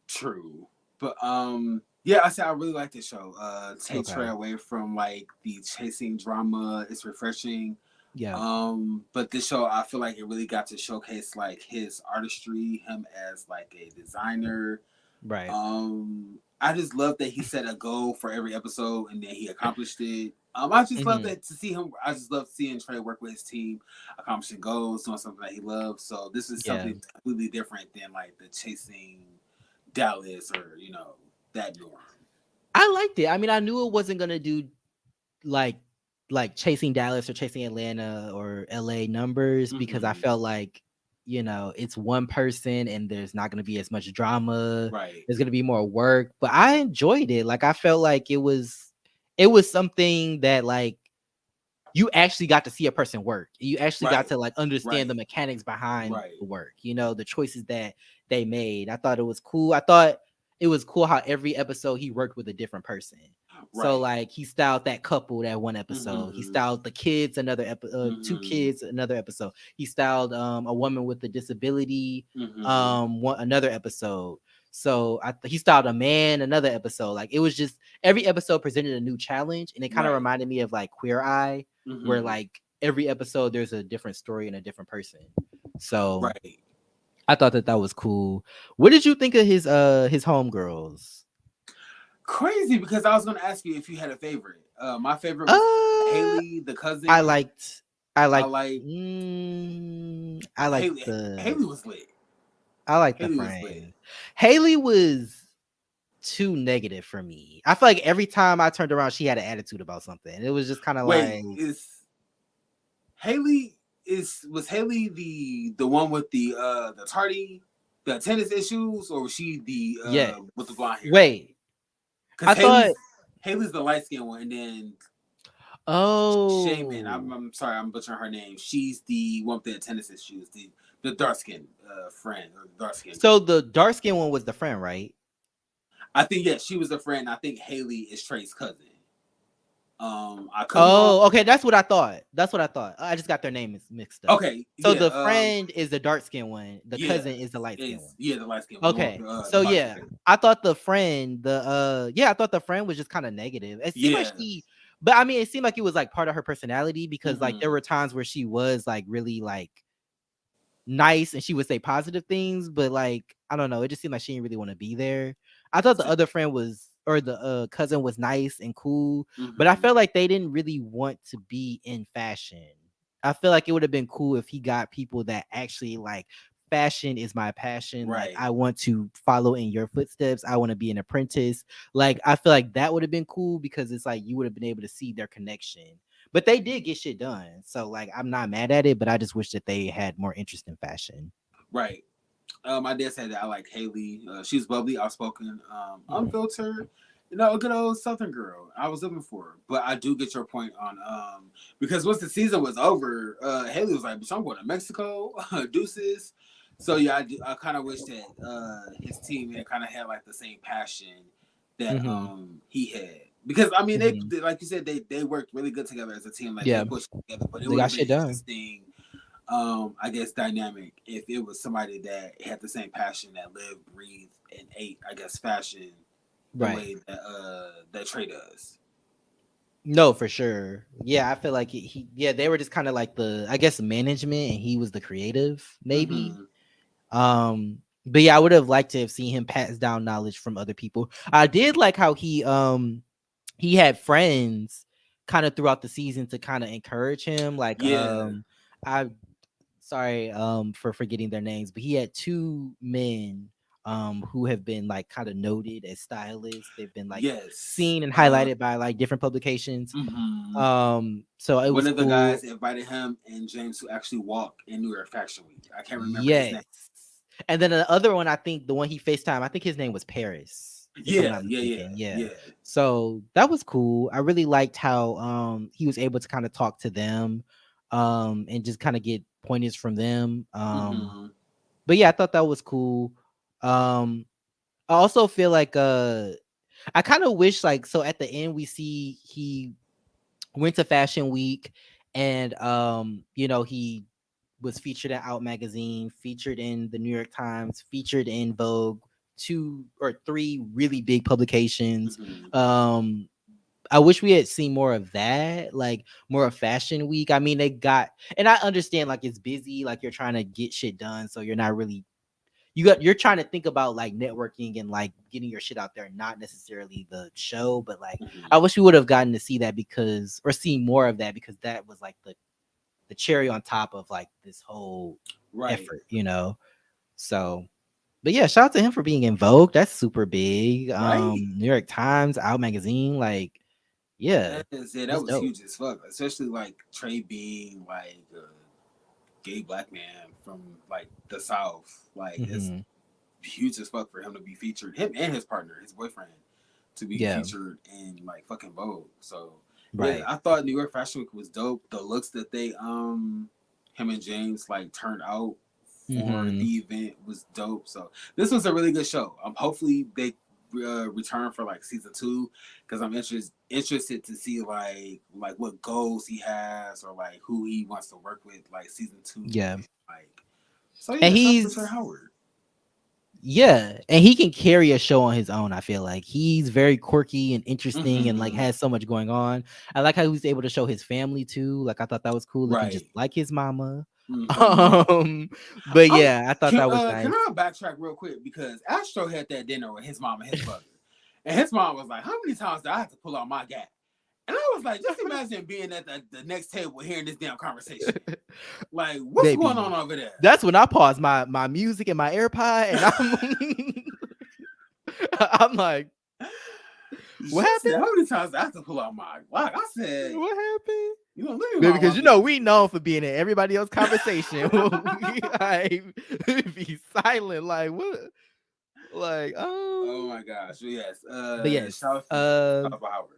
B: True. But yeah, I said I really like this show. Takes Trey
A: Okay.
B: away from like the chasing drama. It's refreshing.
A: Yeah.
B: But this show I feel like it really got to showcase like his artistry, him as like a designer.
A: Right.
B: I just love that he set a goal for every episode and then he accomplished it. I just love
A: Hmm.
B: that to see him. I just love seeing Trey work with his team, accomplishing goals, doing something that he loves. So this is
A: Yeah.
B: something completely different than like the chasing Dallas or that norm.
A: I liked it. I mean, I knew it wasn't gonna do like chasing Dallas or chasing Atlanta or LA numbers because I
B: Mm-hmm.
A: felt like it's one person and there's not going to be as much drama.
B: Right.
A: There's going to be more work, but I enjoyed it. Like I felt like it was something that like you actually got to see a person work. You actually got
B: Right.
A: to like understand the
B: Right.
A: mechanics behind
B: Right.
A: the work, the choices that they made. I thought it was cool. I thought it was cool how every episode he worked with a different person. So
B: Right.
A: like he styled that couple that one episode. He
B: Mm-hmm.
A: styled the kids two
B: Mm-hmm.
A: kids another episode. He styled a woman with a disability
B: Mm-hmm.
A: another episode. So he styled a man another episode. Like it was just every episode presented a new challenge, and it kind of
B: Right.
A: reminded me of like Queer Eye, where
B: Mm-hmm.
A: like every episode there's a different story and a different person. So
B: Right.
A: I thought that was cool. What did you think of his homegirls?
B: Crazy because I was gonna ask you if you had a favorite. My favorite was
A: Uh,
B: Haley, the
A: I
B: cousin.
A: liked I
B: I
A: liked
B: like
A: I liked
B: Haley.
A: the
B: Haley was lit.
A: I liked the
B: Haley was lit.
A: friend. Haley was too negative for me. I feel like every time I turned around, she had an attitude about something. It was just kind of
B: Wait,
A: like,
B: is Haley was Haley the one with the tardy the tennis issues, or was she the
A: yeah.
B: with the blonde hair?
A: Wait,
B: Because
A: I thought,
B: Haley's the light skinned one, and then Shaman.
A: oh,
B: I'm sorry, I'm butchering her name. She's the one with the tennis issues, the dark skinned friend or the dark skinned
A: so
B: cousin.
A: the dark skin one was the friend, right?
B: I think yeah, she was a friend. I think Haley is Trey's cousin. I could be wrong.
A: Oh, okay, that's what I thought. That's what I thought. I just got their names mixed up.
B: Okay,
A: So
B: yeah,
A: the friend is the dark skin one. The
B: yeah,
A: cousin is the light skin
B: is
A: one.
B: yeah the light skin one, the one with
A: Okay.
B: the
A: So
B: body
A: yeah,
B: hair.
A: I thought the friend, I thought the friend was just kind of negative. It seemed like
B: Yeah.
A: but I mean, it seemed like it was like part of her personality because like there
B: Mm-hmm.
A: were times where she was like really like nice and she would say positive things, but like I don't know, it just seemed like she didn't really want to be there. I thought the other friend was or the cousin was nice and cool, but I
B: Mm-hmm.
A: felt like they didn't really want to be in fashion. I feel like it would have been cool if he got people that actually like fashion is my passion. Like
B: Right.
A: I want to follow in your footsteps. I want to be an apprentice. Like I feel like that would have been cool because it's like you would have been able to see their connection. But they did get shit done. So like I'm not mad at it, but I just wish that they had more interest in fashion.
B: Right. I did say that I like Haley. She's bubbly, outspoken,
A: Mhm.
B: unfiltered. A good old Southern girl. I was looking for her, but I do get your point on because once the season was over, Haley was like, "Bitch, I'm going to Mexico, deuces." So yeah, I kind of wish that his team kind of had like the same passion that
A: Mhm.
B: he had. Because I mean,
A: Mhm.
B: like you said, they worked really good together as a team. Like they
A: Yeah,
B: pushed together, but it
A: they
B: would
A: got
B: have been
A: shit done.
B: interesting I guess dynamic if it was somebody that had the same passion that lived, breathed, and ate, I guess, fashion the
A: Right.
B: way that Trey does.
A: No, for sure. Yeah, I feel like yeah, they were just kind of like the I guess management and he was the creative maybe.
B: Mm-hmm.
A: But yeah, I would have liked to have seen him pass down knowledge from other people. I did like how he had friends kind of throughout the season to kind of encourage him like
B: Yeah.
A: I sorry for forgetting their names, but he had two men who have been like kind of noted as stylists. They've been like
B: Yes.
A: seen and highlighted by like different publications.
B: Mm-hmm.
A: So it
B: One
A: was
B: of the
A: cool.
B: guys invited him and James to actually walk in New York Fashion Week. I can't remember his
A: Yes.
B: name.
A: And then the other one, I think the one he FaceTime, I think his name was Paris, if I'm
B: Yeah,
A: not
B: yeah, yeah,
A: mistaken. Yeah.
B: yeah.
A: So that was cool. I really liked how he was able to kind of talk to them and just kind of get pointers from them.
B: Mm-hmm.
A: But yeah, I thought that was cool. Um I also feel like I kind of wish like so at the end we see he went to Fashion Week and he was featured in Out magazine, featured in the New York Times, featured in Vogue, two or three really big publications.
B: Mm-hmm.
A: Um, I wish we had seen more of that, like more of Fashion Week. I mean, they got, and I understand like it's busy, like you're trying to get shit done, so you're not really you're trying to think about like networking and like getting your shit out there, not necessarily the show. But like, I
B: Mm-hmm.
A: wish we would have gotten to see that because or see more of that because that was like the cherry on top of like this whole
B: Right.
A: effort, you know. So, but yeah, shout out to him for being in Vogue. That's super big.
B: Right.
A: New York Times, Out Magazine, like yeah,
B: Yeah, that
A: that's
B: was
A: dope.
B: huge as fuck. Especially like Trey being like a gay black man from like the South. Like it's
A: Hmm.
B: huge as fuck for him to be featured. Him and his partner, his boyfriend, to be
A: Yeah,
B: featured in like fucking Vogue. So yeah,
A: right.
B: I thought New York Fashion Week was dope. The looks that they him and James like turned out for
A: Hmm.
B: the event was dope. So this was a really good show. Hopefully they return for like season two because I'm interested to see like what goals he has or like who he wants to work with like season two
A: Yeah,
B: like. So
A: and
B: yeah, shout out to Trey
A: he's
B: Howard.
A: yeah, and he can carry a show on his own. I feel like he's very quirky and interesting, and like
B: Mm-hmm.
A: has so much going on. I like how he's able to show his family too. Like I thought that was cool, looking just
B: Right.
A: like his mama.
B: Mm-hmm.
A: Um, but
B: I'm
A: yeah, I thought that was
B: can
A: nice.
B: I backtrack real quick because Astro had that dinner with his mom and his brother, and his mom was like, "How many times do I have to pull out my gap?" And I was like, "Just imagine being at the next table hearing this damn conversation. Like, what's going on
A: Baby,
B: over there?"
A: that's when I pause my music and my AirPod, and I'm I'm like, what
B: She said,
A: happened?
B: "How many times do I have to pull out my?" Like I said,
A: What happened?
B: let me
A: Baby,
B: mind
A: because
B: my
A: you know
B: business.
A: we known for being in everybody else conversation. We like be silent, like what, like
B: Oh my gosh. So yes.
A: But yes,
B: Shout out to Howard.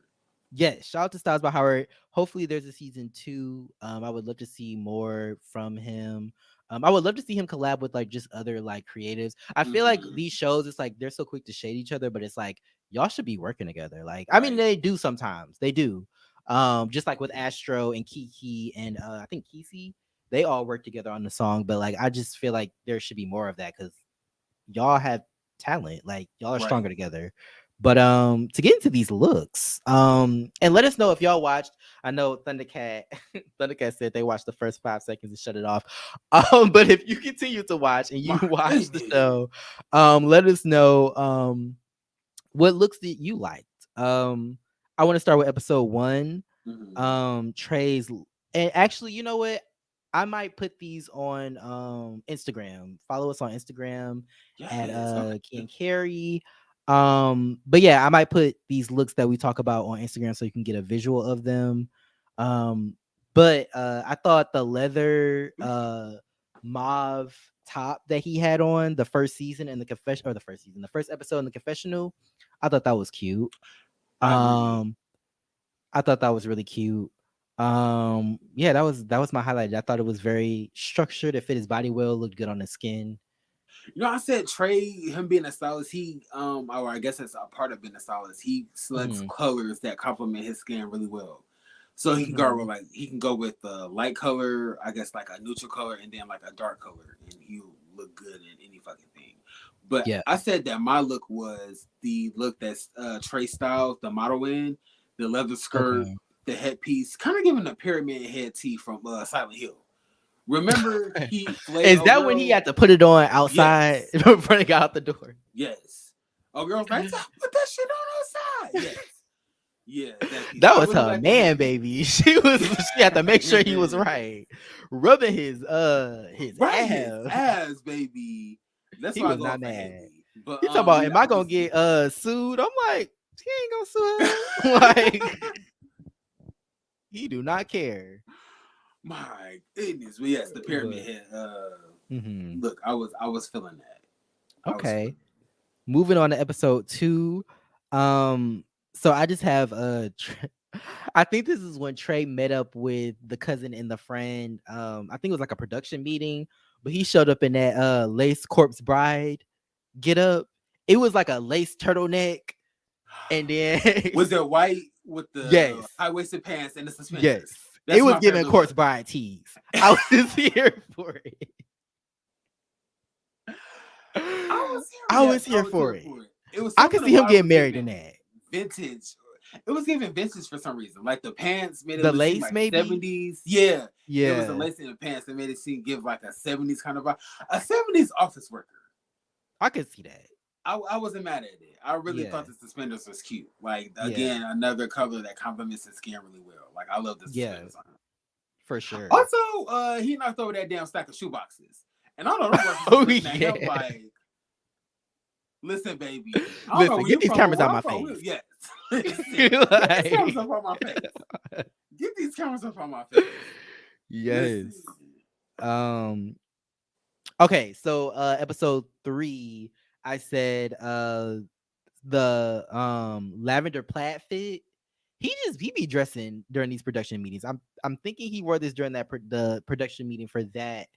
A: yes, shout out to Styles by Howard. Hopefully, there's a season two. I would love to see more from him. I would love to see him collab with like just other like creatives. I feel like
B: Mm-hmm.
A: these shows, it's like they're so quick to shade each other, but it's like y'all should be working together. Like, I mean,
B: Right.
A: they do sometimes. They do. Just like with Astro and Kiki and I think Kisi, they all work together on the song. But like, I just feel like there should be more of that because y'all have talent. Like y'all are
B: Right.
A: stronger together. But to get into these looks, and let us know if y'all watched. I know Thundercat Thundercat said they watched the first 5 seconds and shut it off. But if you continue to watch and you
B: My
A: watch the
B: goodness.
A: show, let us know what looks that you liked. I want to start with episode one.
B: Mm-hmm.
A: Trey's, and actually, you know what? I might put these on Instagram. Follow us on Instagram at
B: Yes. Okay.
A: kii and carry. But yeah, I might put these looks that we talk about on Instagram so you can get a visual of them. Um, but I thought the leather mauve top that he had on the first season in the confession, or the first episode in the confessional, I thought that was cute.
B: I agree.
A: Um, I thought that was really cute. Yeah, that was my highlight. I thought it was very structured. It fit his body well, looked good on his skin.
B: I said Trey, him being a stylist, he or I guess it's a part of being a stylist. He selects
A: Hmm.
B: colors that complement his skin really well. So
A: Hmm.
B: he can go with a light color, I guess like a neutral color, and then like a dark color, and he'll look good in any fucking thing. But
A: Yeah.
B: I said that my look was the look that's Trey Styles, the model in the leather skirt,
A: Okay.
B: the headpiece, kind of giving a pyramid head tee from Silent Hill. Remember he flayed
A: Is
B: old
A: that when he
B: girl.
A: had to put it on outside
B: Yes.
A: before he got out the door?
B: Yes. Oh, girl's like, put that shit on outside. Yes. Yeah, that piece.
A: That
B: I
A: was
B: really
A: her
B: like the
A: man,
B: headpiece.
A: baby. She had to make sure he was right, rubbing his
B: Right, his
A: ass.
B: ass, baby. That's
A: He
B: why I
A: was
B: go
A: not
B: with the
A: mad.
B: headpiece. But
A: He talking about,
B: yeah,
A: am I
B: I
A: gonna
B: was.
A: get sued? I'm like, he ain't gonna sue her. Like he do not care.
B: My goodness. But yes, the pyramid
A: But
B: head.
A: mhm.
B: Look, I was feeling that. I was feeling.
A: Okay. Moving on to episode two. So I just have I think this is when Trey met up with the cousin and the friend. I think it was like a production meeting, but he showed up in that lace corpse bride get up. It was like a lace turtleneck, and then
B: Was it white with the
A: yes,
B: high waisted pants and the
A: yes,
B: suspenders?
A: it
B: That's
A: was
B: my
A: giving
B: favorite
A: corpse
B: look.
A: bride tease. I was just here for it. I was
B: I
A: here
B: was
A: for
B: here
A: it.
B: for it. It was
A: I could
B: something
A: see him
B: about it
A: getting
B: was
A: married in
B: giving
A: that.
B: vintage. It was giving vintage for some reason. Like the pants made it
A: The
B: look seem
A: lace,
B: like
A: maybe.
B: 70s. Yeah. It was the
A: Yeah,
B: lace in the pants that made it seem give like a 70s kind of vibe. A 70s office worker.
A: I could see that.
B: I wasn't mad at it. I really
A: Yeah,
B: thought the suspenders was cute. Like
A: yeah,
B: again, another color that complements his skin really well. Like I love the
A: yeah,
B: suspenders on him.
A: for sure.
B: Also, he knocked over that damn stack of shoeboxes. And I know them workers was
A: Oh
B: looking at him
A: yeah.
B: like, listen, baby, I don't know
A: Listen,
B: where
A: get
B: you
A: these
B: from, but
A: cameras
B: where
A: out
B: I'm
A: my
B: from,
A: face.
B: yes. Listen, get these cameras
A: Like,
B: up on my face. Get these cameras up on my face.
A: yes.
B: Listen.
A: Um. Okay, so episode 3, I said the lavender plaid fit. He be dressing during these production meetings. I'm thinking he wore this during the production meeting for that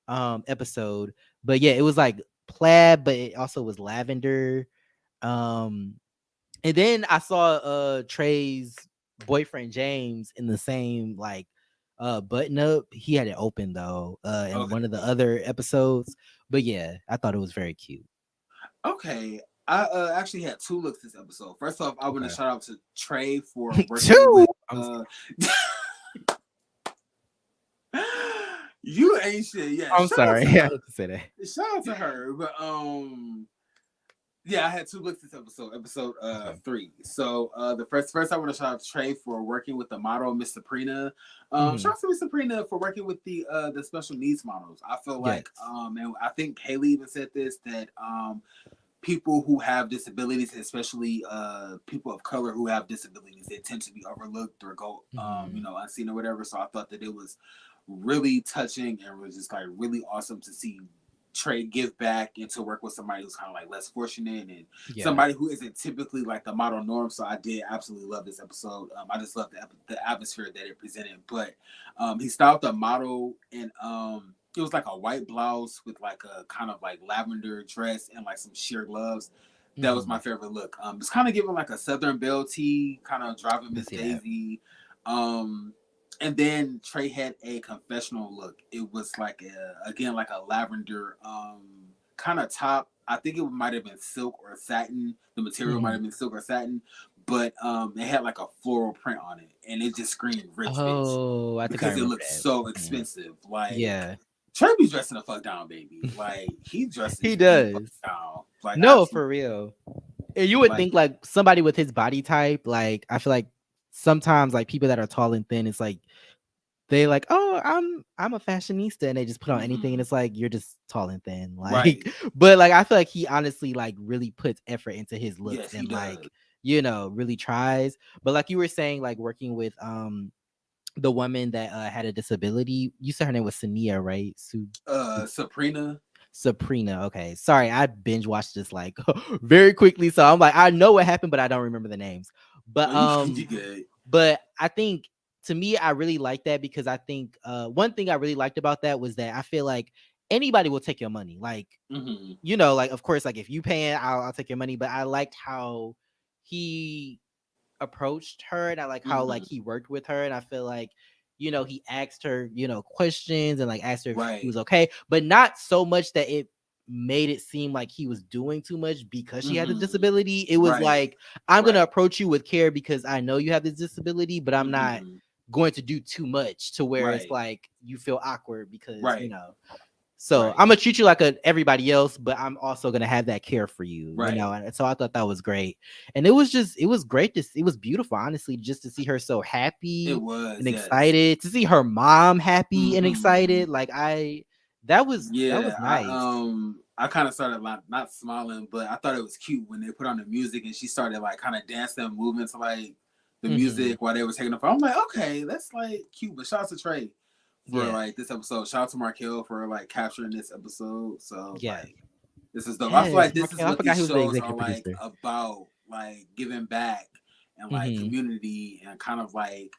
A: episode. But yeah, it was like plaid, but it also was lavender. Um and then I saw Trey's boyfriend James in the same like button up. He had it open though in
B: Okay.
A: one of the other episodes. But yeah, I thought it was very cute.
B: Okay. I actually had two looks this episode. First off, I want to
A: Okay.
B: shout out to Trey for working
A: Two.
B: with you ain't shit. Yeah,
A: I'm
B: shout out
A: sorry.
B: to
A: I had
B: her.
A: to say that.
B: Shout out to her. But yeah, I had two looks this episode, episode
A: Okay.
B: 3. So the first I want to shout out to Trey for working with the model, Miss Sabrina.
A: Hmm.
B: Shout out to Miss Sabrina for working with the special needs models. I feel
A: Yes.
B: like and I think Haley even said this that people who have disabilities, especially people of color who have disabilities, they tend to be overlooked or go
A: Hmm.
B: unseen or whatever. So I thought that it was really touching and was just like really awesome to see Trey give back and to work with somebody who's kind of like less fortunate and
A: Yeah.
B: somebody who isn't typically like the model norm. So I did absolutely love this episode. I just love the atmosphere that it presented. But he styled the model and it was like a white blouse with like a kind of like lavender dress and like some sheer gloves. That was my
A: Hmm.
B: favorite look. It's kind of giving like a Southern Belle tee, kind of driving
A: I can
B: Miss
A: see that.
B: Daisy. Um, and then Trey had a confessional look. It was like again like a lavender kind of top. I think it might have been silk or satin. The material might
A: Hmm.
B: have been silk or satin, but it had like a floral print on it, and it just screamed rich bitch
A: Oh, I think I
B: because it
A: remember
B: looked
A: that.
B: so
A: Mhm.
B: expensive. Like
A: Yeah,
B: Trey be dressing the fuck down, baby. Like he
A: he
B: dresses the fuck
A: does.
B: down. Like
A: No,
B: absolutely.
A: for real. And you would
B: Like
A: think like somebody with his body type, like I feel like sometimes like people that are tall and thin, it's like they like, oh, I'm a fashionista, and they just put on anything, and
B: mm-mm.
A: it's like you're just tall and thin, like.
B: Right.
A: But like I feel like he honestly like really puts effort into his looks
B: Yes, he
A: and
B: does.
A: like really tries. But like you were saying, like working with the woman that had a disability, you said her name was Sania, right?
B: Sabrina.
A: Sabrina. Okay. Sorry, I binge watched this like very quickly. So I'm like, I know what happened, but I don't remember the names. But
B: No, you you good.
A: I think to me, I really like that because I think one thing I really liked about that was that I feel like anybody will take your money. Like,
B: Mm-hmm.
A: like of course, like if you paying, I'll take your money. But I liked how he approached her, and I like how like
B: Mm-hmm.
A: he worked with her, and I feel like he asked her questions and like asked her if she
B: Right.
A: was okay, but not so much that it made it seem like he was doing too much because she had a
B: Mm-hmm.
A: disability. It was
B: Right.
A: like, I'm gonna
B: Right.
A: approach you with care because I know you have this disability, but I'm not
B: Mm-hmm.
A: going to do too much to where it's
B: Right.
A: like you feel awkward because
B: Right.
A: so
B: Right.
A: I'm gonna treat you like everybody else, but I'm also gonna have that care for you,
B: Right.
A: And so I thought that was great, and it was great it was beautiful, honestly, just to see her so
B: It
A: happy and
B: was, yes.
A: excited, to see her mom happy and
B: Mm-hmm.
A: excited. Like that was
B: Yeah,
A: nice.
B: I kind of started like not smiling, but I thought it was cute when they put on the music and she started like kind of dancing and moving to like the
A: Hmm.
B: music while they were taking the photo. I'm like, okay, that's like cute. But shout out to Trey for
A: Yeah,
B: like this episode. Shout out to Markel for like capturing this episode. So
A: yeah,
B: like this is dope. I feel
A: yes.
B: like this is
A: I
B: what
A: forgot
B: these
A: he was the
B: shows are
A: executive
B: like
A: producer.
B: about, like giving back and like
A: Hmm.
B: community and kind of like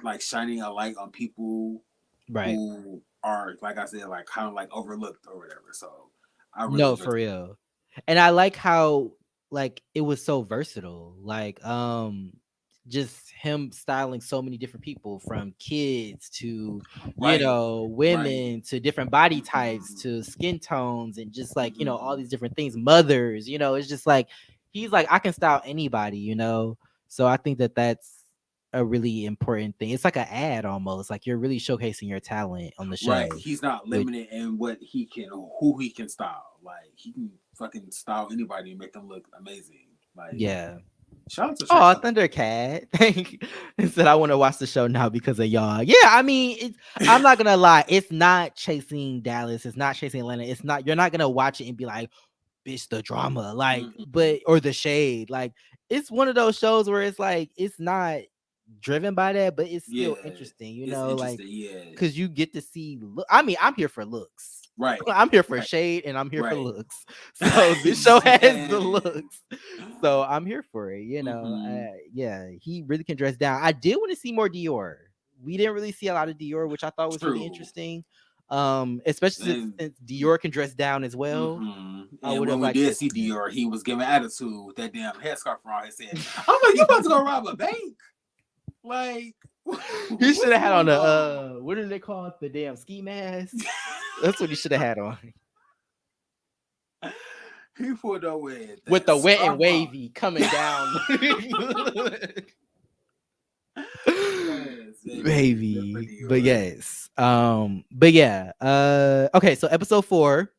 B: like shining a light on people
A: Right.
B: who are, like I said, like kind of like overlooked or whatever. So I really
A: No,
B: enjoyed
A: for real. And I like how like it was so versatile. Like just him styling so many different people, from kids to,
B: Right. Right.
A: women, to different body types,
B: Mhm.
A: to skin tones, and just like, all
B: Mhm.
A: these different things, mothers, it's just like he's like, I can style anybody. So I think that that's a really important thing. It's like an ad almost, like you're really showcasing your talent on the
B: Right.
A: show.
B: He's not
A: Which,
B: limited in what he can, who he can style. Like he can fucking style anybody and make them look amazing. Like
A: yeah.
B: shout out to Trey.
A: Oh, Thundercat. He said, I want to watch the show now because of y'all. Yeah, I mean, I'm not gonna lie, it's not chasing Dallas, it's not chasing Atlanta. It's not, you're not gonna watch it and be like, bitch, the drama, like,
B: Mhm.
A: but or the shade. Like, it's one of those shows where it's like it's not driven by that, but it's still
B: Yeah,
A: interesting,
B: it's
A: like,
B: interesting. Yeah.
A: because you get to see look. I mean, I'm here for looks.
B: Right.
A: I'm here for
B: Right.
A: shade and I'm here for
B: Right.
A: looks. So this show has the
B: Yeah.
A: looks. So I'm here for it.
B: Hmm.
A: Yeah, he really can dress down. I did want to see more Dior. We didn't really see a lot of Dior, which I thought was really
B: True.
A: interesting. Especially since,
B: And
A: Dior can dress down as well. I
B: and
A: would
B: when
A: have
B: we
A: liked to
B: did
A: have
B: see
A: seen that.
B: Dior, he was giving attitude with that damn headscarf around his head. I'm like, you about to go rob a bank? Like,
A: He should
B: what's
A: have had on
B: going
A: the
B: on?
A: what do they call it? The damn ski mask. That's what he should have had on.
B: He pulled up with
A: With
B: that
A: the wet and
B: scarf on.
A: wavy coming down.
B: Yes, baby. Good for
A: Baby. But
B: Dior.
A: yes. But yeah. Okay, so episode 4,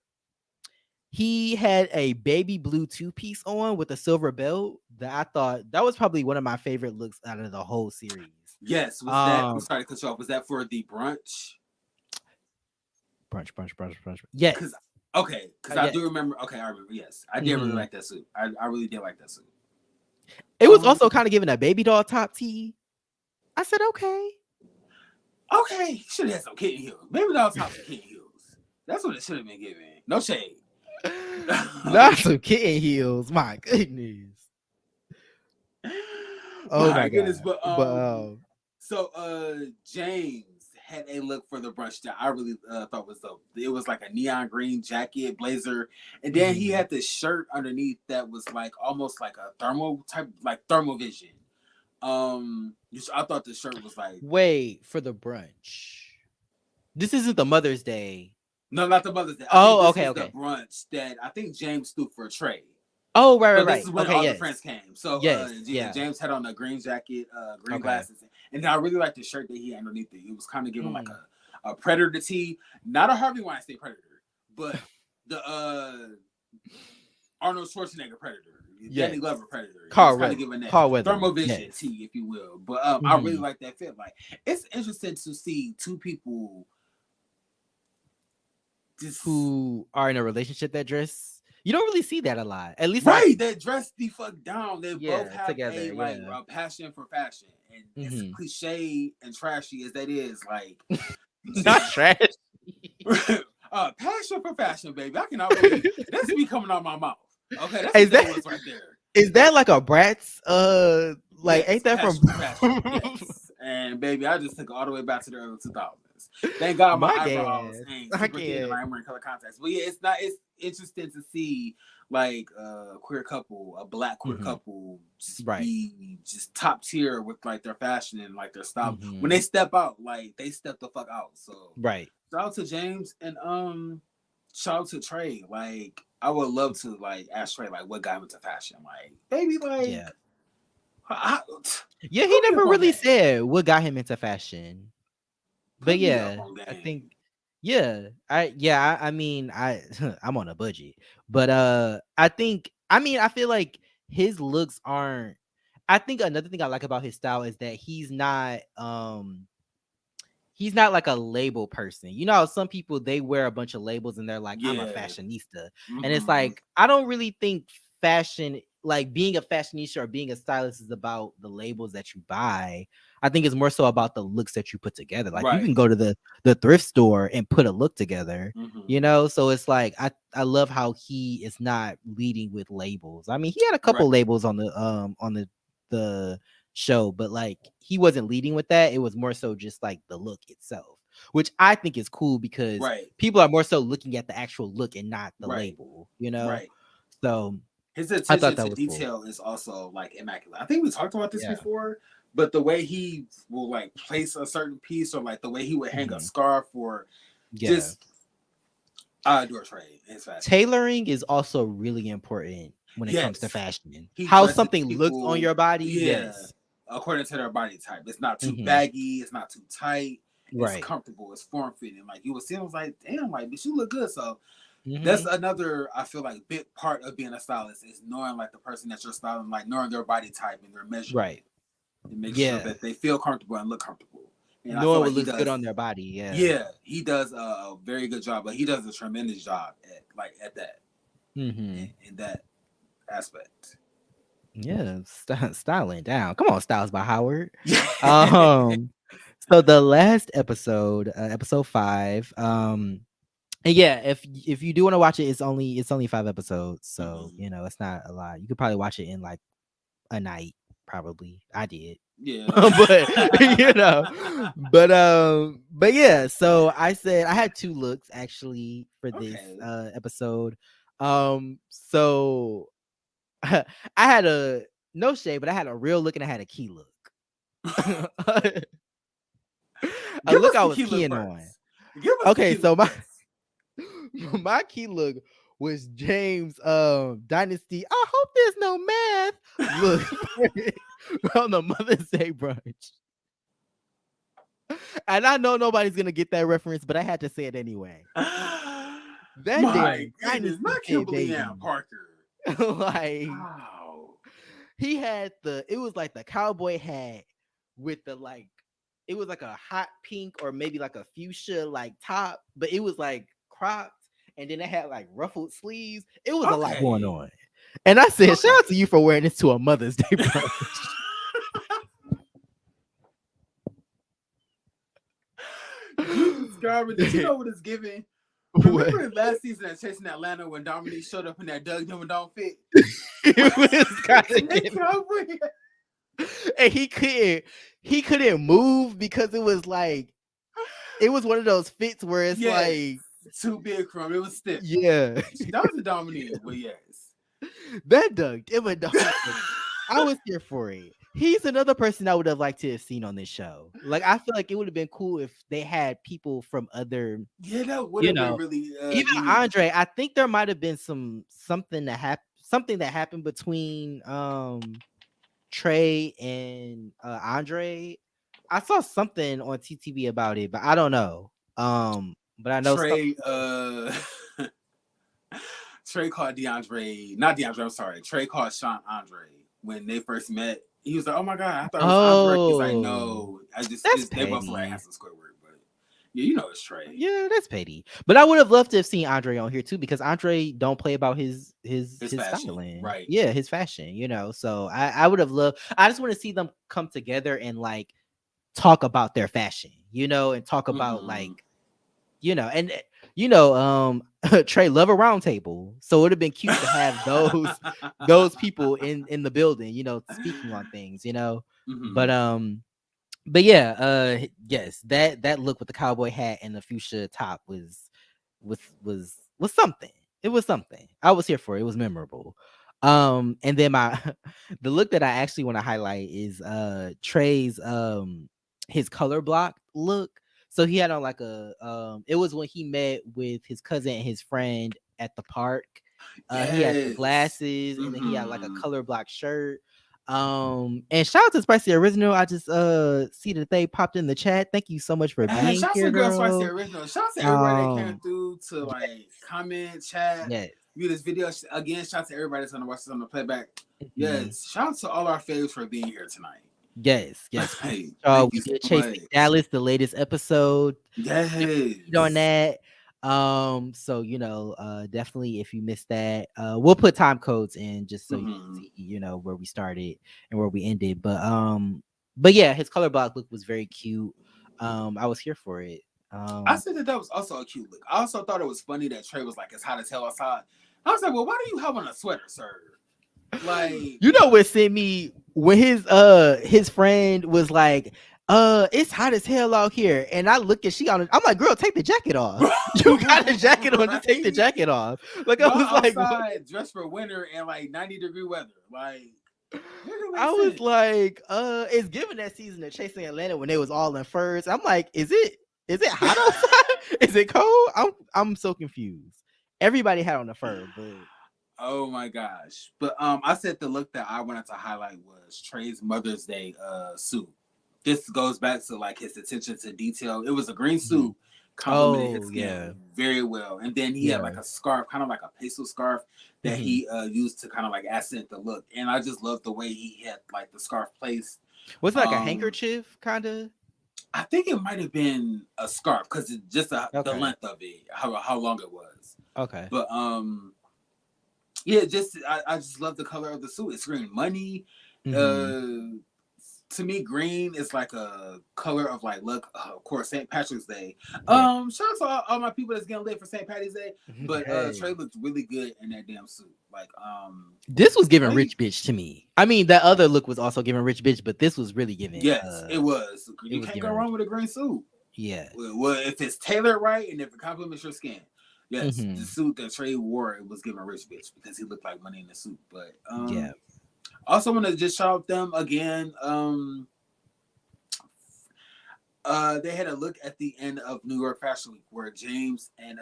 A: he had a baby blue two-piece on with a silver belt that I thought that was probably one of my favorite looks out of the whole series.
B: Yes, was that? I'm
A: Um
B: sorry to cut you off. Was that for the brunch?
A: brunch. Yes.
B: Because because I
A: Yes.
B: do remember. Okay, I remember. Yes, I did really
A: Hmm.
B: like that suit. I really did like that suit.
A: It was
B: Um,
A: also kind of giving a baby doll top tee. I said, okay.
B: okay, should have had some kitten heels. Maybe that was top some kitten heels. That's what it should have been given. No shade.
A: Not some kitten heels. My goodness. Oh
B: My
A: my
B: goodness,
A: god.
B: but
A: But
B: so James had a look for the brunch that I really thought was dope. It was like a neon green jacket, blazer, and then he
A: mhm.
B: had this shirt underneath that was like almost like a thermal type, like thermal vision. I thought the shirt was like
A: Wait for the brunch. This isn't the Mother's Day.
B: no, not the Mother's Day. I think
A: Oh,
B: this
A: okay,
B: was the
A: okay.
B: brunch that I think James threw for a trade.
A: Oh, right, right,
B: So this
A: right.
B: is when
A: Okay,
B: all the friends
A: yes.
B: came. So
A: Yes,
B: yeah,
A: yeah.
B: James had on a green jacket, green
A: Okay.
B: glasses, and I really liked the shirt that he had underneath it. It was kind of giving like
A: Mm.
B: a predator tee, not a Harvey Weinstein predator, but the Arnold Schwarzenegger predator, Danny
A: Yes.
B: Glover predator. It was
A: Carl
B: kind of
A: Weather.
B: giving that
A: Carl Weathers.
B: thermovision
A: Yes.
B: tee, if you will. But I really
A: Hmm.
B: like that fit. Like it's interesting to see two people just
A: Who are in a relationship that dress. You don't really see that a lot. At least I
B: right, that dress the fuck down. They both
A: yeah,
B: have
A: together.
B: a like
A: Yeah.
B: a passion for fashion, and as
A: Hmm.
B: cliche and trashy as that is, like
A: Not trash.
B: passion for fashion, baby. I cannot believe that's me coming out my mouth. Okay, that's
A: Is
B: what that
A: that
B: was right there.
A: is that like a Bratz? Like
B: Yes,
A: ain't that from
B: passion for fashion. Yes, and baby, I just took it all the way back to the early 2000s. Thank God my
A: my
B: eyebrows
A: gas?
B: ain't
A: I
B: super thin and
A: can't.
B: I'm wearing color contacts. But yeah, it's not. It's interesting to see like a queer couple, a black queer
A: Hmm.
B: couple, just
A: Right.
B: be just top tier with like their fashion and like their style. When they
A: Hmm.
B: step out, like they step the fuck out. So
A: Right.
B: shout out to James and shout out to Trey. Like I would love to like ask Trey like what got him into fashion. Like baby, like
A: Yeah.
B: I,
A: Yeah, he
B: put me up
A: never
B: on
A: really
B: game.
A: said what got him into fashion. But
B: Put me up
A: yeah,
B: on
A: I think
B: game.
A: I mean I I'm on a budget. But I feel like his looks aren't. I think another thing I like about his style is that he's not like a label person. You know how some people they wear a bunch of labels and they're like, I'm a
B: Yeah.
A: fashionista. And it's
B: Mm-hmm.
A: like, I don't really think fashion, like being a fashionista or being a stylist is about the labels that you buy. I think it's more so about the looks that you put together. Like you can
B: Right.
A: go to the thrift store and put a look together,
B: Mm-hmm.
A: So it's like I love how he is not leading with labels. I mean, he had a
B: Right.
A: couple labels on the show, but like he wasn't leading with that. It was more so just like the look itself, which I think is cool because
B: Right.
A: people are more so looking at the actual look and not the
B: Right.
A: label.
B: Right.
A: So
B: his
A: I thought
B: attention
A: that
B: to
A: was cool.
B: detail is also like immaculate. I think we talked about this
A: Yeah.
B: before, but the way he will like place a certain piece, or like the way he would hang a
A: Mhm.
B: scarf, or
A: Yeah.
B: just I adore Trey in his fashion.
A: Tailoring is also really important when it comes to
B: Yes,
A: fashion.
B: he
A: How
B: dresses
A: something looks on
B: people.
A: your body,
B: Yeah,
A: yes.
B: according to their body type. It's not too
A: Mhm.
B: baggy. It's not too tight. It's
A: Right.
B: comfortable. It's form fitting. Like you would see, I was like, damn, like bitch, you look good. So that's
A: Mhm.
B: another, I feel like, big part of being a stylist is knowing like the person that you're styling, like knowing their body type and their measurement,
A: Right.
B: and make sure
A: Yeah.
B: that they feel comfortable and look comfortable. And I feel
A: Knowing
B: like
A: what
B: he
A: looks good
B: does.
A: on their body, yeah.
B: Yeah, he does a very good job, but he does a tremendous job at that
A: Mhm.
B: in that aspect.
A: Yeah, styling down. Come on, Styles by Howard.
B: Yeah.
A: Um, so the last episode, episode 5, and yeah, if you do want to watch it, it's only 5 episodes, so
B: Mhm.
A: you know, it's not a lot. You could probably watch it in like a night, probably. I did.
B: Yeah.
A: But you know, but yeah, so I said I had 2 looks actually for this
B: Okay.
A: episode. So I had a no shade, but I had a real look and I had a key look. A
B: Give
A: look
B: us
A: I
B: the
A: was
B: key look
A: keying on.
B: first. Give us the
A: Okay,
B: key look
A: so my
B: first.
A: my key look was James Dynasty. I hope there's no math. Look on the Mother's Day brunch. And I know nobody's gonna get that reference, but I had to say it anyway. That
B: My
A: damn
B: goodness,
A: Dynasty
B: not
A: Kid
B: Kimberly
A: baby.
B: Ann Parker.
A: Like
B: Wow.
A: he had it was like the cowboy hat with it was like a hot pink or maybe like a fuchsia like top, but it was like cropped and then it had like ruffled sleeves. It was a lot going
B: Okay.
A: on. And I said, shout out to
B: Okay.
A: you for wearing this to a Mother's Day brunch.
B: Jesus God, did you know what it's giving?
A: What?
B: Remember last season at Chasing Atlanta when Dominique showed up in that Doug Dimmer don't fit?
A: It was kind of
B: That
A: giving.
B: cowboy.
A: And he couldn't move because it was one of those fits where it's
B: Yes.
A: like,
B: Too big for him. It was stiff.
A: yeah.
B: That was a Dominique, but yes.
A: That Doug Dimmadome, I was here for it. He's another person I would have liked to have seen on this show. Like, I feel like it would have been cool if they had people from other,
B: Yeah, that would
A: you
B: have been
A: know,
B: really
A: even
B: unique.
A: Andre. I think there might have been something that happened between Trey and Andre. I saw something on TTV about it, but I don't know. But I know
B: Trey,
A: something.
B: Trey called DeAndre, not DeAndre, I'm sorry. Trey called Sean Andre when they first met. He was like, "Oh my god, I thought it was Andre." He's like,
A: Oh,
B: "No, I just
A: that's
B: they both look like
A: petty.
B: Hansel Squidward." But yeah, you know it's Trey.
A: Yeah, that's petty. But I would have loved to have seen Andre on here too because Andre don't play about his his
B: His
A: his
B: fashion,
A: styling.
B: right?
A: Yeah, his fashion, you know. So I would have loved I just want to see them come together and like talk about their fashion, and talk about
B: Mm-hmm.
A: like, and Trey love a round table. So it would have been cute to have those people in the building, speaking on things. But
B: Mm-hmm.
A: yeah, yes, that look with the cowboy hat and the fuchsia top was something. It was something. I was here for it. It was memorable. And then the look that I actually want to highlight is Trey's his color block look. So he had on like it was when he met with his cousin and his friend at the park. He had the
B: Yes.
A: glasses and then he had like a
B: Mm-hmm.
A: color block shirt. And shout out to Spicy Original. I just see that they popped in the chat. Thank you so much for
B: Yeah,
A: being
B: shout out
A: here,
B: to Girl Spicy
A: girl.
B: Original. Shout out to everybody that came
A: Um,
B: through to like comment, chat,
A: yes.
B: view this video. Again, shout out to everybody that's gonna watch this on the playback.
A: Mhm.
B: Yes, shout out to all our faves for being here tonight.
A: Yes.
B: Hey, thank
A: We
B: you so
A: did Chasing
B: much.
A: Dallas, the latest episode. Feed on
B: Yes.
A: that. So definitely if you missed that, we'll put time codes in just so you can
B: Mm-hmm.
A: see, where we started and where we ended. But yeah, his color block look was very cute. I was here for it.
B: I
A: Um,
B: said that was also a cute look. I also thought it was funny that Trey was like, "It's hot as hell outside." I was like, "Well, why do you have on a sweater, sir?" Like,
A: you know what sent me when his friend was like, It's hot as hell out here. And I look at she on it. I'm like, girl, take the jacket off. You got a jacket on, just take the
B: Right?
A: jacket off. Like I
B: Y'all
A: was like, what?
B: outside dressed for winter and like 90-degree weather. Like, make it make
A: I was
B: sense.
A: like, it's given that season of Chasing Atlanta when they was all in furs. I'm like, is it hot outside? Is it cold? I'm so confused. Everybody had on the fur, but
B: Oh my gosh. But I said the look that I wanted to highlight was Trey's Mother's Day suit. This goes back to like his attention to detail. It was a green
A: mhm.
B: suit, complemented his
A: Oh
B: skin
A: yeah.
B: very well. And then he had
A: Yeah.
B: like a scarf, kind of like a pastel scarf that
A: Hmm.
B: he used to kind of like accent the look. And I just love the way he had like the scarf placed.
A: Was it like a
B: Um
A: handkerchief kind of?
B: I think it might have been a scarf because it just the
A: Okay.
B: length of it, how long it was.
A: Okay.
B: But yeah, just I just love the color of the suit. It's green money.
A: Hmm.
B: Uh, to me, green is like a color of like luck. Of course, St. Patrick's Day.
A: Yeah.
B: Shout out to all my people that's getting lit for St. Patty's Day. But Trey
A: Hey.
B: looked really good in that damn suit. Like
A: This was giving
B: Trey,
A: rich bitch to me. I mean, that other look was also giving rich bitch, but this was really giving
B: yes, it was.
A: it
B: You
A: was
B: can't go
A: giving
B: wrong
A: rich
B: with a
A: bitch.
B: green suit.
A: Yeah.
B: Well, if it's tailored right and if it complements your skin. Yes, the
A: Hmm.
B: suit that Trey wore it was giving rich bitch because he looked like money in the suit. But
A: Yeah.
B: also want to just shout out them again. They had a look at the end of New York Fashion Week where James and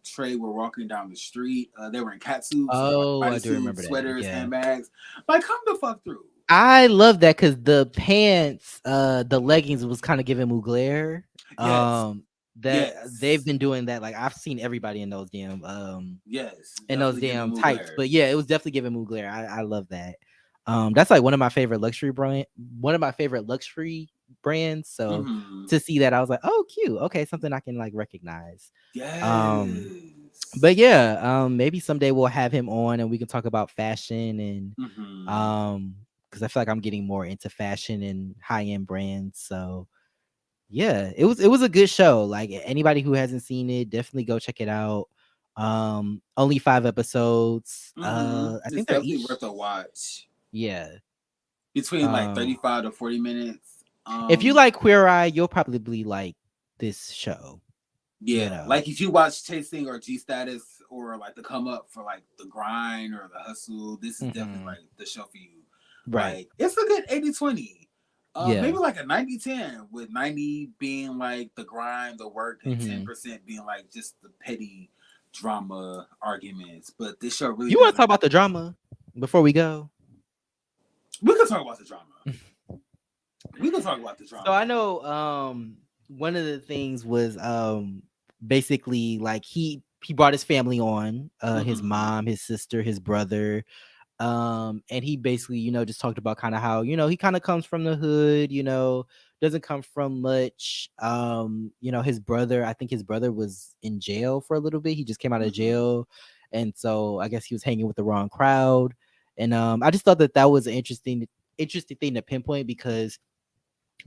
B: Trey were walking down the street. They were in cat suits or like
A: Oh, I do
B: bodysuits,
A: remember that.
B: sweaters,
A: Yeah.
B: handbags. Like, come the fuck through.
A: I love that because the pants, the leggings was kind of giving Mugler.
B: Yes,
A: That they've
B: yes,
A: been doing that. Like I've seen everybody
B: yes.
A: in those
B: Definitely giving
A: damn tights.
B: Mugler.
A: But yeah, it was definitely giving Mugler. I love that. That's like one of my favorite luxury brands. So
B: Mm-hmm.
A: to see that, I was like, oh, cute. Okay, something I can like recognize. Um, but
B: Yes.
A: yeah, maybe someday we'll have him on and we can talk about fashion and
B: Mm-hmm.
A: um because I feel like I'm getting more into fashion and high end brands. So yeah, it was a good show. Like anybody who hasn't seen it, definitely go check it out. Only 5 episodes.
B: Mm-hmm.
A: I
B: It's
A: think they're
B: definitely
A: each
B: worth a watch.
A: yeah.
B: Between like
A: Um
B: 35 to 40 minutes.
A: if you like Queer Eye, you'll probably like this show, you
B: Yeah,
A: know.
B: like if you watch Chasing or G Status or like the Come Up for like the grind or the hustle, this is definitely
A: Hmm.
B: like the show for you.
A: Right.
B: Like it's a good 80-20.
A: Yeah.
B: Maybe like a 90-10 with 90 being like the grind, the work, and
A: Hmm.
B: 10% being like just the petty drama arguments. But this show really
A: You want to
B: doesn't
A: talk
B: have.
A: about the drama before we go?
B: We can talk about the drama. We can talk about the
A: So
B: drama.
A: I know one of the things was basically like he brought his family on, his
B: Mm-hmm.
A: mom, his sister, his brother, and he basically, just talked about kind of how, he kind of comes from the hood, doesn't come from much. His brother, I think his brother was in jail for a little bit. He just came out of
B: Mm-hmm.
A: jail, and so I guess he was hanging with the wrong crowd. And I just thought that was an interesting thing to pinpoint because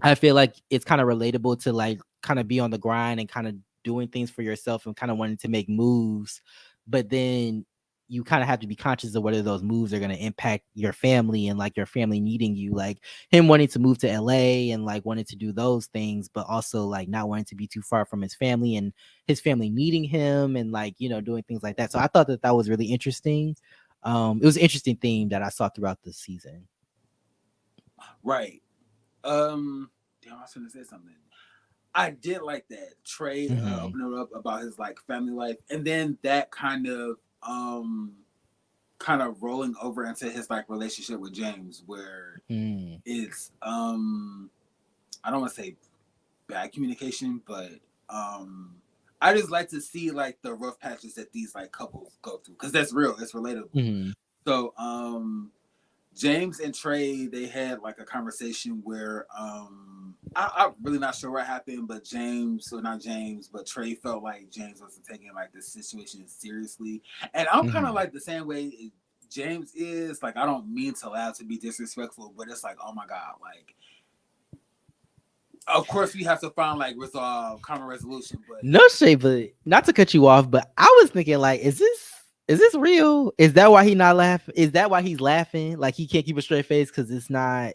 A: I feel like it's kind of relatable to like kind of be on the grind and kind of doing things for yourself and kind of wanting to make moves, but then you kind of have to be conscious of whether those moves are going to impact your family and like your family needing you. Like him wanting to move to LA and like wanting to do those things, but also like not wanting to be too far from his family and his family needing him and like, doing things like that. So I thought that was really interesting. It was an interesting theme that I saw throughout the season.
B: Right. Damn, I was gonna say something. I did like that Trey
A: Hmm.
B: opening up about his like family life, and then that kind of rolling over into his like relationship with James, where
A: Mm.
B: it's I don't want to say bad communication, but I just like to see like the rough patches that these like couples go through because that's real, it's relatable.
A: Hmm.
B: So James and Trey, they had like a conversation where I'm really not sure what happened, but James, so not James, but Trey felt like James wasn't taking like this situation seriously. And I'm kind of
A: Hmm.
B: like the same way James is. Like, I don't mean to laugh to be disrespectful, but it's like, oh my God, like, of course we have to find like resolve, common resolution, but
A: No shade, but not to cut you off, but I was thinking like, is this real? Is that why he not laughing? Is that why he's laughing? Like he can't keep a straight face because it's not.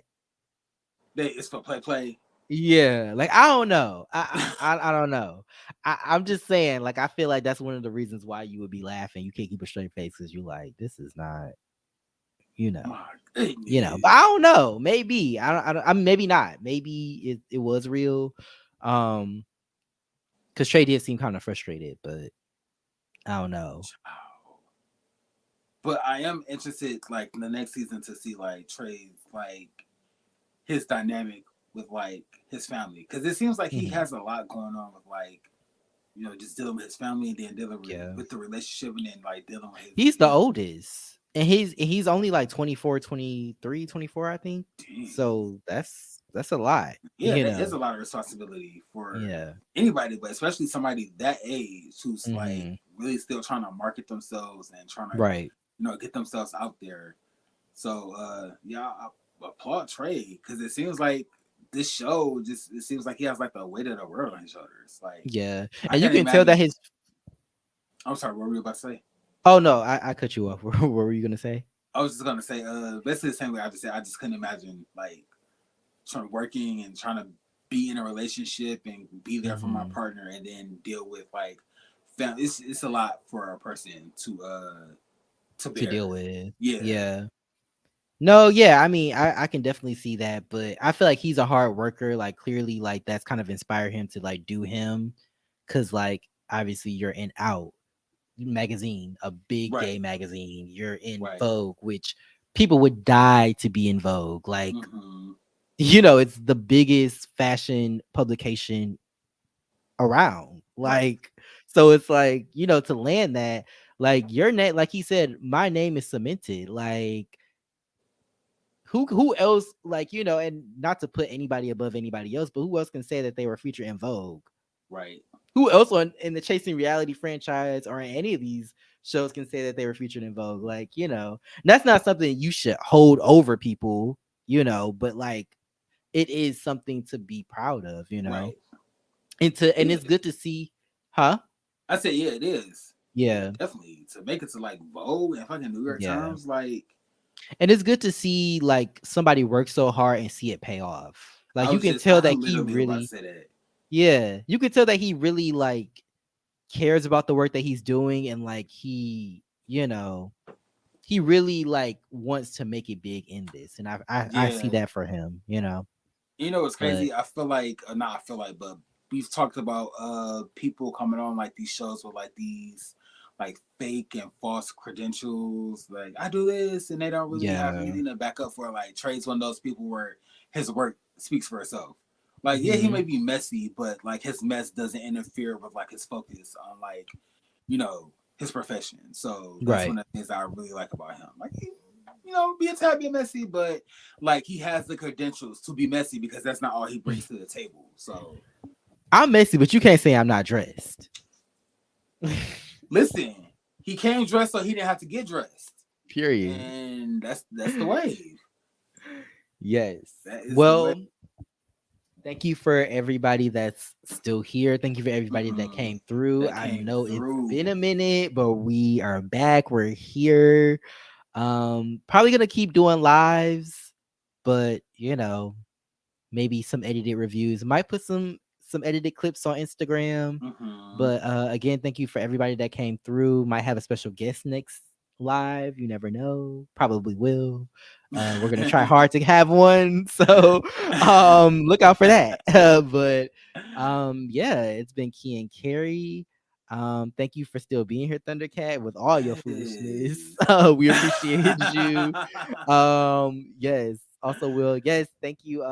B: it's for play.
A: Yeah, like I don't know. I don't know. I'm just saying, like I feel like that's one of the reasons why you would be laughing. You can't keep a straight face because you like this is not, you know,
B: My
A: But I
B: goodness.
A: don't know. Maybe I mean, maybe not. Maybe it was real. Um, because Trey did seem kind of frustrated, but I don't know.
B: Child. But I am interested, like in the next season, to see like Trey's like his dynamic with like his family, because it seems like he
A: Mhm.
B: has a lot going on with like just dealing with his family and then dealing
A: Yeah,
B: with the relationship and then like dealing with his
A: he's the oldest, and he's only like 24, 23, 24, I think.
B: dang.
A: So that's a lot,
B: Yeah,
A: you
B: that is
A: know.
B: a lot of responsibility for
A: Yeah.
B: anybody, but especially somebody that age who's like
A: Hmm.
B: really still trying to market themselves and trying to
A: Right.
B: get themselves out there. So yeah, I applaud Trey because it seems like this show just it seems like he has like the weight of the world on his shoulders. Like
A: Yeah,
B: I
A: and you
B: can't
A: can tell that
B: imagine.
A: his.
B: I'm sorry, what were you about to say?
A: Oh no, I cut you off. What were you gonna say?
B: I was just gonna say, basically the same way I just said. I just couldn't imagine like trying working and trying to be in a relationship and be there for my
A: Hmm.
B: partner and then deal with like family. It's a lot for a person to
A: To deal
B: bear.
A: with.
B: Yeah,
A: Yeah. No, yeah, I mean, I can definitely see that, but I feel like he's a hard worker. Like clearly, like that's kind of inspired him to like do him, because like obviously you're in Out magazine, a big gay
B: right,
A: magazine. You're in
B: right.
A: Vogue, which people would die to be in Vogue. Like
B: Mm-hmm.
A: it's the biggest fashion publication around.
B: Right,
A: Like, so it's like to land that, like your name, like he said, my name is cemented. Like who else, like and not to put anybody above anybody else, but who else can say that they were featured in Vogue?
B: right.
A: Who else on in the Chasing Reality franchise or in any of these shows can say that they were featured in Vogue? Like, that's not something you should hold over people, but like it is something to be proud of.
B: Right.
A: And
B: Yeah,
A: it's good to see, huh?
B: I said yeah, it is. Yeah,
A: Yeah,
B: definitely to make it to like Vogue and fucking New York
A: yeah.
B: Times. Like
A: And it's good to see like somebody work so hard and see it pay off. Like
B: I
A: you
B: was
A: can
B: just,
A: tell
B: I
A: that he
B: literally was about to
A: really,
B: say that.
A: yeah, you can tell that he really like cares about the work that he's doing, and like he really like wants to make it big in this, and I see
B: Yeah,
A: that for him.
B: what's
A: But
B: crazy? I feel like, not I feel like, but we've talked about people coming on like these shows with like these like fake and false credentials. Like I do this, and they don't really have
A: yeah.
B: anything to back up for. Like Trey's one of those people where his work speaks for itself. Like yeah, he
A: Hmm.
B: may be messy, but like his mess doesn't interfere with like his focus on like his profession. So that's one
A: Right.
B: of the things I really like about him. Like be a tad bit messy, but like he has the credentials to be messy because that's not all he brings to the table. So
A: I'm messy, but you can't say I'm not dressed.
B: listen, he came dressed so he didn't have to get dressed,
A: Period.
B: and that's the wave.
A: Yes.
B: That is the way.
A: Well, thank you for everybody that's still here. Thank you for everybody that
B: Mm-hmm.
A: came through.
B: That
A: I
B: came
A: know it's been
B: through.
A: a minute, but we are back. We're here. Probably gonna keep doing lives, but maybe some edited reviews. Might put some edited clips on Instagram.
B: Mm-hmm.
A: But again, thank you for everybody that came through. Might have a special guest next live. You never know. Probably will. We're gonna try hard to have one. So look out for that. But yeah, it's been Key and Carry. Thank you for still being here, Thundercat, with all your foolishness.
B: Yes.
A: We appreciate you. Yes. Also, Will, yes, thank you.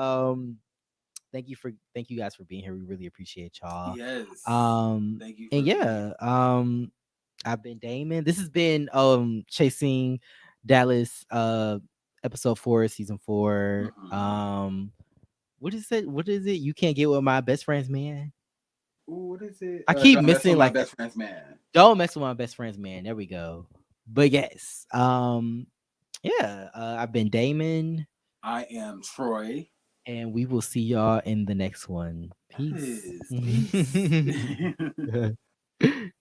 A: Thank you guys for being here. We really appreciate y'all.
B: Yes.
A: Um,
B: Thank you
A: and
B: for being.
A: yeah, I've been Damon. This has been Chasing Dallas, episode 4, season 4.
B: Mm-hmm.
A: What is it? What is it? You can't get with my best friend's man.
B: Ooh, what is it?
A: I keep
B: Don't mess with
A: missing
B: my
A: like that.
B: best friend's man.
A: Don't mess with my best friend's man. There we go. But yes, yeah, I've been Damon,
B: I am Troy.
A: and we will see y'all in the next one. Peace.
B: Yes. Peace.